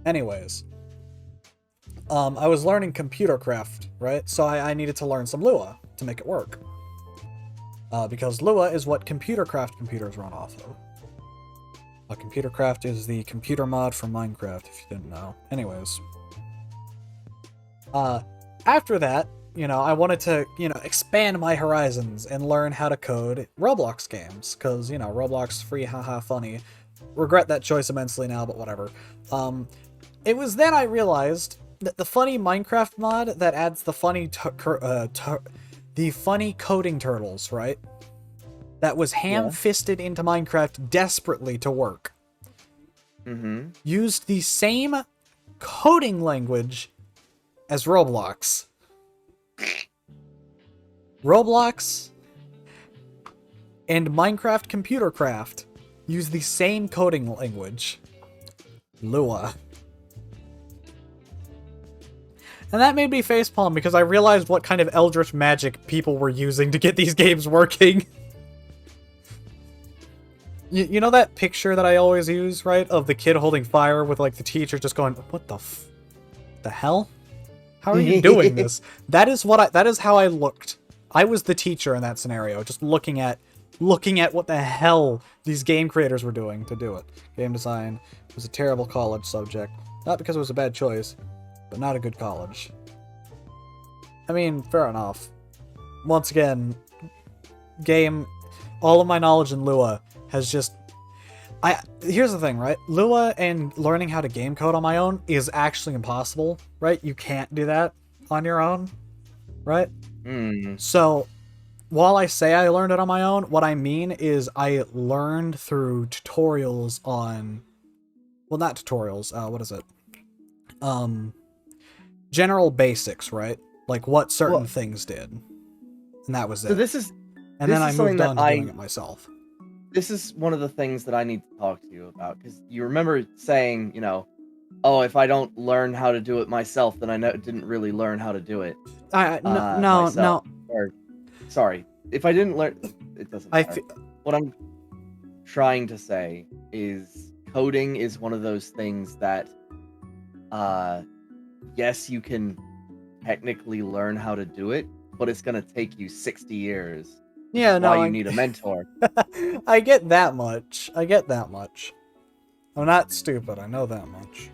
Anyways, I was learning Computercraft, right? So I needed to learn some Lua to make it work. Because Lua is what Computercraft computers run off of. Computercraft is the computer mod for Minecraft, if you didn't know. Anyways. After that, I wanted to, expand my horizons and learn how to code Roblox games. Because, Roblox free, haha, funny. Regret that choice immensely now, but whatever. It was then I realized that the funny Minecraft mod that adds the funny the funny coding turtles, right? That was ham-fisted into Minecraft desperately to work. Mm-hmm. Used the same coding language as Roblox. Roblox and Minecraft Computercraft use the same coding language. Lua. And that made me facepalm because I realized what kind of eldritch magic people were using to get these games working. You know that picture that I always use, right? Of the kid holding fire with, like, the teacher just going, what the hell? How are you doing this? That is how I looked. I was the teacher in that scenario, just looking at what the hell these game creators were doing to do it. Game design was a terrible college subject. Not because it was a bad choice, but not a good college. I mean, fair enough. Once again, all of my knowledge in Lua has just... Here's the thing, right? Lua and learning how to game code on my own is actually impossible, right? You can't do that on your own, right? So, while I say I learned it on my own, what I mean is I learned through tutorials on... Well, not tutorials, what is it? General basics, right? Like what certain things did. And that was it. So this is... And then I moved on to doing it myself. This is one of the things that I need to talk to you about, because you remember saying, oh, if I don't learn how to do it myself, then I didn't really learn how to do it. No. Or, sorry, if I didn't learn, it doesn't matter. What I'm trying to say is coding is one of those things that, yes, you can technically learn how to do it, but it's going to take you 60 years. Yeah, no, you need a mentor. I get that much. I'm not stupid. I know that much.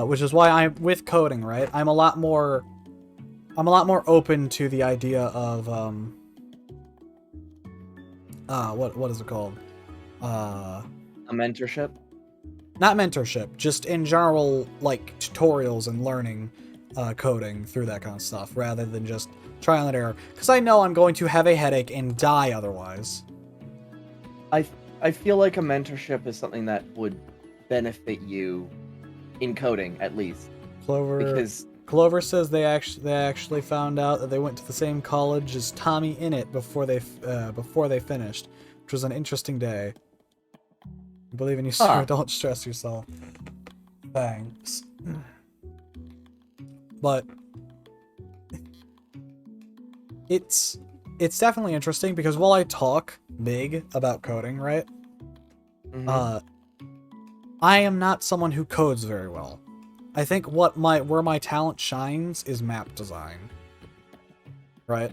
Which is why I'm with coding, right? I'm a lot more open to the idea of what is it called? A mentorship? Not mentorship, just in general, like tutorials and learning coding through that kind of stuff, rather than just trial and error, because I know I'm going to have a headache and die otherwise. I feel like a mentorship is something that would benefit you in coding, at least. Clover says they actually found out that they went to the same college as Tommy Innit before they finished, which was an interesting day. I believe in you, sir. Don't stress yourself. Thanks. But it's definitely interesting because while I talk big about coding, right? Mm-hmm. I am not someone who codes very well. I think where my talent shines is map design. Right?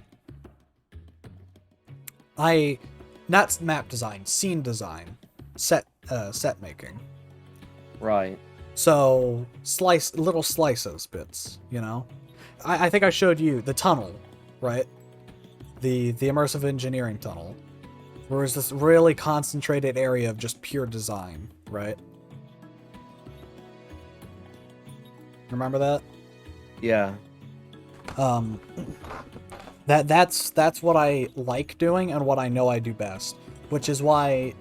Not map design, scene design, set making. Right. So little slices bits, I think I showed you the tunnel, right? The immersive engineering tunnel. Where it's this really concentrated area of just pure design, right? Remember that? Yeah. That's what I like doing and what I know I do best, which is why,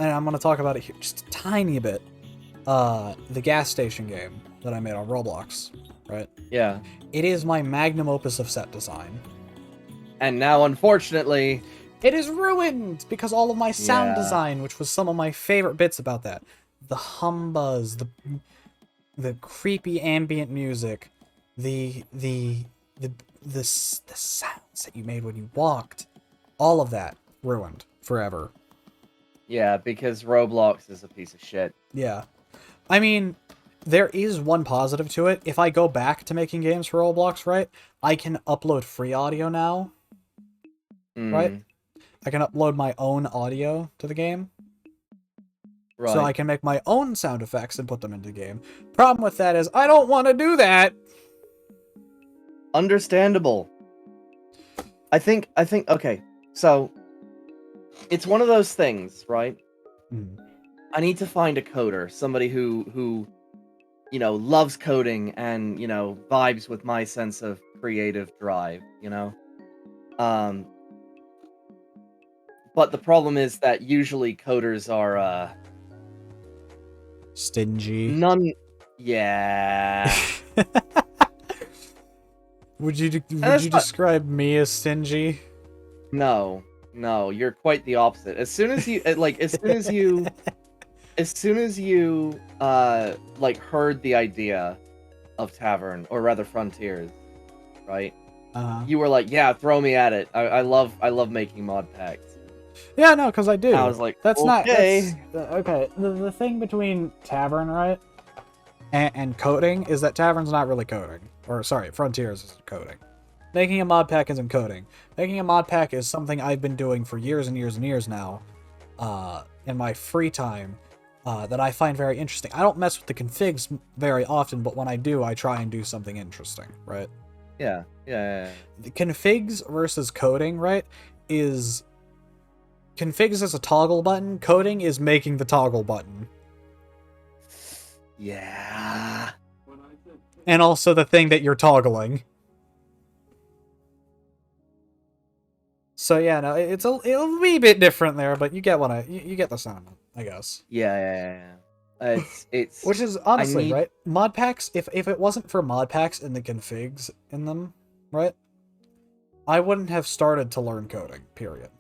and I'm gonna talk about it here just a tiny bit. The gas station game that I made on Roblox, right? Yeah. It is my magnum opus of set design. And now, unfortunately, it is ruined because all of my sound design, which was some of my favorite bits about that, the hum buzz, the creepy ambient music, the sounds that you made when you walked, all of that ruined forever. Yeah, because Roblox is a piece of shit. Yeah. I mean, there is one positive to it. If I go back to making games for Roblox, right, I can upload free audio now. Right? I can upload my own audio to the game. Right. So I can make my own sound effects and put them into the game. Problem with that is I don't want to do that. Understandable. I think okay. So it's one of those things, right? I need to find a coder, somebody who loves coding and, vibes with my sense of creative drive, But the problem is that usually coders are Stingy. none. Yeah. Would you that's not- describe me as stingy? No, you're quite the opposite. As soon as you heard the idea of Tavern, or rather Frontiers, right? You were like, yeah, throw me at it. I love making mod packs. Yeah, no, because I do. And I was like, that's okay. okay. The thing between Tavern, right, and coding is that Tavern's not really coding. Or, sorry, Frontiers is coding. Making a mod pack isn't coding. Making a mod pack is something I've been doing for years and years and years now, in my free time, that I find very interesting. I don't mess with the configs very often, but when I do, I try and do something interesting, right? Yeah. The configs versus coding, right, is... Configs is a toggle button, coding is making the toggle button. Yeah. And also the thing that you're toggling. So yeah, no, it's a wee bit different there, but you get what you get the sentiment, I guess. Yeah. It's which is honestly right. Mod packs. If it wasn't for mod packs and the configs in them, right, I wouldn't have started to learn coding. Period.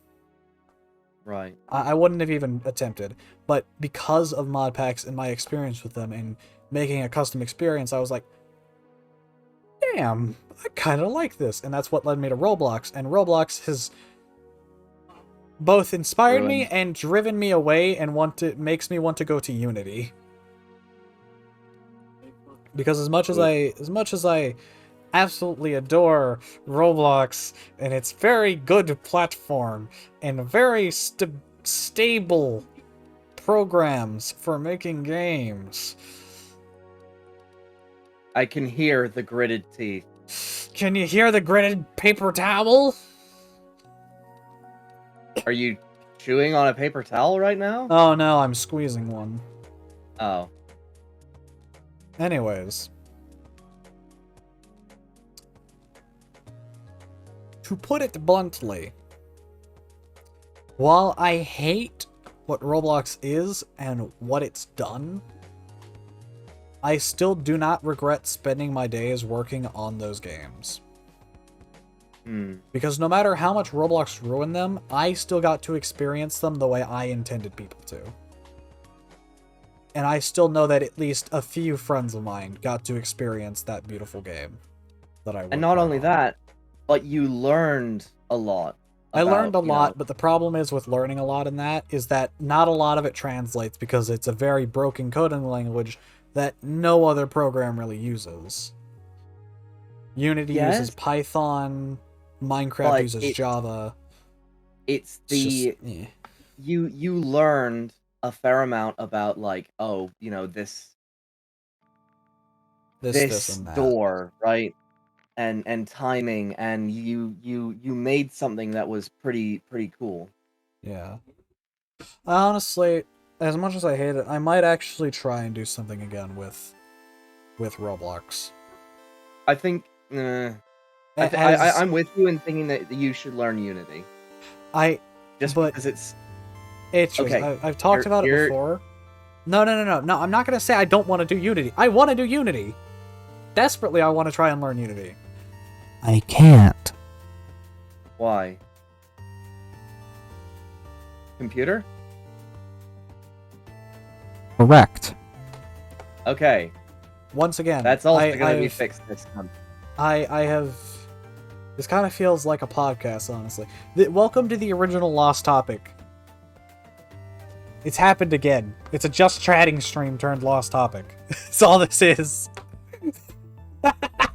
Right. I wouldn't have even attempted, but because of mod packs and my experience with them and making a custom experience, I was like, damn, I kind of like this. And that's what led me to Roblox. And Roblox has both inspired me and driven me away and makes me want to go to Unity. Because as much as I absolutely adore Roblox and its very good platform and very stable programs for making games, I can hear the gritted teeth. Can you hear the gritted paper towel? Are you chewing on a paper towel right now? Oh no, I'm squeezing one. Oh. Anyways. To put it bluntly, while I hate what Roblox is and what it's done, I still do not regret spending my days working on those games. Because no matter how much Roblox ruined them, I still got to experience them the way I intended people to. And I still know that at least a few friends of mine got to experience that beautiful game that I worked on. And not only that, but you learned a lot. I learned a lot, but the problem is with learning a lot in that is that not a lot of it translates because it's a very broken coding language that no other program really uses. Unity uses Python, Minecraft uses Java. It's the you learned a fair amount about this and that. Store, right? And timing, and you made something that was pretty cool. Yeah. Honestly, as much as I hate it, I might actually try and do something again with Roblox. I think I'm with you in thinking that you should learn Unity. Because it's okay. I've talked about it before. No. I'm not gonna say I don't want to do Unity. I want to do Unity. Desperately, I want to try and learn Unity. I can't. Why? Computer? Correct. Okay. Once again, that's also going to be fixed this month. I have. This kind of feels like a podcast, honestly. Welcome to the original Lost Topic. It's happened again. It's a Just Chatting stream turned Lost Topic. That's all this is. Is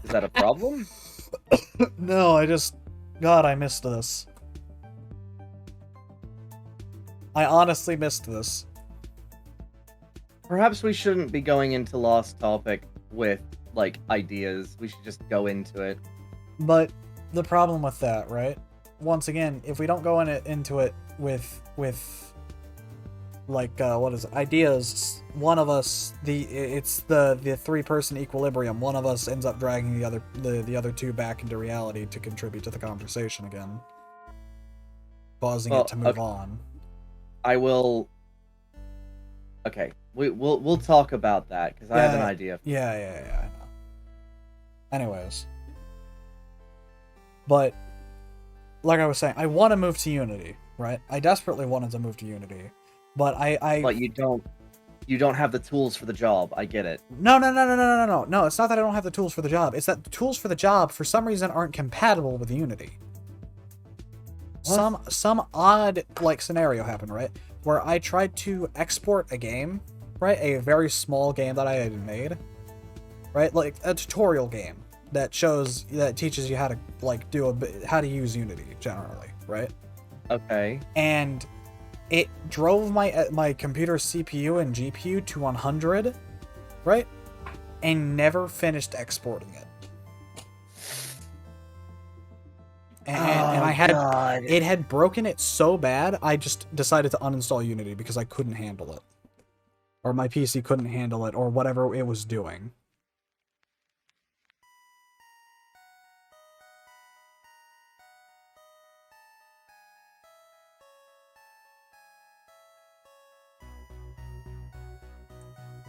that a problem? No, God, I missed this. I honestly missed this. Perhaps we shouldn't be going into Lost Topic with, like, ideas. We should just go into it. But the problem with that, right? Once again, if we don't go into it with like what is it? Ideas, one of us, it's the 3-person equilibrium. One of us ends up dragging the other two back into reality to contribute to the conversation again, causing it to move on. I will. Okay, we'll talk about that because I have an idea. Yeah. I know. Anyways, but like I was saying, I want to move to Unity, right? I desperately wanted to move to Unity, but But you don't have the tools for the job. I get it. No. It's not that I don't have the tools for the job. It's that the tools for the job, for some reason, aren't compatible with Unity. What? Some odd like scenario happened, right? Where I tried to export a game, right? A very small game that I had made, right? Like a tutorial game that teaches you how to like how to use Unity generally, right? Okay. And it drove my computer's CPU and GPU to 100, right? And never finished exporting it. And I had it had broken it so bad, I just decided to uninstall Unity because I couldn't handle it. Or my PC couldn't handle it, or whatever it was doing.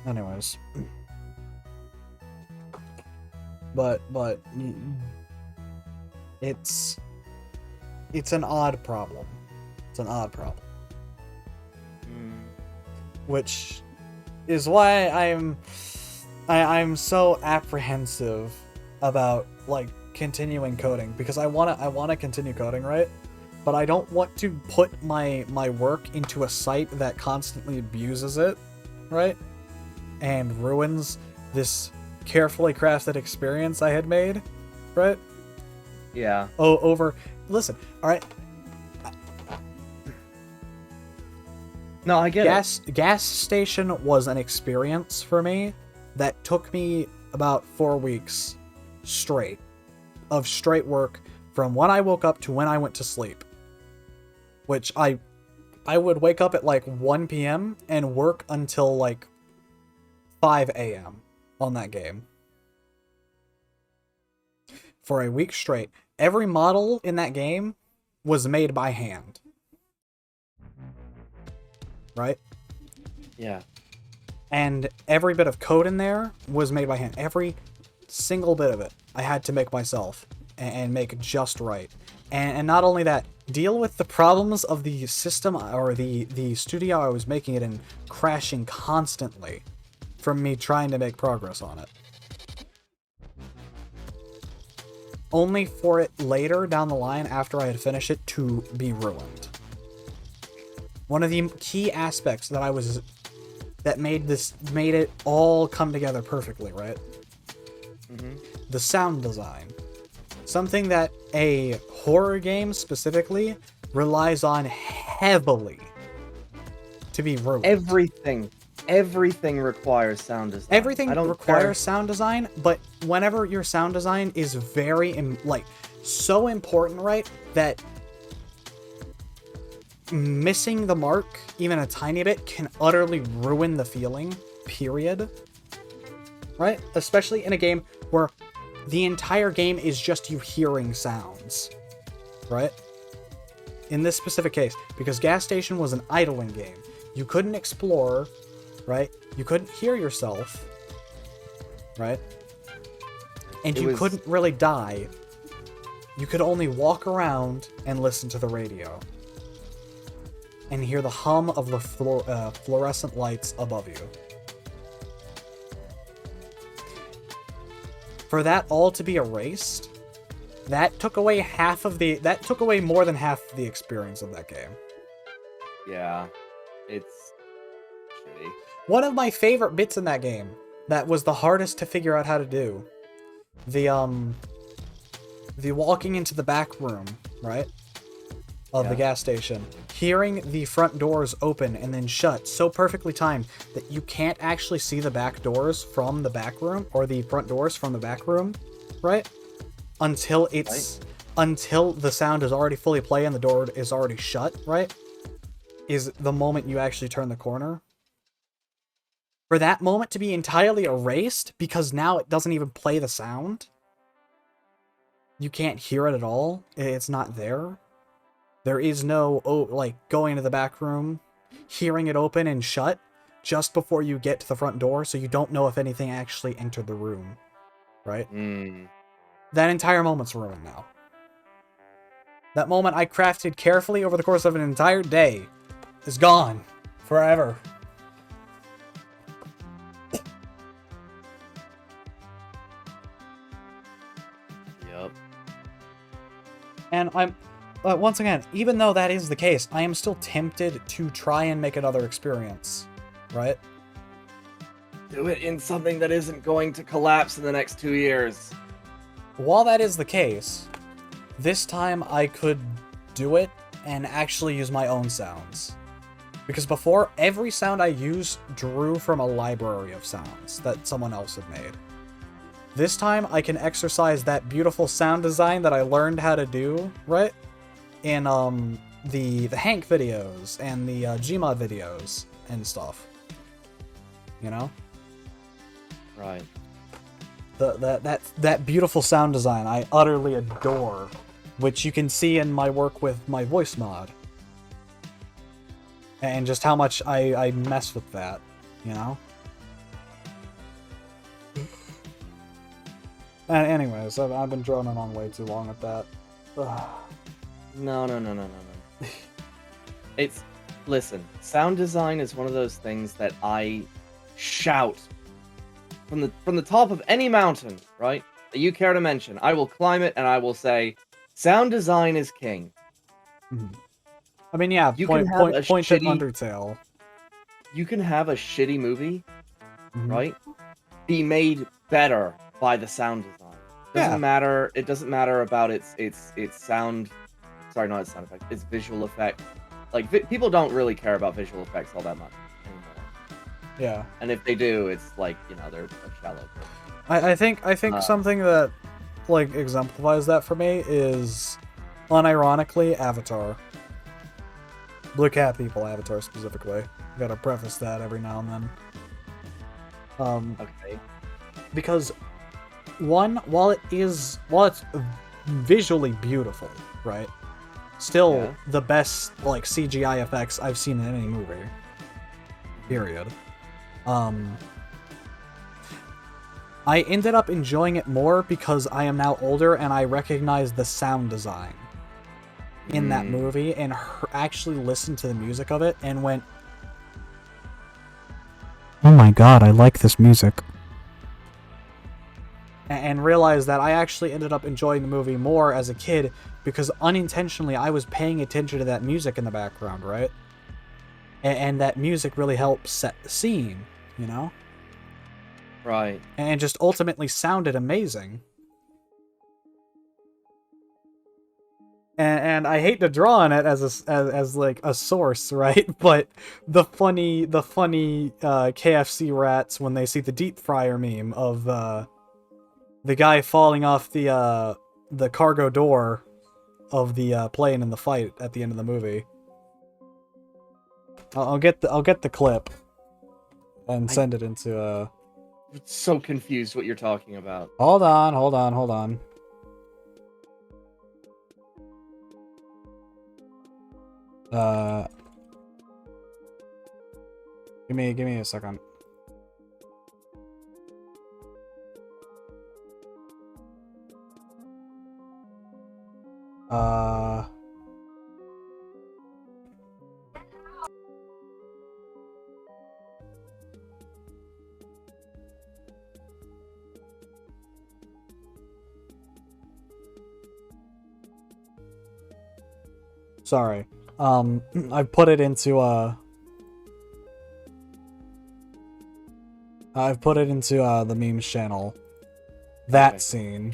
Anyways. But it's an odd problem. It's an odd problem. Which is why I'm so apprehensive about like continuing coding, because I wanna continue coding, right? But I don't want to put my work into a site that constantly abuses it, right? And ruins this carefully crafted experience I had made, right? Yeah. Listen, all right. No, I get it. Gas station was an experience for me that took me about 4 weeks straight of straight work from when I woke up to when I went to sleep. Which I would wake up at like 1 p.m. and work until like 5 a.m. on that game. For a week straight. Every model in that game was made by hand. Right? Yeah. And every bit of code in there was made by hand. Every single bit of it I had to make myself and make just right. And not only that, deal with the problems of the system or the studio I was making it in crashing constantly from me trying to make progress on it. Only for it later down the line after I had finished it to be ruined. One of the key aspects that made it all come together perfectly, right? Mm-hmm. The sound design. Something that a horror game specifically relies on heavily to be ruined. Everything requires sound design. Everything requires sound design, but whenever your sound design is very so important, right, that missing the mark even a tiny bit can utterly ruin the feeling, period. Right? Especially in a game where the entire game is just you hearing sounds. Right? In this specific case, because Gas Station was an idling game. You couldn't explore, right? You couldn't hear yourself, right? And you couldn't really die. You could only walk around and listen to the radio. And hear the hum of the fluorescent lights above you. For that all to be erased, that took away more than half of the experience of that game. Yeah. It's shitty. One of my favorite bits in that game that was the hardest to figure out how to do. The walking into the back room, right? of the gas station, hearing the front doors open and then shut so perfectly timed that you can't actually see the back doors from the back room, or the front doors from the back room, right? Until the sound is already fully played and the door is already shut, right? Is the moment you actually turn the corner. For that moment to be entirely erased because now it doesn't even play the sound. You can't hear it at all. It's not there. There is no, going to the back room, hearing it open and shut just before you get to the front door, so you don't know if anything actually entered the room, right? That entire moment's ruined now. That moment I crafted carefully over the course of an entire day is gone forever. Yep. And I'm... once again, even though that is the case, I am still tempted to try and make another experience, right? Do it in something that isn't going to collapse in the next 2 years. While that is the case, this time I could do it and actually use my own sounds. Because before, every sound I used drew from a library of sounds that someone else had made. This time, I can exercise that beautiful sound design that I learned how to do, right? In the Hank videos and the Gmod videos and stuff, you know. Right. That beautiful sound design I utterly adore, which you can see in my work with my voice mod, and just how much I mess with that, you know. And anyways, I've been droning on way too long with that. Ugh. No. Listen, sound design is one of those things that I shout from the top of any mountain, right? That you care to mention. I will climb it and I will say, sound design is king. I mean, yeah, You point can have a at shitty- Undertale. You can have a shitty movie, right? Be made better by the sound design. Doesn't matter. It doesn't matter about its sound. Sorry, not its sound effect. Its visual effect. Like people don't really care about visual effects all that much anymore. Yeah. And if they do, it's like, you know, they're a shallow person. I think something that like exemplifies that for me is unironically Avatar. Blue Cat people, Avatar specifically. Gotta preface that every now and then. Okay. Because one, while it's visually beautiful, right? Still the best like CGI effects I've seen in any movie. Period. I ended up enjoying it more because I am now older and I recognize the sound design in that movie and actually listened to the music of it and went, oh my god, I like this music. And realized that I actually ended up enjoying the movie more as a kid because unintentionally I was paying attention to that music in the background, right? And that music really helped set the scene, you know? Right. And just ultimately sounded amazing. And I hate to draw on it as like a source, right? But the funny KFC rats when they see the deep fryer meme of the guy falling off the cargo door of the plane in the fight at the end of the movie. I'll get the clip and send it into So confused what you're talking about. Hold on. Give me a second. Sorry. I put it into I've put it into the memes channel. That Okay. scene.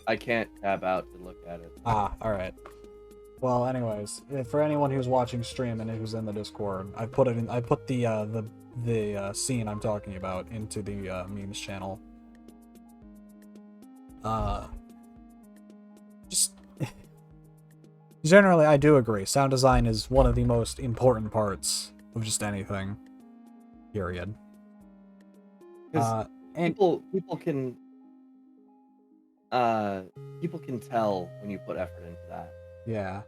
I can't tab out to look at it. Ah, alright. Well, anyways, for anyone who's watching stream and who's in the Discord, I put the scene I'm talking about into the memes channel. Just generally, I do agree. Sound design is one of the most important parts of just anything. Period. And People can tell when you put effort into that. yeah,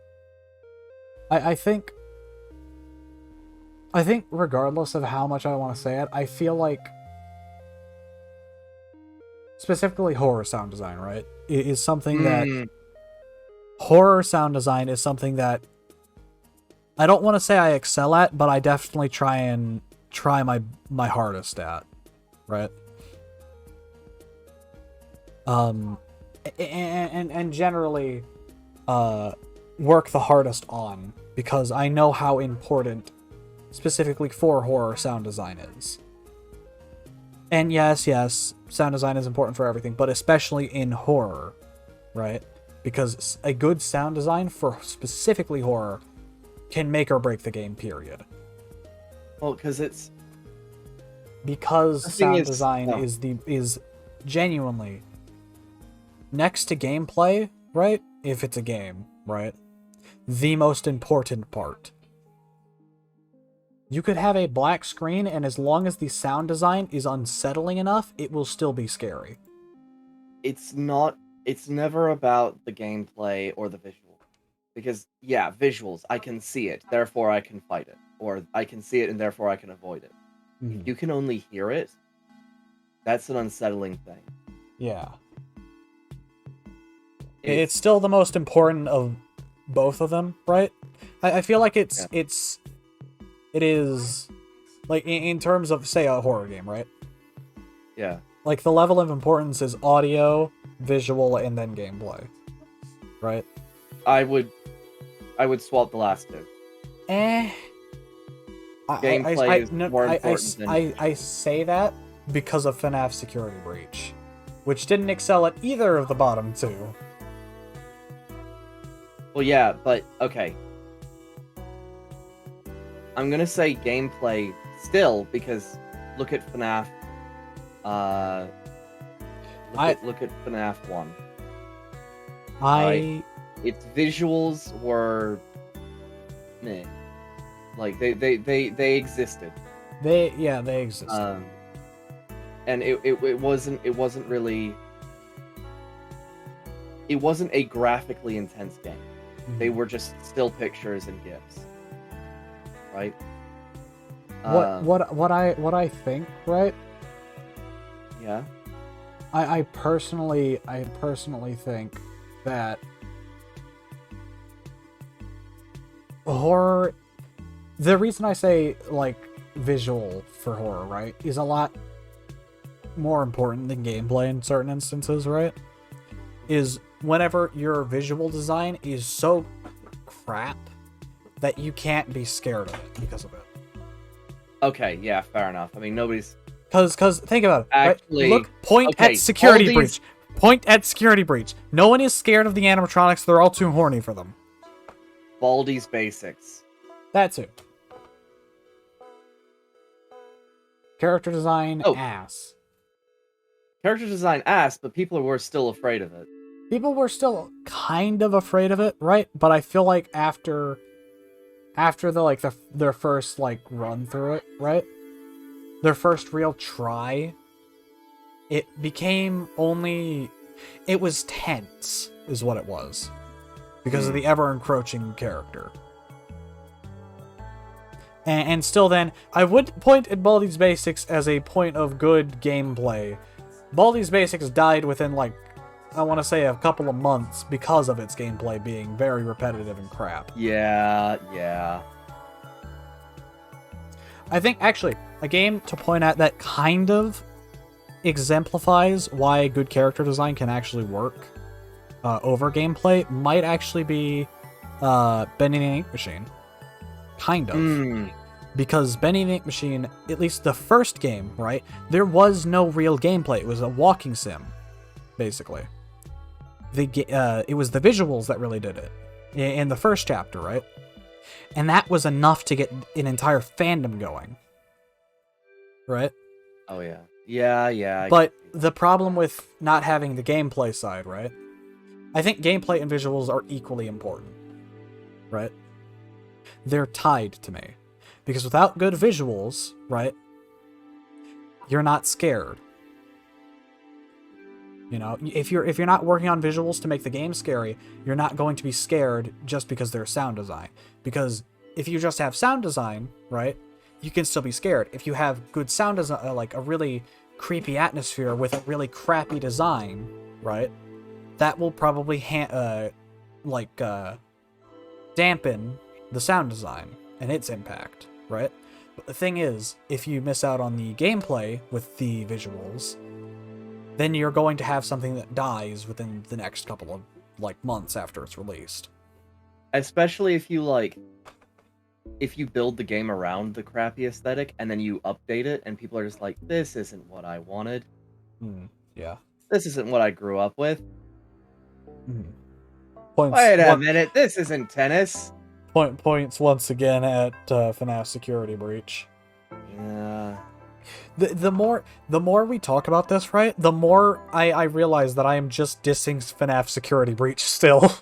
I think regardless of how much I want to say it, I feel like specifically horror sound design, right, is something that horror sound design is something that I don't want to say I excel at, but I definitely try my hardest at, right? And generally work the hardest on, because I know how important specifically for horror sound design is. And yes, sound design is important for everything, but especially in horror, right? Because a good sound design for specifically horror can make or break the game, period. Well, because sound design is genuinely next to gameplay, right? If it's a game, right? The most important part. You could have a black screen, and as long as the sound design is unsettling enough, it will still be scary. It's never about the gameplay or the visual. Because, yeah, visuals, I can see it, therefore I can fight it. Or I can see it and therefore I can avoid it. If you can only hear it, that's an unsettling thing. Yeah. It's still the most important of both of them, right? I feel like it is, like, in terms of, say, a horror game, right? Yeah. Like, the level of importance is audio, visual, and then gameplay, right? I would swap the last two. Gameplay is more important than... I say that because of FNAF Security Breach, which didn't excel at either of the bottom two. Well, yeah, but, okay. I'm gonna say gameplay still, because look at FNAF. Look at FNAF 1. Its visuals were meh. Like they existed. They existed. And it wasn't really. It wasn't a graphically intense game. They were just still pictures and GIFs. Right? What I think, right? Yeah. I personally think that horror, the reason I say, like, visual for horror, right, is a lot more important than gameplay in certain instances, right? Is whenever your visual design is so crap that you can't be scared of it because of it. Okay, yeah, fair enough. I mean, nobody's... Because think about it. Actually... Right? Look, point at security breach. Point at security breach. No one is scared of the animatronics. They're all too horny for them. Baldi's Basics. That too. Character design, ass. Character design, ass, but people were still afraid of it. People were still kind of afraid of it, right? But I feel like after their first, like, run through it, right? Their first real try, it became it was tense, is what it was. Because of the ever-encroaching character. And still then, I would point at Baldi's Basics as a point of good gameplay. Baldi's Basics died within, like, I want to say a couple of months because of its gameplay being very repetitive and crap. Yeah. I think, actually, a game to point at that kind of exemplifies why good character design can actually work over gameplay might actually be Bendy and the Ink Machine. Kind of. Because Bendy and the Ink Machine, at least the first game, right, there was no real gameplay. It was a walking sim, basically. It was the visuals that really did it. in the first chapter, right? And that was enough to get an entire fandom going, right? Oh yeah. Yeah. But the problem with not having the gameplay side, right? I think gameplay and visuals are equally important, right? They're tied to me. Because without good visuals, right, you're not scared. You know, if you're not working on visuals to make the game scary, you're not going to be scared just because there's sound design. Because if you just have sound design, right, you can still be scared. If you have good sound design, like a really creepy atmosphere with a really crappy design, right, that will probably dampen the sound design and its impact, right? But the thing is, if you miss out on the gameplay with the visuals, then you're going to have something that dies within the next couple of months after it's released. Especially if you build the game around the crappy aesthetic and then you update it and people are just like, this isn't what I wanted. Yeah. This isn't what I grew up with. Points, Wait a minute, this isn't tennis. Points once again at FNAF Security Breach. Yeah. The more we talk about this, right, the more I realize that I am just dissing FNAF Security Breach still.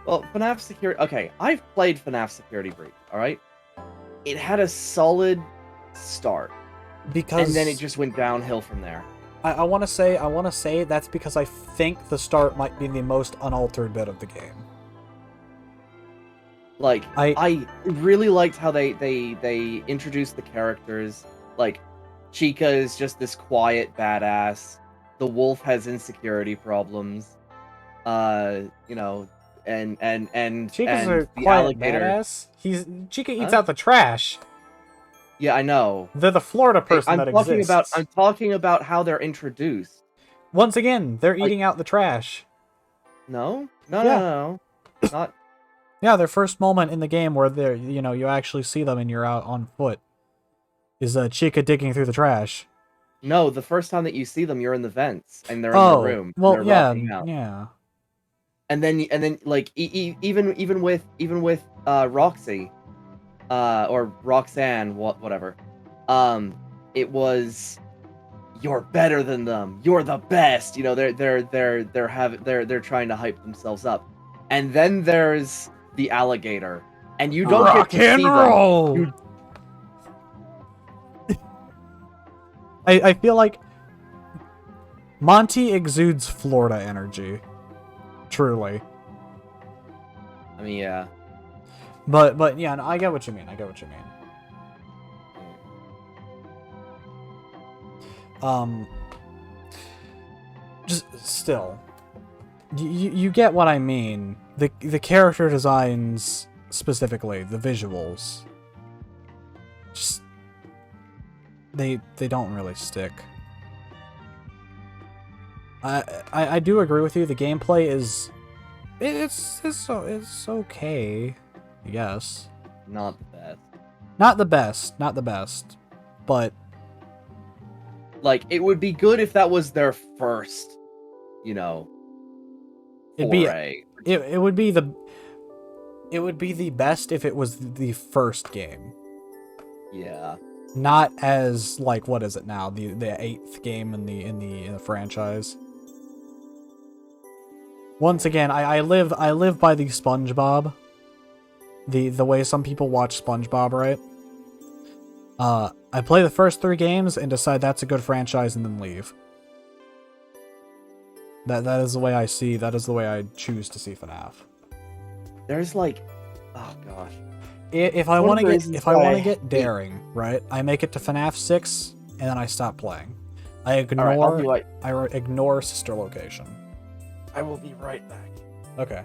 Well, FNAF Security... Okay, I've played FNAF Security Breach, alright? It had a solid start. Because... And then it just went downhill from there. I want to say that's because I think the start might be the most unaltered bit of the game. Like, I really liked how they introduced the characters. Like, Chica is just this quiet badass. The wolf has insecurity problems. You know, and Chica's and a the quiet alligator. badass. Chica eats out the trash. Yeah, I know. They're the Florida person that exists. I'm talking about how they're introduced. Once again, they're eating out the trash. No, Yeah. not. Yeah, their first moment in the game where they're, you actually see them and you're out on foot is Chica digging through the trash. No, the first time that you see them, you're in the vents and they're in the room. Well, they're yeah, rocking out. yeah. And then like even with Roxy, or Roxanne, whatever, it was, you're better than them. You're the best. You know, they're trying to hype themselves up. And then there's the alligator, and you don't get to see roll. them. I feel like Monty exudes Florida energy. Truly. I mean, yeah. But yeah, no, I get what you mean. Just still, you get what I mean. The character designs, specifically the visuals, just they don't really stick. I do agree with you. The gameplay is it's okay, I guess. Not the best. Not the best, but like, it would be good if that was their first, foray. It would be the best if it was the first game. Yeah. Not as, like, what is it now? The 8th game in the franchise. Once again, I live by the SpongeBob. The way some people watch SpongeBob, right? I play the first 3 games and decide that's a good franchise and then leave. That is the way I choose to see FNAF. There's like, oh gosh. If I want to get daring, right? I make it to FNAF 6 and then I stop playing. I ignore Sister Location. I will be right back. Okay.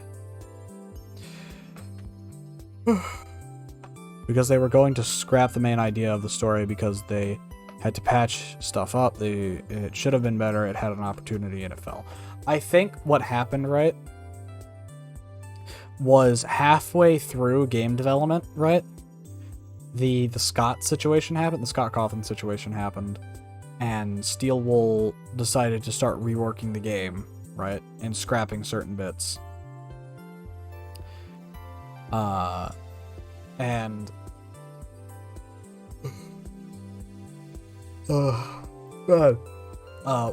Because they were going to scrap the main idea of the story because they had to patch stuff up. It should have been better. It had an opportunity and it fell. I think what happened, right, was halfway through game development, right? The Scott situation happened. The Scott Cawthon situation happened, and Steel Wool decided to start reworking the game, right, and scrapping certain bits. And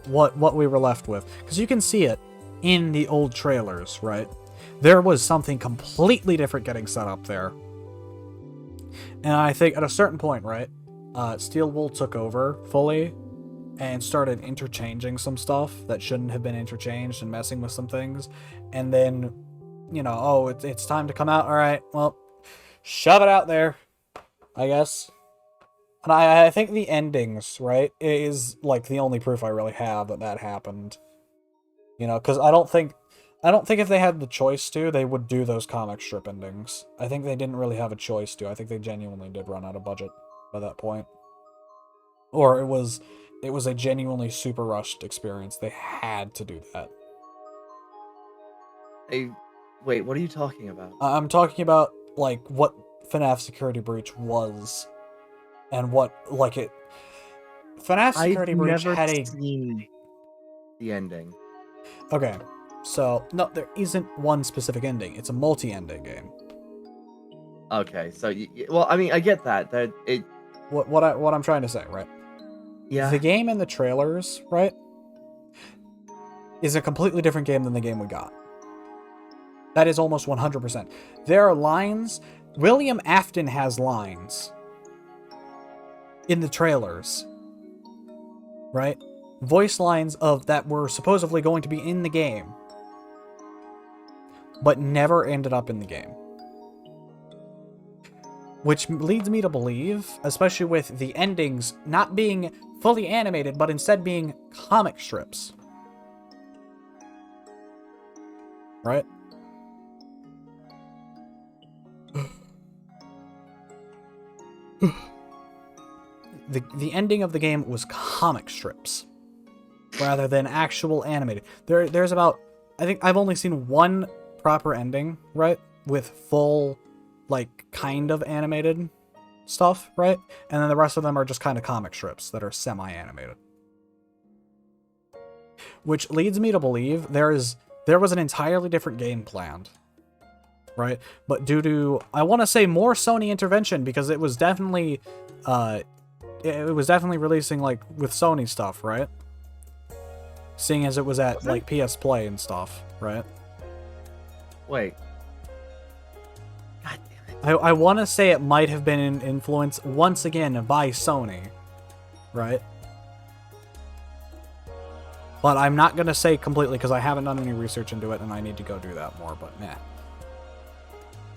what we were left with, because you can see it in the old trailers, right? There was something completely different getting set up there. And I think at a certain point, right, Steel Wool took over fully and started interchanging some stuff that shouldn't have been interchanged and messing with some things. And then, you know, oh, it's time to come out. All right, well, shove it out there, I guess. And I think the endings, right, is like the only proof I really have that happened. You know, because I don't think if they had the choice to, they would do those comic strip endings. I think they didn't really have a choice to. I think they genuinely did run out of budget by that point. Or it was a genuinely super rushed experience. They had to do that. Wait, what are you talking about? I'm talking about, like, what FNAF Security Breach was. And what, like, it... FNAF Security Breach had a... seen the ending. Okay, so, no, there isn't one specific ending. It's a multi-ending game. Okay, so, well, I mean, I get that. What I'm trying to say, right? Yeah. The game in the trailers, right, is a completely different game than the game we got. That is almost 100%. There are lines... William Afton has lines in the trailers, right? Voice lines of that were supposedly going to be in the game, but never ended up in the game. Which leads me to believe, especially with the endings not being fully animated, but instead being comic strips. Right? The ending of the game was comic strips rather than actual animated. There's about, I think I've only seen one proper ending, right, with full, like, kind of animated stuff, right? And then the rest of them are just kind of comic strips that are semi-animated. Which leads me to believe there was an entirely different game planned, right? But due to, I want to say, more Sony intervention, because it was definitely releasing, like, with Sony stuff, right? Seeing as it was at, like, PS Play and stuff, right? Wait. God damn it. I want to say it might have been influenced, once again, by Sony, right? But I'm not going to say completely, because I haven't done any research into it, and I need to go do that more, but meh.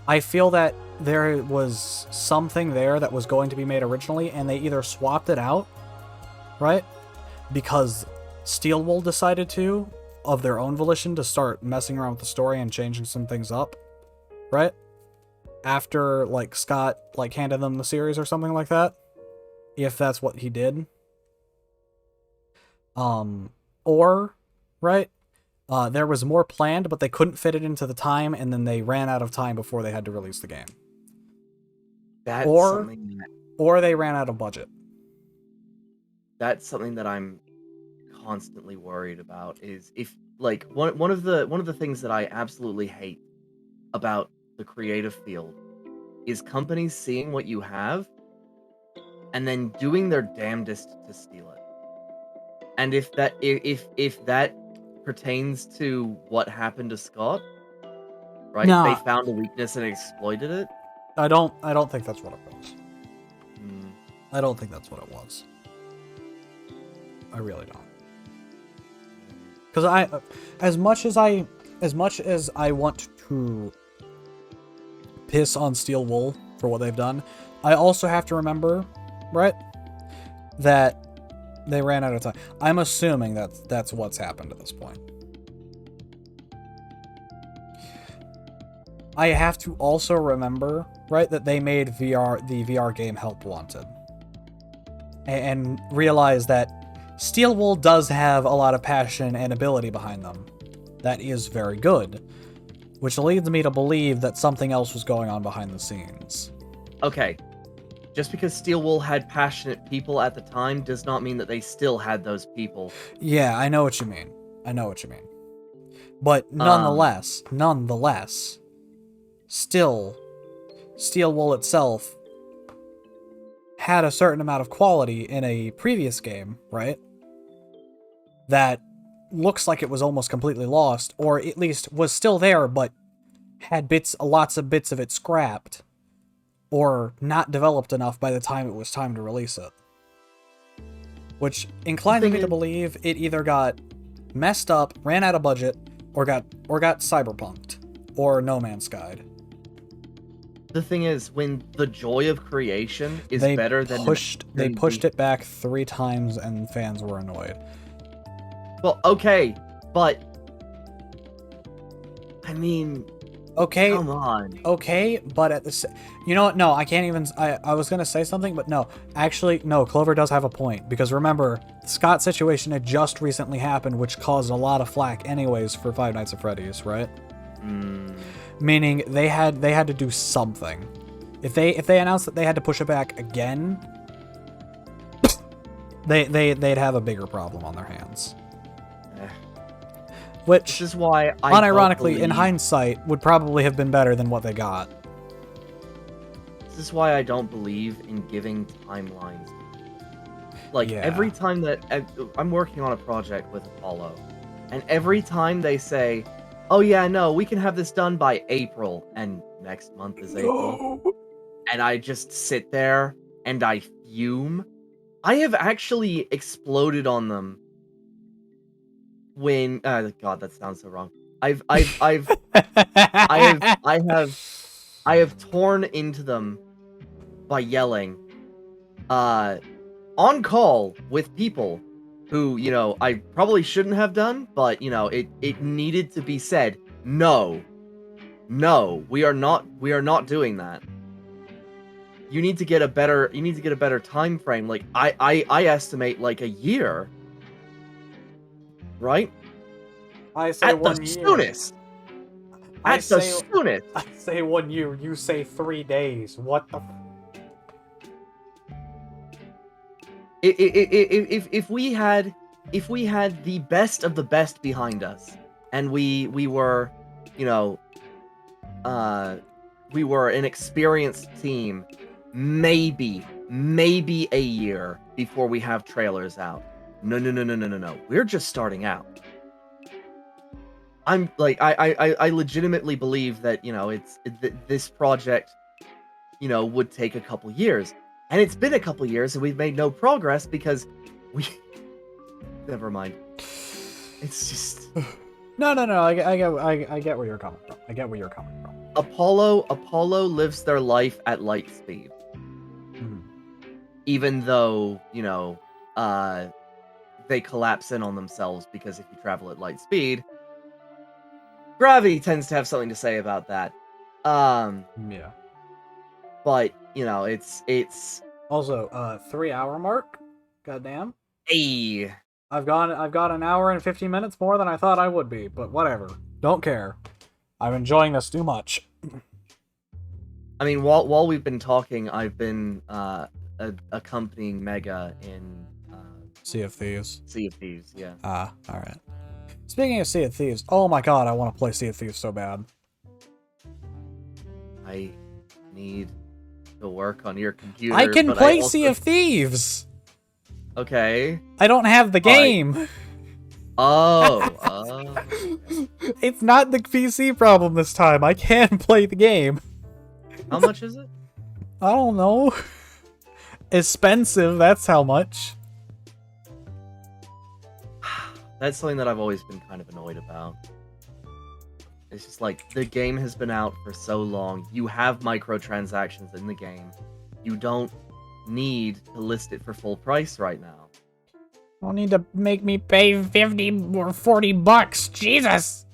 I feel that there was something there that was going to be made originally, and they either swapped it out, right? Because Steel Wool decided to, of their own volition, to start messing around with the story and changing some things up, right? After, like, Scott, like, handed them the series or something like that. If that's what he did. Or, right? There was more planned, but they couldn't fit it into the time, and then they ran out of time before they had to release the game. That's or they ran out of budget. That's something that I'm constantly worried about. Is if, like, one of the things that I absolutely hate about the creative field is companies seeing what you have and then doing their damnedest to steal it. And if that pertains to what happened to Scott, right? No. They found a weakness and exploited it. I don't think that's what it was. Hmm. I don't think that's what it was. I really don't. Because as much as I want to piss on Steel Wool for what they've done, I also have to remember, right, that they ran out of time. I'm assuming that's what's happened at this point. I have to also remember, right, that they made the VR game Help Wanted. And realize that Steel Wool does have a lot of passion and ability behind them. That is very good. Which leads me to believe that something else was going on behind the scenes. Okay. Just because Steel Wool had passionate people at the time does not mean that they still had those people. Yeah, I know what you mean. But nonetheless, still, Steel Wool itself had a certain amount of quality in a previous game, right? That looks like it was almost completely lost, or at least was still there, but had lots of bits of it scrapped, or not developed enough by the time it was time to release it. Which inclines me to believe it either got messed up, ran out of budget, or got cyberpunked, or No Man's Skied. The thing is, when the joy of creation is They better than pushed it back 3 times, and fans were annoyed. Well, okay, but I mean, Okay, come on. okay, but at the you know what? No, I can't even. I was gonna say something, but no. Actually, no. Clover does have a point, because remember, the Scott situation had just recently happened, which caused a lot of flack, anyways, for Five Nights at Freddy's, right? Meaning they had to do something. If they announced that they had to push it back again, they'd have a bigger problem on their hands. Which, This is why I unironically, in hindsight, would probably have been better than what they got. This is why I don't believe in giving timelines. Like, Yeah. every time that I'm working on a project with Apollo, and every time they say, oh yeah, no, we can have this done by April, and next month is April, and I just sit there and I fume. I have actually exploded on them when God, that sounds so wrong. I have torn into them by yelling on call with people who, you know, I probably shouldn't have done, but you know, it needed to be said. No, we are not doing that. You need to get a better time frame. Like I estimate like a year. Right? I say At 1 the year. soonest. I At the say- soonest. I say 1 year. You say 3 days. What the? If we had the best of the best behind us, and we were, you know, we were an experienced team, maybe a year before we have trailers out. No. We're just starting out. I'm like, I legitimately believe that, you know, this project, you know, would take a couple years. And it's been a couple years and we've made no progress because we... Never mind. It's just... No. I get where you're coming from. Apollo lives their life at light speed. Mhm. Even though, you know, they collapse in on themselves because if you travel at light speed, gravity tends to have something to say about that. Yeah. But, you know, it's Also, 3-hour mark. Goddamn. a I've got an hour and 15 minutes more than I thought I would be, but whatever. Don't care. I'm enjoying this too much. I mean, while we've been talking, I've been accompanying Mega in Sea of Thieves. Sea of Thieves, yeah. Alright. Speaking of Sea of Thieves, oh my god, I want to play Sea of Thieves so bad. I need to work on your computer. I can but play also... Sea of Thieves! Okay. I don't have the game! Oh. It's not the PC problem this time. I can play the game. How much is it? I don't know. Expensive, that's how much. That's something that I've always been kind of annoyed about. It's just like, the game has been out for so long. You have microtransactions in the game. You don't need to list it for full price right now. You don't need to make me pay 50 or 40 bucks. Jesus!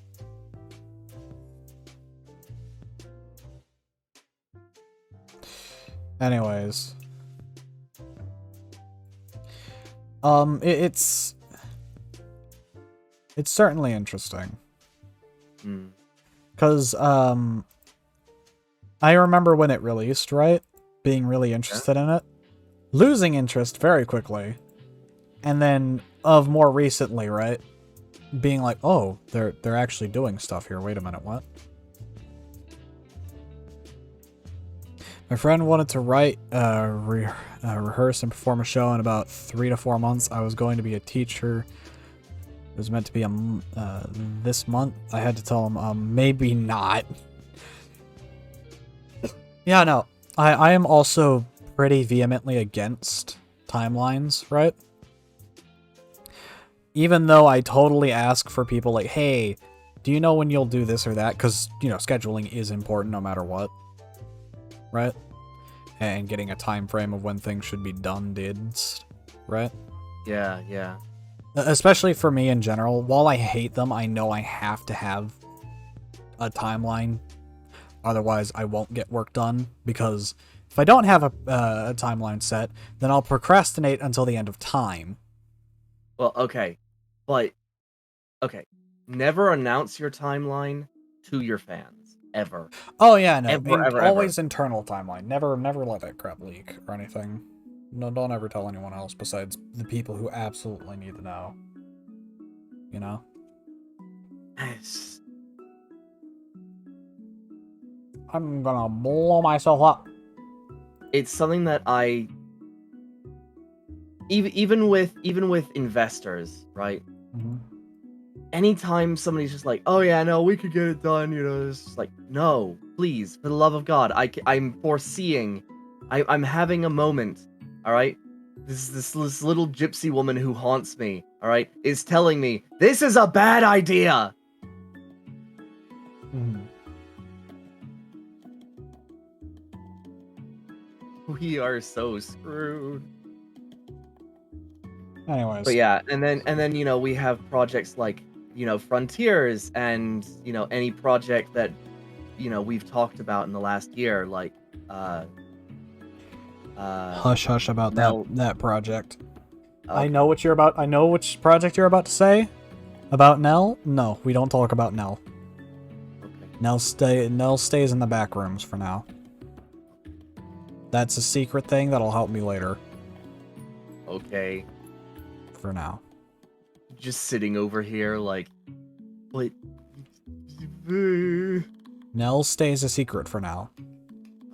Anyways. It's certainly interesting. Because, I remember when it released, right? Being really interested in it. Losing interest very quickly. And then, of more recently, right? Being like, oh, they're actually doing stuff here. Wait a minute, what? My friend wanted to write, rehearse, and perform a show in about 3 to 4 months. I was going to be a teacher. It was meant to be this month. I had to tell him, maybe not. Yeah, no. I am also pretty vehemently against timelines, right? Even though I totally ask for people like, hey, do you know when you'll do this or that? Because, you know, scheduling is important no matter what. Right? And getting a time frame of when things should be done right? Yeah, yeah. Especially for me in general. While I hate them, I know I have to have a timeline. Otherwise, I won't get work done. Because if I don't have a timeline set, then I'll procrastinate until the end of time. Well, okay. But, okay. Never announce your timeline to your fans. Ever. Oh, yeah, no. Ever. Always internal timeline. Never let that crap leak or anything. No, don't ever tell anyone else besides the people who absolutely need to know. You know? Yes. I'm gonna blow myself up. It's something that I... Even with investors, right? Mm-hmm. Anytime somebody's just like, oh yeah, no, we could get it done, you know, it's just like, no, please, for the love of God, I'm foreseeing, I'm having a moment, alright? This little gypsy woman who haunts me, alright, is telling me, this is a bad idea! Mm-hmm. We are so screwed. Anyways. But yeah, and then, you know, we have projects like, you know, Frontiers, and, you know, any project that, you know, we've talked about in the last year, like, hush hush about that project. Okay. I know what you're about. I know which project you're about to say. About Nell? No, we don't talk about Nell. Okay. Nell stays in the back rooms for now. That's a secret thing that'll help me later. Okay. For now. Just sitting over here like, what? Nell stays a secret for now.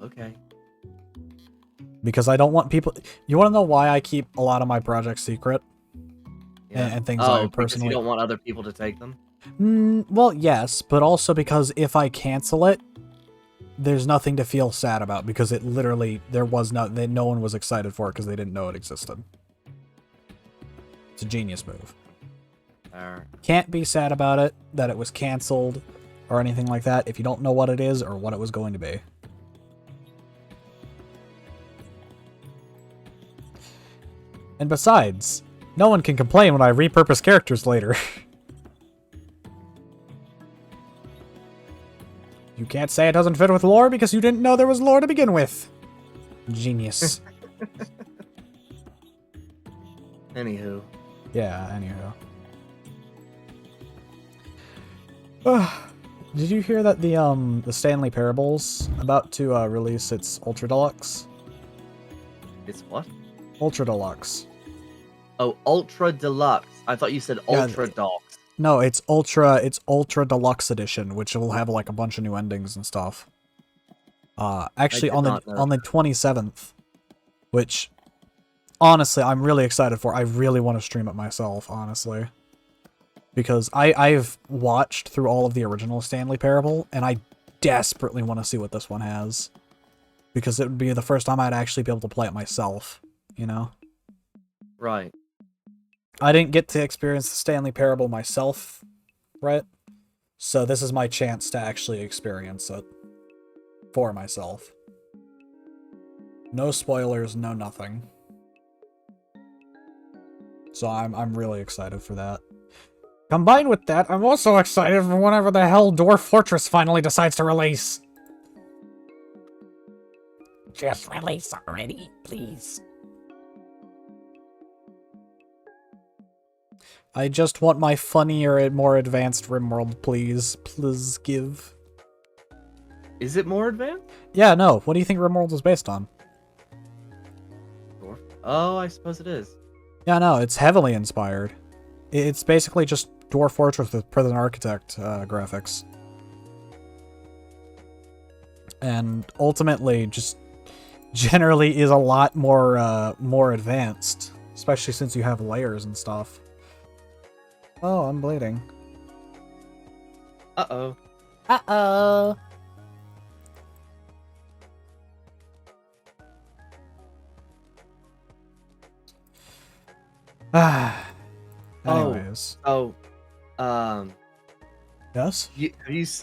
Okay. Because I don't want people... You want to know why I keep a lot of my projects secret? Yeah. And things I because personally... you don't want other people to take them? Well, yes, but also because if I cancel it, there's nothing to feel sad about, because it literally... no one was excited for it because they didn't know it existed. It's a genius move. Can't be sad about it, that it was canceled, or anything like that, if you don't know what it is or what it was going to be. And besides, no one can complain when I repurpose characters later. You can't say it doesn't fit with lore because you didn't know there was lore to begin with. Genius. Anywho. Yeah, anywho. Did you hear that the Stanley Parable's about to release its Ultra Deluxe? It's what? Ultra Deluxe. Oh, Ultra Deluxe. I thought you said Ultra Dogs. No, it's Ultra Deluxe Edition, which will have like a bunch of new endings and stuff. Actually on the 27th, which honestly I'm really excited for. I really want to stream it myself, honestly. Because I've watched through all of the original Stanley Parable, and I desperately want to see what this one has. Because it would be the first time I'd actually be able to play it myself, you know? Right. I didn't get to experience the Stanley Parable myself, right? So this is my chance to actually experience it. For myself. No spoilers, no nothing. So I'm really excited for that. Combined with that, I'm also excited for whenever the hell Dwarf Fortress finally decides to release. Just release already, please. I just want my funnier, more advanced RimWorld, please. Please give. Is it more advanced? Yeah, no. What do you think RimWorld is based on? Dwarf? Oh, I suppose it is. Yeah, no, it's heavily inspired. It's basically just Dwarf Fortress with Prison Architect graphics. And ultimately, just generally is a lot more advanced, especially since you have layers and stuff. Oh, I'm bleeding. Uh-oh. Uh-oh. Ah. Anyways. Oh. Yes?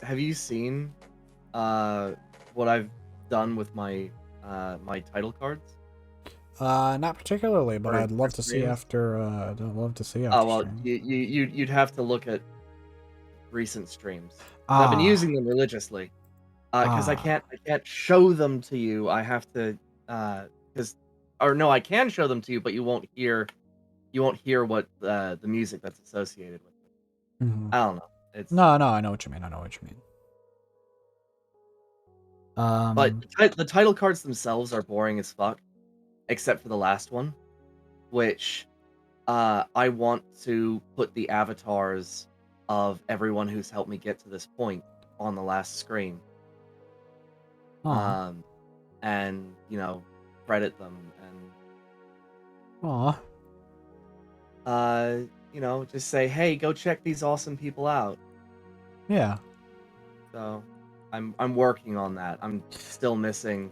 Have you seen what I've done with my my title cards? Not particularly, but Or I'd love to see streams? after. I'd love to see after. Oh well, stream. you'd have to look at recent streams. I've been using them religiously because I can't show them to you. I have to I can show them to you, but you won't hear what the music that's associated with it. Mhm. I don't know. It's No, I know what you mean. I know what you mean. But the title cards themselves are boring as fuck, except for the last one, which I want to put the avatars of everyone who's helped me get to this point on the last screen. Aw. And credit them Aw. and just say, hey, go check these awesome people out. Yeah. So I'm working on that. I'm still missing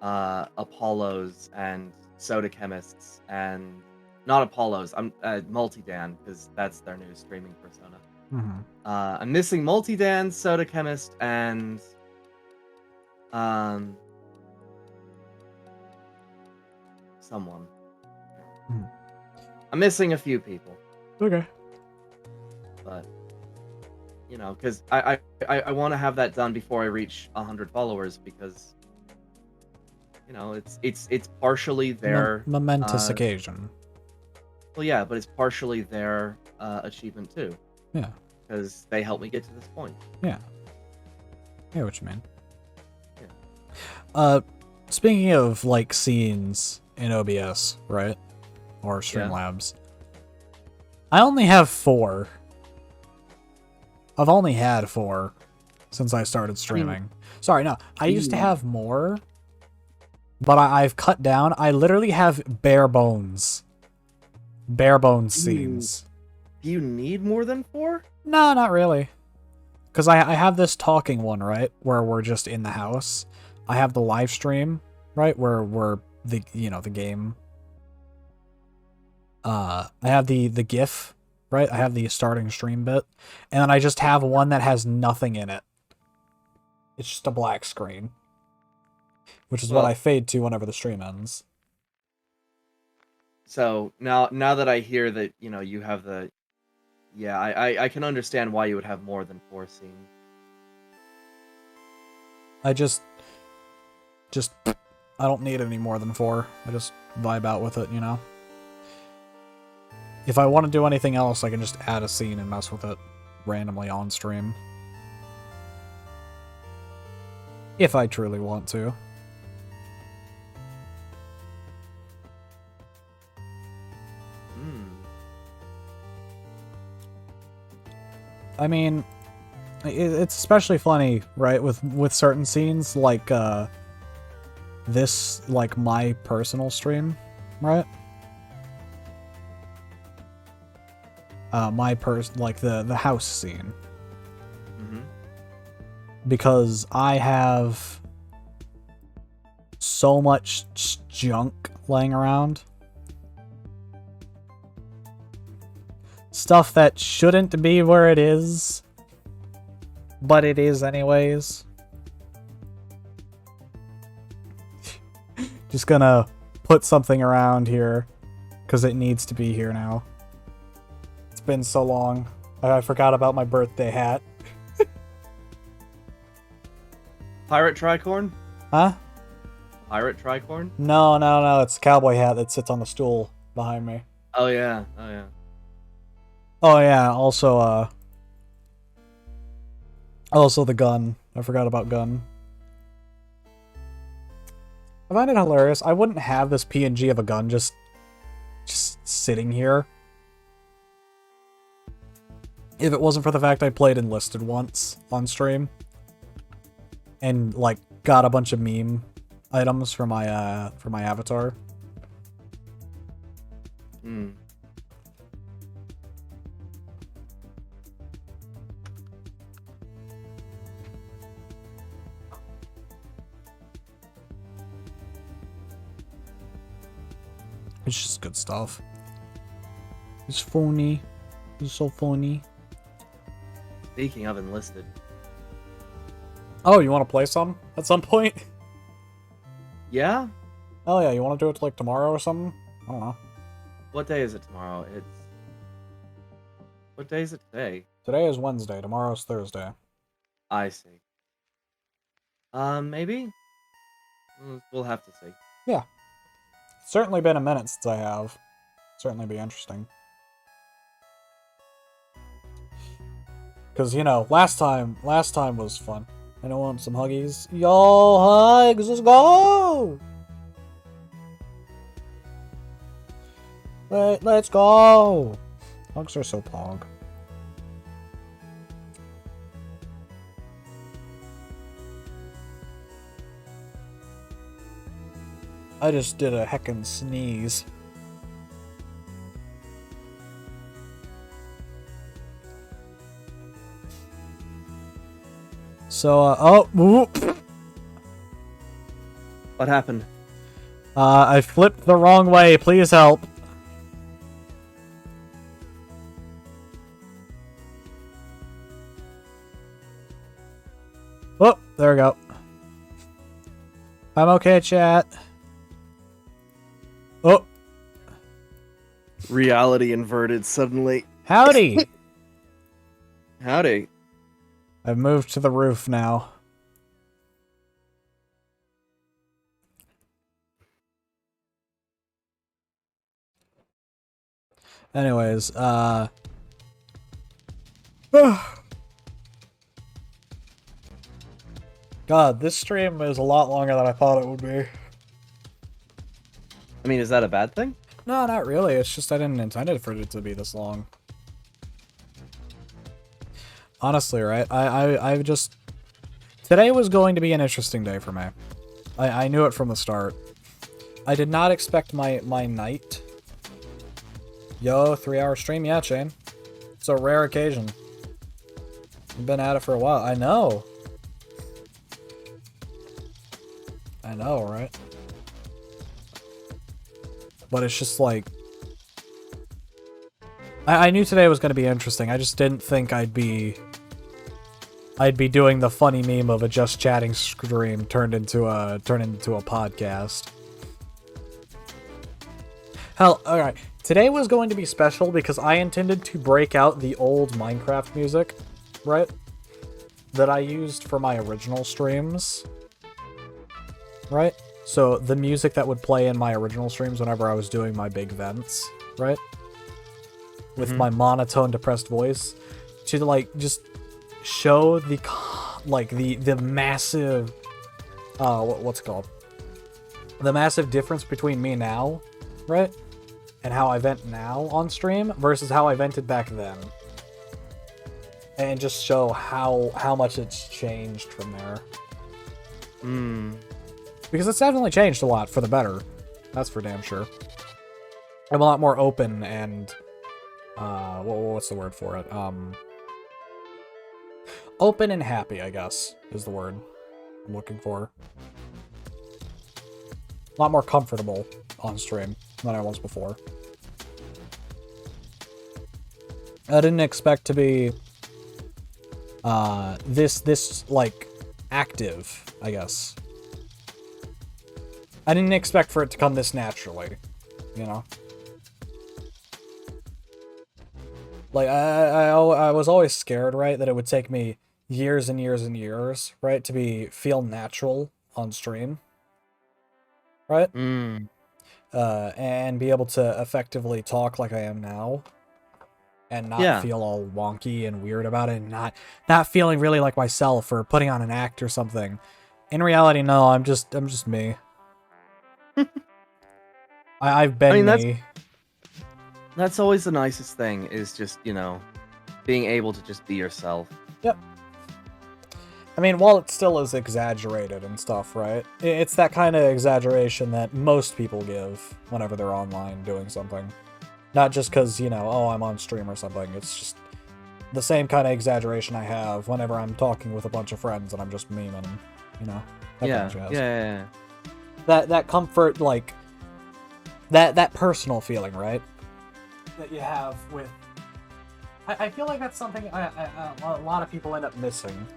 Apollos and Soda Chemists, and not Apollos. I'm Multidan, because that's their new streaming persona. Mm-hmm. I'm missing Multidan, Soda Chemist, and someone. Hmm. I'm missing a few people, Okay. but because I want to have that done before I reach 100 followers, because it's partially their Momentous occasion. well, yeah, but it's partially their achievement too. Yeah. Because they helped me get to this point. Yeah. I know what you mean. Yeah. Speaking of like scenes in OBS, right? Or Streamlabs. I only have 4. I've only had 4 since I started streaming. Sorry, no. I used to have more, but I've cut down. I literally have bare bones scenes. Do you need more than 4? No, not really. Because I have this talking one, right? Where we're just in the house. I have the live stream, right? Where we're the game. I have the GIF, right? I have the starting stream bit. And then I just have one that has nothing in it. It's just a black screen. Which is what I fade to whenever the stream ends. So now that I hear that, you have the... Yeah, I can understand why you would have more than 4 scenes. I just I don't need any more than 4. I just vibe out with it, If I want to do anything else, I can just add a scene and mess with it randomly on stream. If I truly want to. I mean, it's especially funny, right, with certain scenes, like this, like my personal stream, right? Like the house scene. Mm-hmm. Because I have so much junk laying around. Stuff that shouldn't be where it is, but it is anyways. Just gonna put something around here, because it needs to be here now. It's been so long. I forgot about my birthday hat. Pirate Tricorn? Huh? Pirate Tricorn? No, it's a cowboy hat that sits on the stool behind me. Oh yeah. Oh yeah, also the gun. I forgot about gun. I find it hilarious. I wouldn't have this PNG of a gun just sitting here if it wasn't for the fact I played Enlisted once on stream and like got a bunch of meme items for my avatar. Hmm. It's just good stuff. It's funny. It's so funny. Speaking of enlisted, Oh, you want to play some at some point? yeah. Oh yeah, you want to do it like tomorrow or something? I don't know. What day is it tomorrow? What day is it today? Today is Wednesday. Tomorrow's Thursday. I see. Maybe. We'll have to see. Yeah. It's certainly been a minute since I have. Certainly be interesting. Because, you know, last time was fun. I don't want some huggies. Yo, hugs, let's go! Let's go! Hugs are so pog. I just did a heckin' sneeze. So, oh, whoop. What happened? I flipped the wrong way. Please help. Oh, there we go. I'm okay, chat. Oh, Reality inverted suddenly. howdy. Howdy. I've moved to the roof now. Anyways, God, this stream is a lot longer than I thought it would be. I mean, is that a bad thing? No, not really. It's just I didn't intend it for it to be this long. Honestly, right? I just... Today was going to be an interesting day for me. I knew it from the start. I did not expect my night. Yo, 3-hour stream? Yeah, Shane. It's a rare occasion. I've been at it for a while. I know. I know, right? But it's just like... I knew today was going to be interesting. I just didn't think I'd be doing the funny meme of a just chatting stream turned into a podcast. Hell, alright. Today was going to be special because I intended to break out the old Minecraft music, right? That I used for my original streams. Right? So the music that would play in my original streams whenever I was doing my big events, right? With my monotone, depressed voice, to like just show the the massive what's it called? The massive difference between me now, right? And how I vent now on stream versus how I vented back then. And just show how much it's changed from there. Because it's definitely changed a lot for the better. That's for damn sure. I'm a lot more open and what's the word for it? Open and happy, I guess, is the word I'm looking for. A lot more comfortable on stream than I was before. I didn't expect to be this like active, I guess. I didn't expect for it to come this naturally, you know? Like, I was always scared, right, that it would take me years and years and years, right, to feel natural on stream, right? And be able to effectively talk like I am now, and not feel all wonky and weird about it, and not feeling really like myself or putting on an act or something. In reality, no, I'm just me. I've been me. That's always the nicest thing, is just, you know, being able to just be yourself. Yep. I mean, while it still is exaggerated and stuff, right? It's that kind of exaggeration that most people give whenever they're online doing something. Not just because, you know, oh, I'm on stream or something. It's just the same kind of exaggeration I have whenever I'm talking with a bunch of friends and I'm just memeing, you know? That Yeah, kind of jazz. yeah. That comfort, like, that personal feeling, right? That you have with... I feel like that's something a lot of people end up missing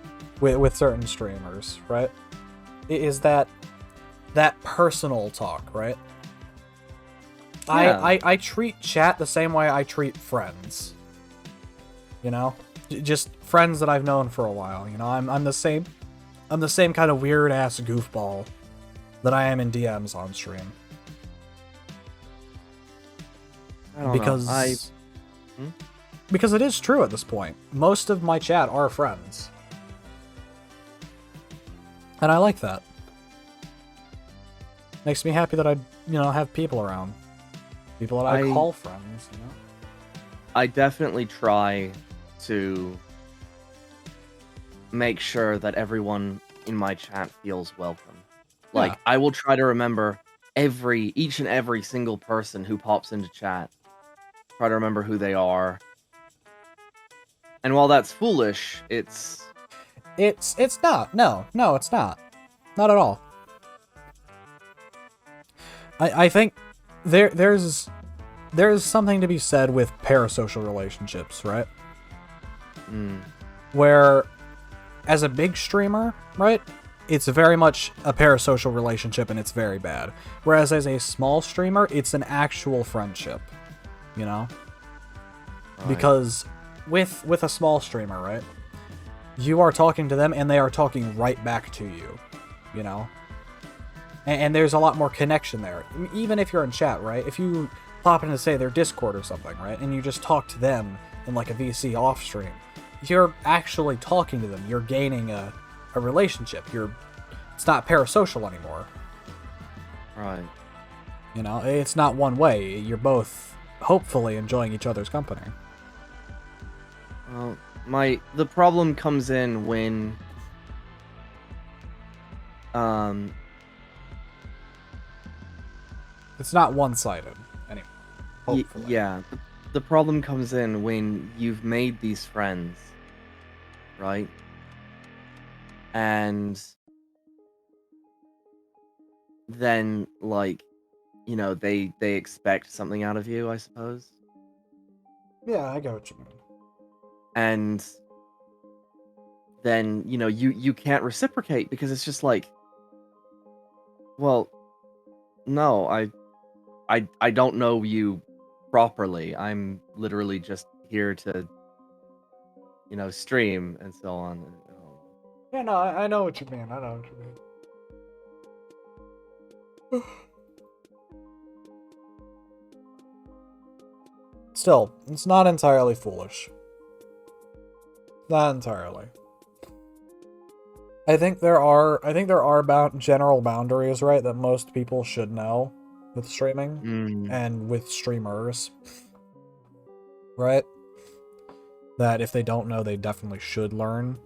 with certain streamers, right? Is that personal talk, right? Yeah. I treat chat the same way I treat friends. You know? Just friends that I've known for a while, you know? I'm the same kind of weird ass goofball that I am in DMs on stream. I don't Because know. because it is true at this point. Most of my chat are friends. And I like that. Makes me happy that I, have people around. People that I call friends, you know? I definitely try to make sure that everyone in my chat feels welcome. Like, Yeah. I will try to remember each and every single person who pops into chat. Try to remember who they are. And while that's foolish, it's not. No, it's not. Not at all. I think there's something to be said with parasocial relationships, right? Where, as a big streamer, right, it's very much a parasocial relationship and it's very bad. Whereas as a small streamer, it's an actual friendship, you know? Right. Because with a small streamer, right, you are talking to them and they are talking right back to you, you know? And there's a lot more connection there. Even if you're in chat, right? If you pop in to say their Discord or something, right? And you just talk to them in like a VC off stream, you're actually talking to them. You're gaining a relationship. It's not parasocial anymore. right. You know, it's not one way. You're both hopefully enjoying each other's company. Well, the problem comes in when It's not one-sided anymore. Hopefully. yeah, the problem comes in when you've made these friends, right? And then, like, they expect something out of you, I suppose. Yeah, I get what you mean. And then, you can't reciprocate because it's just like, well, no, I don't know you properly. I'm literally just here to, stream and so on. Yeah, no, I know what you mean. I know what you mean. Still, it's not entirely foolish. Not entirely. I think there are general boundaries, right, that most people should know with streaming and with streamers, right? That if they don't know, they definitely should learn.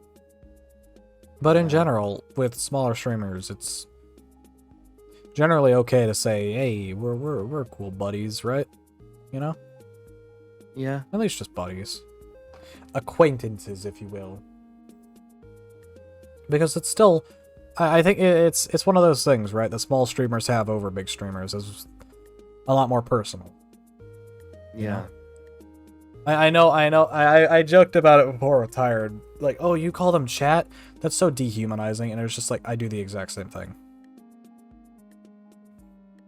But in general, with smaller streamers, it's generally okay to say, "Hey, we're cool buddies," right? You know? Yeah. At least just buddies. Acquaintances, if you will. Because it's still, I think it's one of those things, right, that small streamers have over big streamers. Is a lot more personal. Yeah. I know. I joked about it before we're tired. Like, oh, you call them chat? That's so dehumanizing. And it was just like, I do the exact same thing.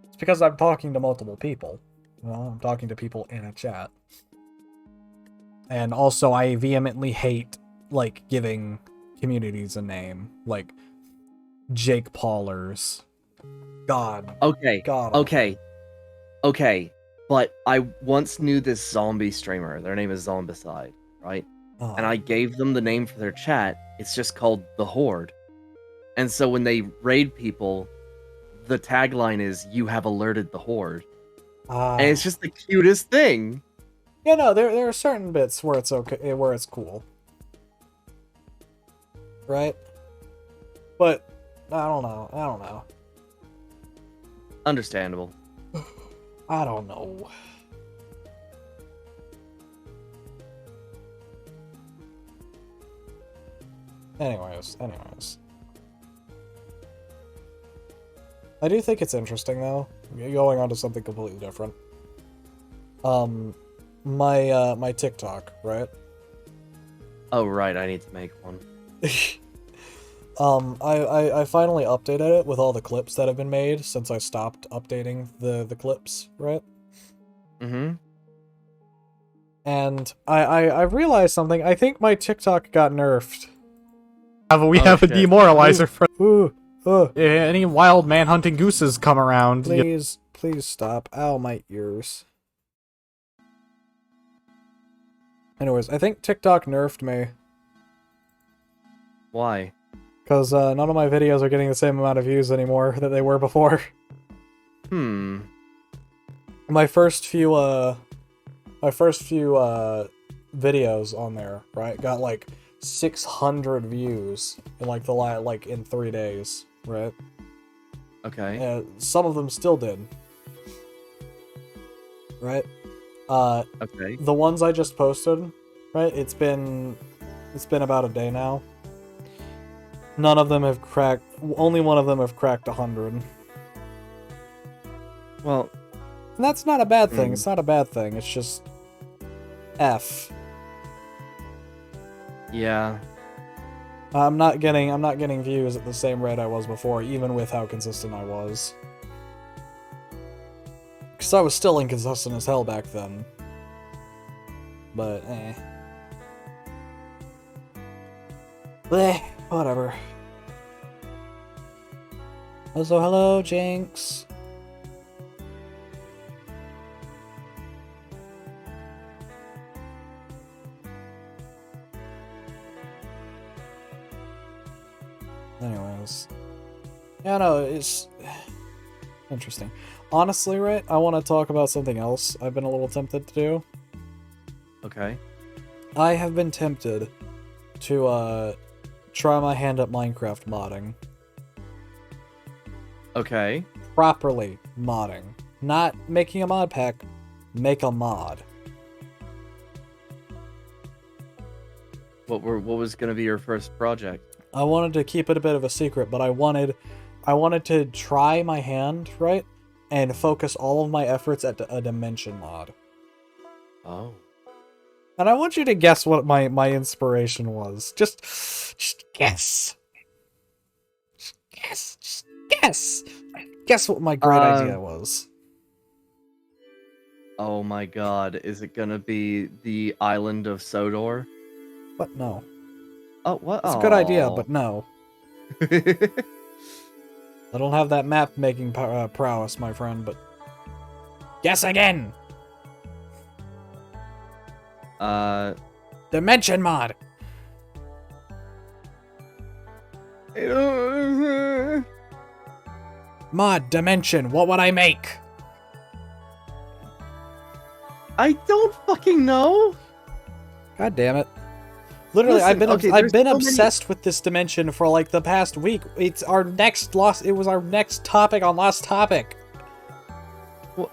It's because I'm talking to multiple people. Well, I'm talking to people in a chat. And also, I vehemently hate, like, giving communities a name. Like, Jake Paulers. God. Okay. God. Okay. But I once knew this zombie streamer. Their name is Zombicide, right? Oh. And I gave them the name for their chat. It's just called The Horde. And so when they raid people, the tagline is, "You have alerted the Horde." And it's just the cutest thing. Yeah, no, there are certain bits where it's okay, where it's cool. Right? But I don't know. I don't know. Understandable. I don't know. Anyways. I do think it's interesting, though. Going on to something completely different. My TikTok, right? Oh, right, I need to make one. I finally updated it with all the clips that have been made since I stopped updating the clips, right? Mm-hmm. And I realized something. I think my TikTok got nerfed. We Oh, have a shit. demoralizer for any wild man-hunting gooses come around. Please stop. Ow, my ears. Anyways, I think TikTok nerfed me. Why? Because none of my videos are getting the same amount of views anymore that they were before. My first few videos on there, right, got like 600 views in like in 3 days, right? Okay. Some of them still did, right? Okay. The ones I just posted, right? It's been about a day now. None of them have cracked. Only one of them have cracked 100. Well, And that's not a bad thing. It's not a bad thing. It's just F. yeah. I'm not getting views at the same rate I was before, even with how consistent I was. Because I was still inconsistent as hell back then. But, whatever. Also, hello, Jinx. Anyways. Yeah, no, it's interesting. Honestly, right, I want to talk about something else I've been a little tempted to do. Okay. I have been tempted to, try my hand at Minecraft modding. Okay. Properly modding. Not making a mod pack, make a mod. What was gonna be your first project? I wanted to keep it a bit of a secret, but I wanted to try my hand, right? And focus all of my efforts at a dimension mod. Oh. And I want you to guess what my inspiration was. Just guess. Just guess. Guess what my great idea was. Oh my god, is it gonna be the island of Sodor? What? No. Oh, what? It's a good idea, but no. but... I don't have that map making prowess, my friend, but... Guess again! Dimension mod! Mod, dimension, what would I make? I don't fucking know! God damn it. Literally, Listen, I've been so obsessed with this dimension for like the past week. It was our next topic on Lost Topic. What?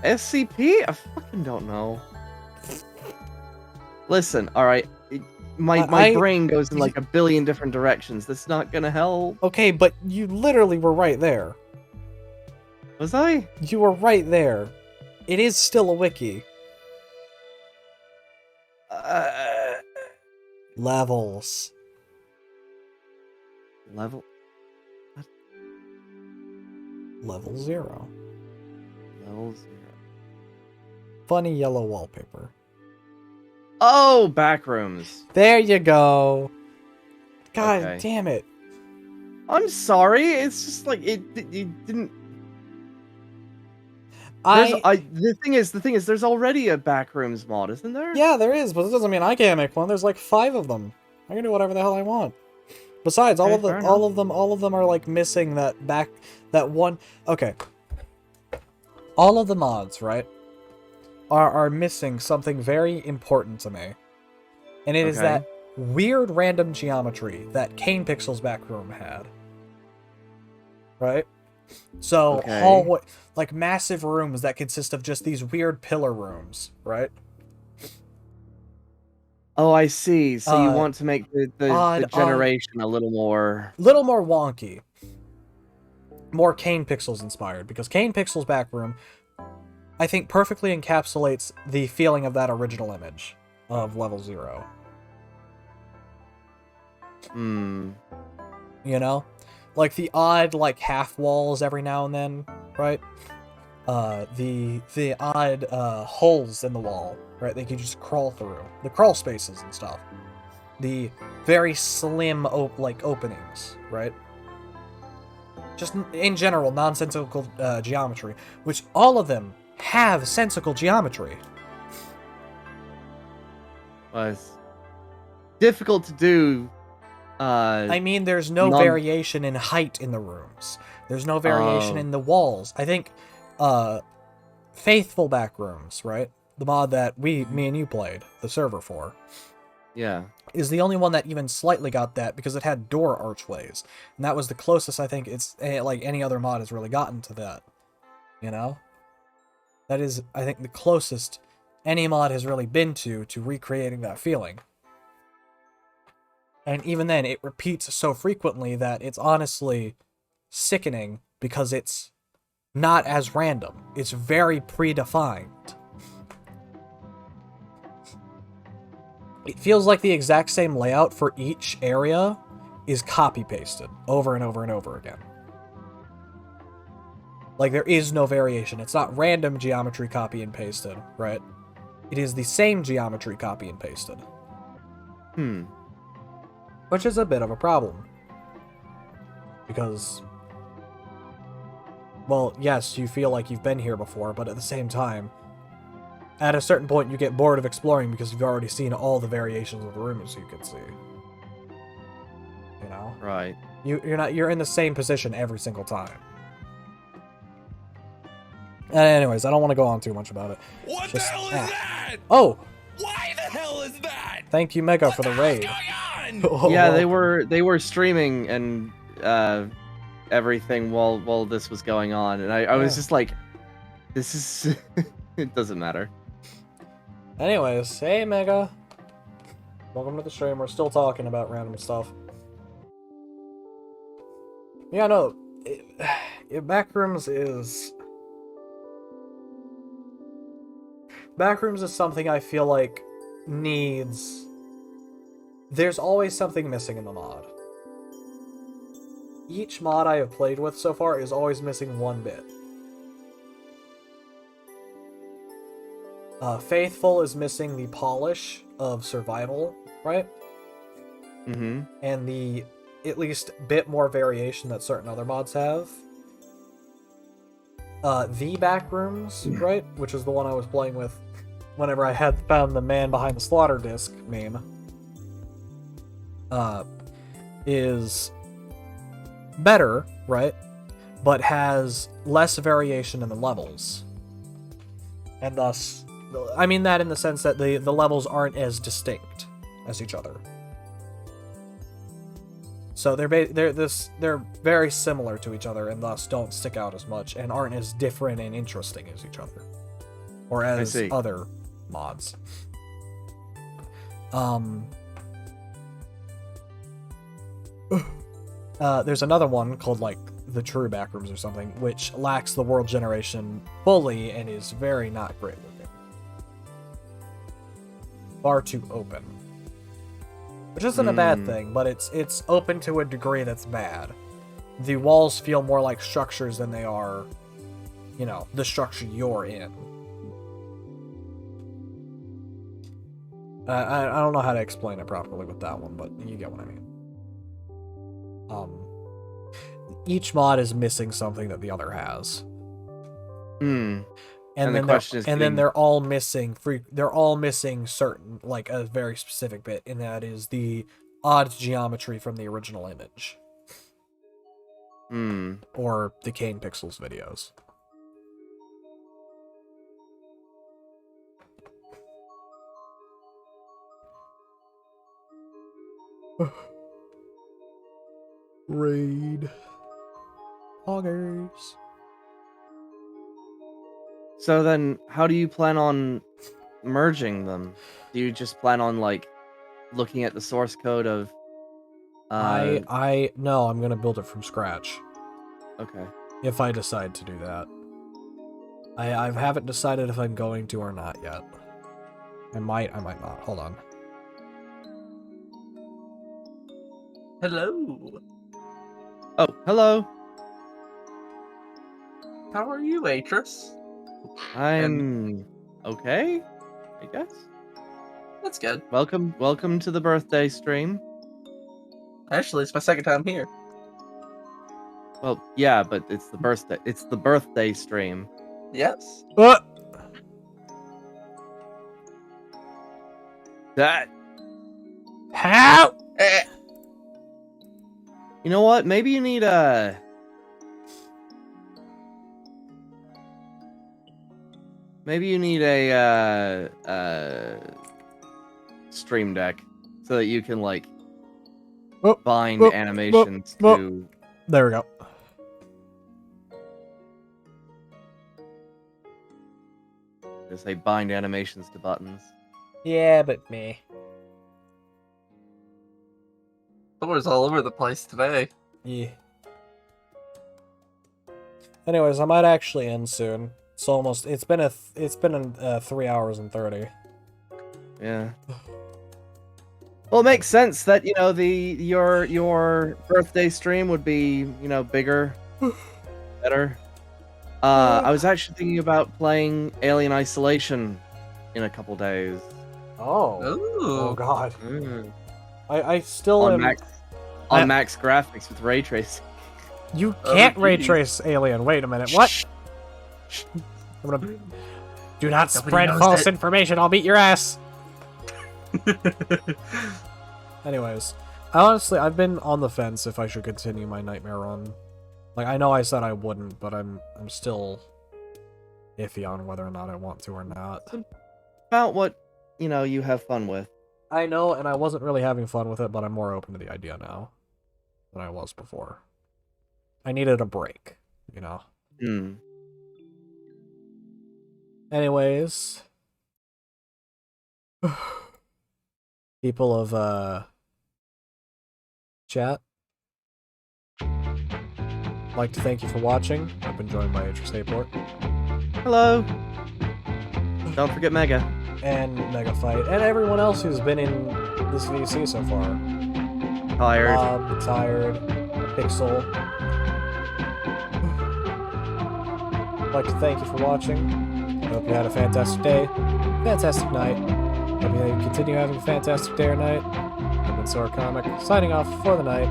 SCP? I fucking don't know. Listen, alright. My brain goes in like a billion different directions. That's not gonna help. Okay, but you literally were right there. Was I? You were right there. It is still a wiki. Levels. Level? Level 0. Level 0. Funny yellow wallpaper. Oh, backrooms. There you go. God Okay. damn it. I'm sorry. It's just like it didn't. The thing is, there's already a backrooms mod, isn't there? Yeah, there is, but it doesn't mean I can't make one. There's like 5 of them. I can do whatever the hell I want. Besides, all of them are like missing that one. Okay. All of the mods, right, are missing something very important to me, and it is that weird random geometry that Kane Pixel's back room had. Right? So, Okay. hallway, like massive rooms that consist of just these weird pillar rooms, right? Oh, I see. So you Uh, want to make the odd- generation a little more... Little more wonky. More Kane Pixels inspired, because Kane Pixel's back room, I think, perfectly encapsulates the feeling of that original image of Level 0. Hmm. You know? Like the odd, like, half walls every now and then, right? The odd, holes in the wall, right? That you just crawl through. The crawl spaces and stuff. The very slim, openings, right? Just in general, nonsensical geometry, which all of them have sensical geometry. Was difficult to do. I mean, there's no variation in height in the rooms. There's no variation in the walls. I think, Faithful Backrooms, right? The mod that me and you played, the server for. Yeah. Is the only one that even slightly got that because it had door archways. And that was the closest I think it's, like, any other mod has really gotten to that. You know? That is, I think, the closest any mod has really been to recreating that feeling. And even then, it repeats so frequently that it's honestly sickening because it's not as random. It's very predefined. It feels like the exact same layout for each area is copy-pasted over and over and over again. Like, there is no variation. It's not random geometry copy and pasted, right? It is the same geometry copy and pasted. Which is a bit of a problem. Because, well, yes, you feel like you've been here before, but at the same time, at a certain point you get bored of exploring because you've already seen all the variations of the rooms you could see. You know? Right. You're in the same position every single time. Anyways, I don't want to go on too much about it. What the hell is that? Oh! Why the hell is that? Thank you, Mega, for the raid. What's going on? Oh, Yeah, well. they were streaming and everything while this was going on, and I was just like, this is it doesn't matter. Anyways, hey Mega. Welcome to the stream. We're still talking about random stuff. Yeah, no, Backrooms is something I feel like needs... There's always something missing in the mod. Each mod I have played with so far is always missing one bit. Faithful is missing the polish of survival, right? Mm-hmm. And the, at least, bit more variation that certain other mods have. The Backrooms, right? Which is the one I was playing with whenever I had found the man behind the slaughter disc meme. Is better, right? But has less variation in the levels. And thus, I mean that in the sense that the levels aren't as distinct as each other. So they're very similar to each other and thus don't stick out as much and aren't as different and interesting as each other. Or as other mods. There's another one called, like, the True Backrooms or something, which lacks the world generation fully and is very not great looking. Far too open. Which isn't a bad thing, but it's open to a degree that's bad. The walls feel more like structures than they are, you know, the structure you're in. I don't know how to explain it properly with that one, but you get what I mean. Each mod is missing something that the other has. And then they're all missing certain, like, a very specific bit, and that is the odd geometry from the original image. Or the Kane Pixels videos. Raid. Augers. So then, how do you plan on merging them? Do you just plan on like looking at the source code of? No, I'm gonna build it from scratch. Okay. If I decide to do that. I haven't decided if I'm going to or not yet. I might not. Hold on. Hello. Oh, hello. How are you, Atris? I'm okay, I guess. That's good. Welcome to the birthday stream. Actually, it's my second time here. Well, yeah, but it's the birthday stream. Yes. That How? You know what? Maybe you need a Stream Deck so that you can like bind animations to. There we go. Just say bind animations to buttons. Yeah, but me. Thor's all over the place today. Yeah. Anyways, I might actually end soon. It's been 3 hours and 30. Yeah. Well, it makes sense that your birthday stream would be bigger, better. I was actually thinking about playing Alien Isolation in a couple days. Oh. Ooh. Oh God. Mm. I still On am. max graphics with ray tracing. You can't ray geez. trace Alien. Wait a minute. What? I'm gonna. Do not spread knows false it. information. I'll beat your ass. Anyways, I've been on the fence if I should continue my Nightmare run. Like, I know I said I wouldn't, but I'm still iffy on whether or not I want to or not. About what you have fun with. I know, and I wasn't really having fun with it, but I'm more open to the idea now than I was before. I needed a break, Hmm. Anyways. People of, chat. I'd like to thank you for watching. I've been joined by Atris Hayport. Hello. Don't forget Mega. And Mega Fight. And everyone else who's been in this VC so far. Tired. Bob, Tired, Pixel. I'd like to thank you for watching. I hope you had a fantastic day, fantastic night. Hope you continue having a fantastic day or night. I've been Sora Comic, signing off for the night.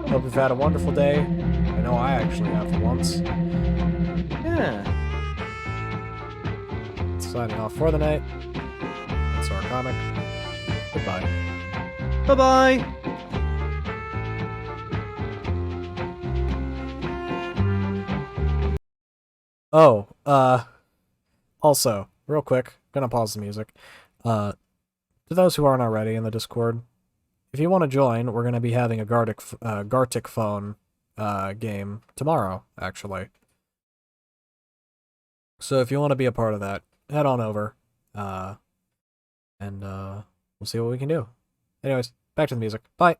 Hope you've had a wonderful day. I know I actually have for once. Yeah. Signing off for the night. It's Sora Comic. Goodbye. Bye-bye. Oh, also, real quick, gonna pause the music. To those who aren't already in the Discord, if you want to join, we're gonna be having a Gartic phone game tomorrow, actually. So if you want to be a part of that, head on over, and we'll see what we can do. Anyways, back to the music. Bye.